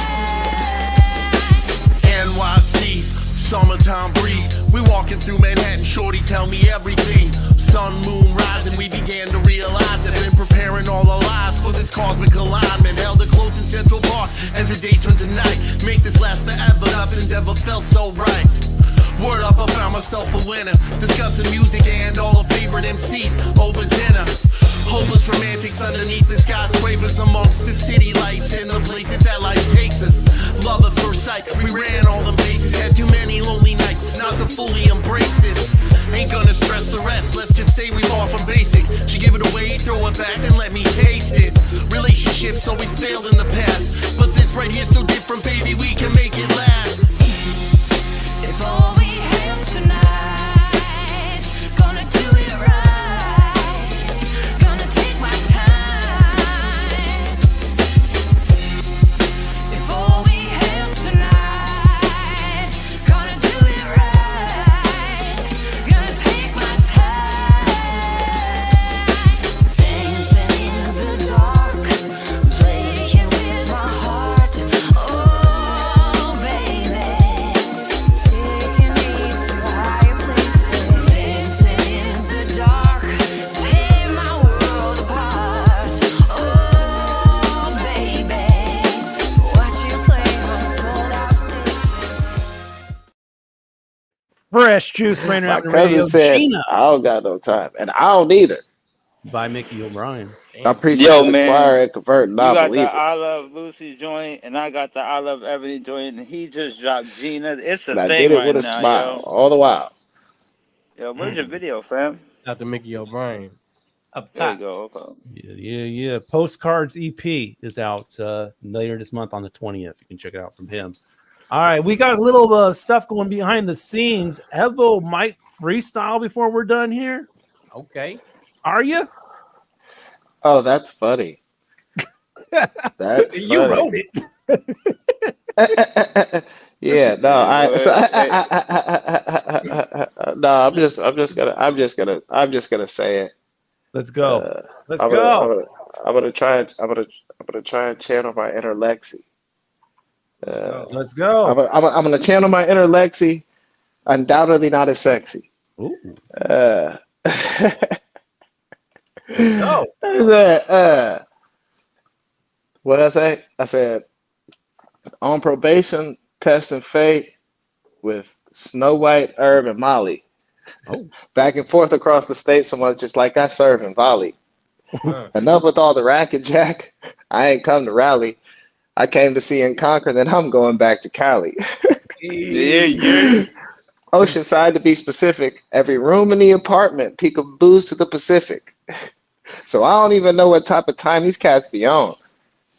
[SPEAKER 2] NYC, summertime breeze. We walking through Manhattan, shorty tell me everything. Sun, moon rising, we began to realize that been preparing all our lives for this cosmic alignment. Held it close in Central Park as the day turned to night. Make this last forever, nothing's ever felt so right. Word up, I found myself a winner. Discussing music and all her favorite MCs over dinner. Hopeless romantics underneath the skyscrapers, amongst the city lights and the places that life takes us. Love at first sight, we ran all them bases. Had too many lonely nights not to fully embrace this. Ain't gonna stress the rest, let's just say we far from basic. She give it away, throw it back, then let me taste it. ships always sailed in the past. But this right here's so different, baby, we can make it last.
[SPEAKER 4] If all we have tonight, gonna do it right, gonna take my time. If all we have tonight, gonna do it right, gonna take my time. Dancing in the dark, playing with my heart. Oh baby, taking me to higher places. Dancing in the dark, tear my world apart. Oh baby, watch you play on sold out stages.
[SPEAKER 19] Fresh Juice, Rainier
[SPEAKER 21] My
[SPEAKER 19] Avenue
[SPEAKER 21] cousin
[SPEAKER 19] Radio,
[SPEAKER 21] said,
[SPEAKER 19] Gina
[SPEAKER 21] I don't got no time. And I don't either.
[SPEAKER 19] by Mickey O'Brien.
[SPEAKER 21] I'm preaching
[SPEAKER 16] Yo,
[SPEAKER 21] to the
[SPEAKER 16] man,
[SPEAKER 21] choir and converting
[SPEAKER 16] you got the
[SPEAKER 21] non-believers.
[SPEAKER 16] I Love Lucy joint, and I got the I Love Ebony joint, and he just dropped Gina. It's
[SPEAKER 21] And
[SPEAKER 16] a
[SPEAKER 21] I
[SPEAKER 16] thing
[SPEAKER 21] did it
[SPEAKER 16] right
[SPEAKER 21] with a
[SPEAKER 16] now,
[SPEAKER 21] smile
[SPEAKER 16] yo.
[SPEAKER 21] all the while.
[SPEAKER 16] Yo, where's your video, fam?
[SPEAKER 17] Dr. Mickey O'Brien.
[SPEAKER 15] Up
[SPEAKER 16] There you
[SPEAKER 15] top.
[SPEAKER 16] go. Okay.
[SPEAKER 19] Yeah. Postcards EP is out later this month on the 20th. You can check it out from him. All right, we got a little stuff going behind the scenes. Evo might freestyle before we're done here.
[SPEAKER 17] Okay.
[SPEAKER 19] Are you?
[SPEAKER 21] Oh, that's funny. That's
[SPEAKER 19] You
[SPEAKER 21] funny.
[SPEAKER 19] wrote it.
[SPEAKER 21] Yeah, no, no, I'm just gonna say it.
[SPEAKER 19] Let's go.
[SPEAKER 21] I'm gonna try and channel my inner Lexi.
[SPEAKER 19] Let's go.
[SPEAKER 21] I'm gonna channel my inner Lexi. Undoubtedly not as sexy.
[SPEAKER 19] Ooh.
[SPEAKER 21] Let's
[SPEAKER 19] go.
[SPEAKER 21] What did I say? I said on probation, testing fate with Snow White, Herb, and Molly.
[SPEAKER 19] Oh.
[SPEAKER 21] Back and forth across the state so much, just like I serve in volley. Enough with all the racket jack. I ain't come to rally. I came to see and conquer, then I'm going back to Cali.
[SPEAKER 16] Yeah.
[SPEAKER 21] Oceanside to be specific. Every room in the apartment, peekaboos to the Pacific. So I don't even know what type of time these cats be on.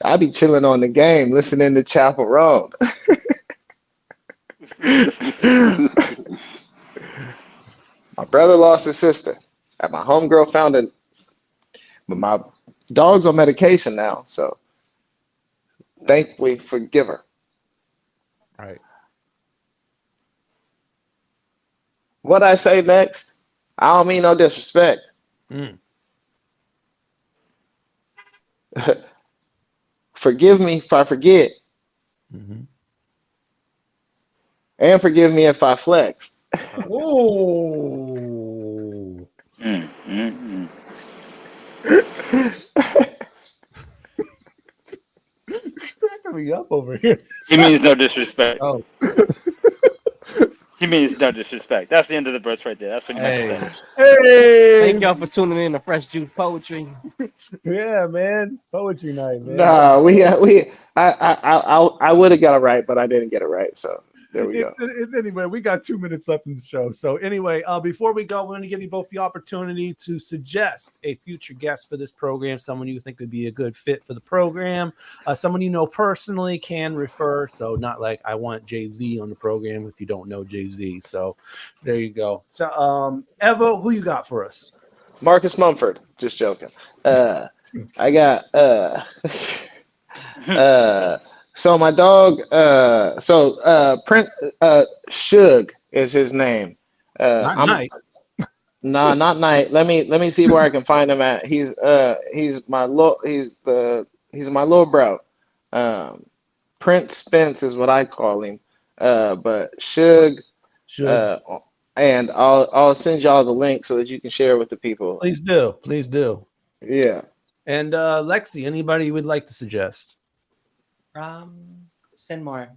[SPEAKER 21] I be chilling on the game, listening to Chapel Roan. My brother lost his sister, and my homegirl found it. But my dog's on medication now, so thankfully forgive her.
[SPEAKER 19] All right.
[SPEAKER 21] What I say next? I don't mean no disrespect. Forgive me if I forget. And forgive me if I flex.
[SPEAKER 19] Ooh. Cracking me up over here.
[SPEAKER 16] He means no disrespect.
[SPEAKER 19] Oh.
[SPEAKER 16] He means no disrespect. That's the end of the verse right there. That's what you meant to say.
[SPEAKER 19] Hey.
[SPEAKER 17] Thank y'all for tuning in to Fresh Juice Poetry.
[SPEAKER 19] Yeah, man. Poetry night, man.
[SPEAKER 21] Nah, I would have got it right, but I didn't get it right. So there we go.
[SPEAKER 19] Anyway, we got 2 minutes left in the show. So anyway, before we go, we're going to give you both the opportunity to suggest a future guest for this program, someone you think would be a good fit for the program, someone you know personally can refer. So not like I want Jay-Z on the program if you don't know Jay-Z. So there you go. So Evo, who you got for us?
[SPEAKER 21] Marcus Mumford. Just joking. I got so my dog Print Suge is his name.
[SPEAKER 19] Not Night.
[SPEAKER 21] Nah, not Night. Let me see where I can find him at. He's my little bro. Prince Spence is what I call him. But Suge. And I'll send y'all the link so that you can share with the people.
[SPEAKER 19] Please do.
[SPEAKER 21] Yeah.
[SPEAKER 19] And Lexi, anybody you would like to suggest?
[SPEAKER 15] Senmar.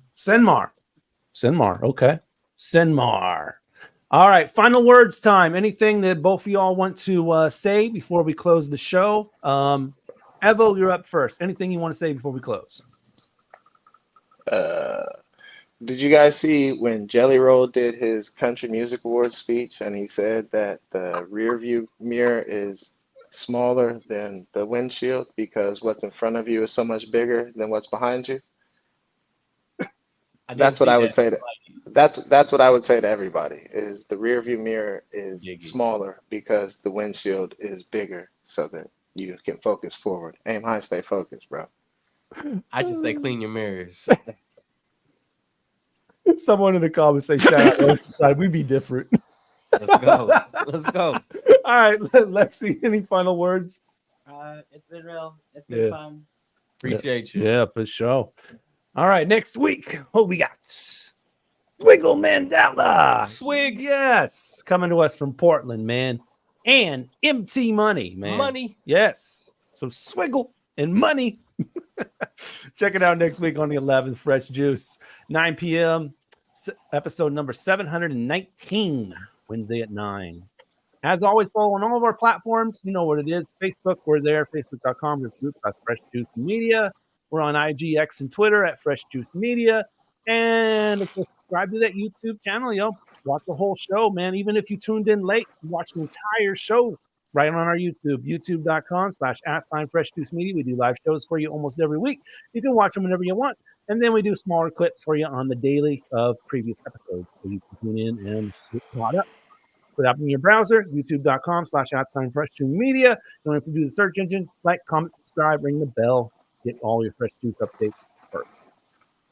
[SPEAKER 19] Okay. Senmar. All right. Final words time. Anything that both of y'all want to say before we close the show? Evo, you're up first. Anything you want to say before we close?
[SPEAKER 21] Did you guys see when Jelly Roll did his Country Music Awards speech and he said that the rear view mirror is smaller than the windshield because what's in front of you is so much bigger than what's behind you? That's what I would say to that's what I would say to everybody is the rear view mirror is smaller because the windshield is bigger so that you can focus forward. Aim high, stay focused, bro.
[SPEAKER 17] I just say clean your mirrors.
[SPEAKER 19] Someone in the comments say, shout out Oceanside. We be different.
[SPEAKER 17] Let's go. Let's go.
[SPEAKER 19] All right, Lexi, any final words?
[SPEAKER 20] It's been real. It's been fun.
[SPEAKER 17] Appreciate you.
[SPEAKER 19] Yeah, for sure. All right, next week, what we got? Swiggle Mandela.
[SPEAKER 17] Swig.
[SPEAKER 19] Yes, coming to us from Portland, man. And MT Money, man.
[SPEAKER 17] Money.
[SPEAKER 19] Yes. So Swiggle and Money. Check it out next week on the 11th. Fresh Juice, 9 p.m. Episode number 719, Wednesday at 9. As always, follow on all of our platforms. You know what it is. Facebook, we're there. Facebook.com. There's groups. That's Fresh Juice Media. We're on IG, X, and Twitter at Fresh Juice Media. And if you subscribe to that YouTube channel, watch the whole show, man. Even if you tuned in late, watch the entire show right on our YouTube, youtube.com/@FreshJuiceMedia. We do live shows for you almost every week. You can watch them whenever you want. And then we do smaller clips for you on the daily of previous episodes. So you can tune in and get caught up. Put it up in your browser, youtube.com/@FreshJuiceMedia. You don't have to do the search engine. Like, comment, subscribe, ring the bell. Get all your Fresh Juice updates first.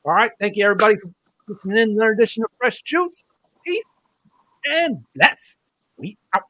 [SPEAKER 19] All right. Thank you, everybody, for listening in another edition of Fresh Juice. Peace and bless. We out.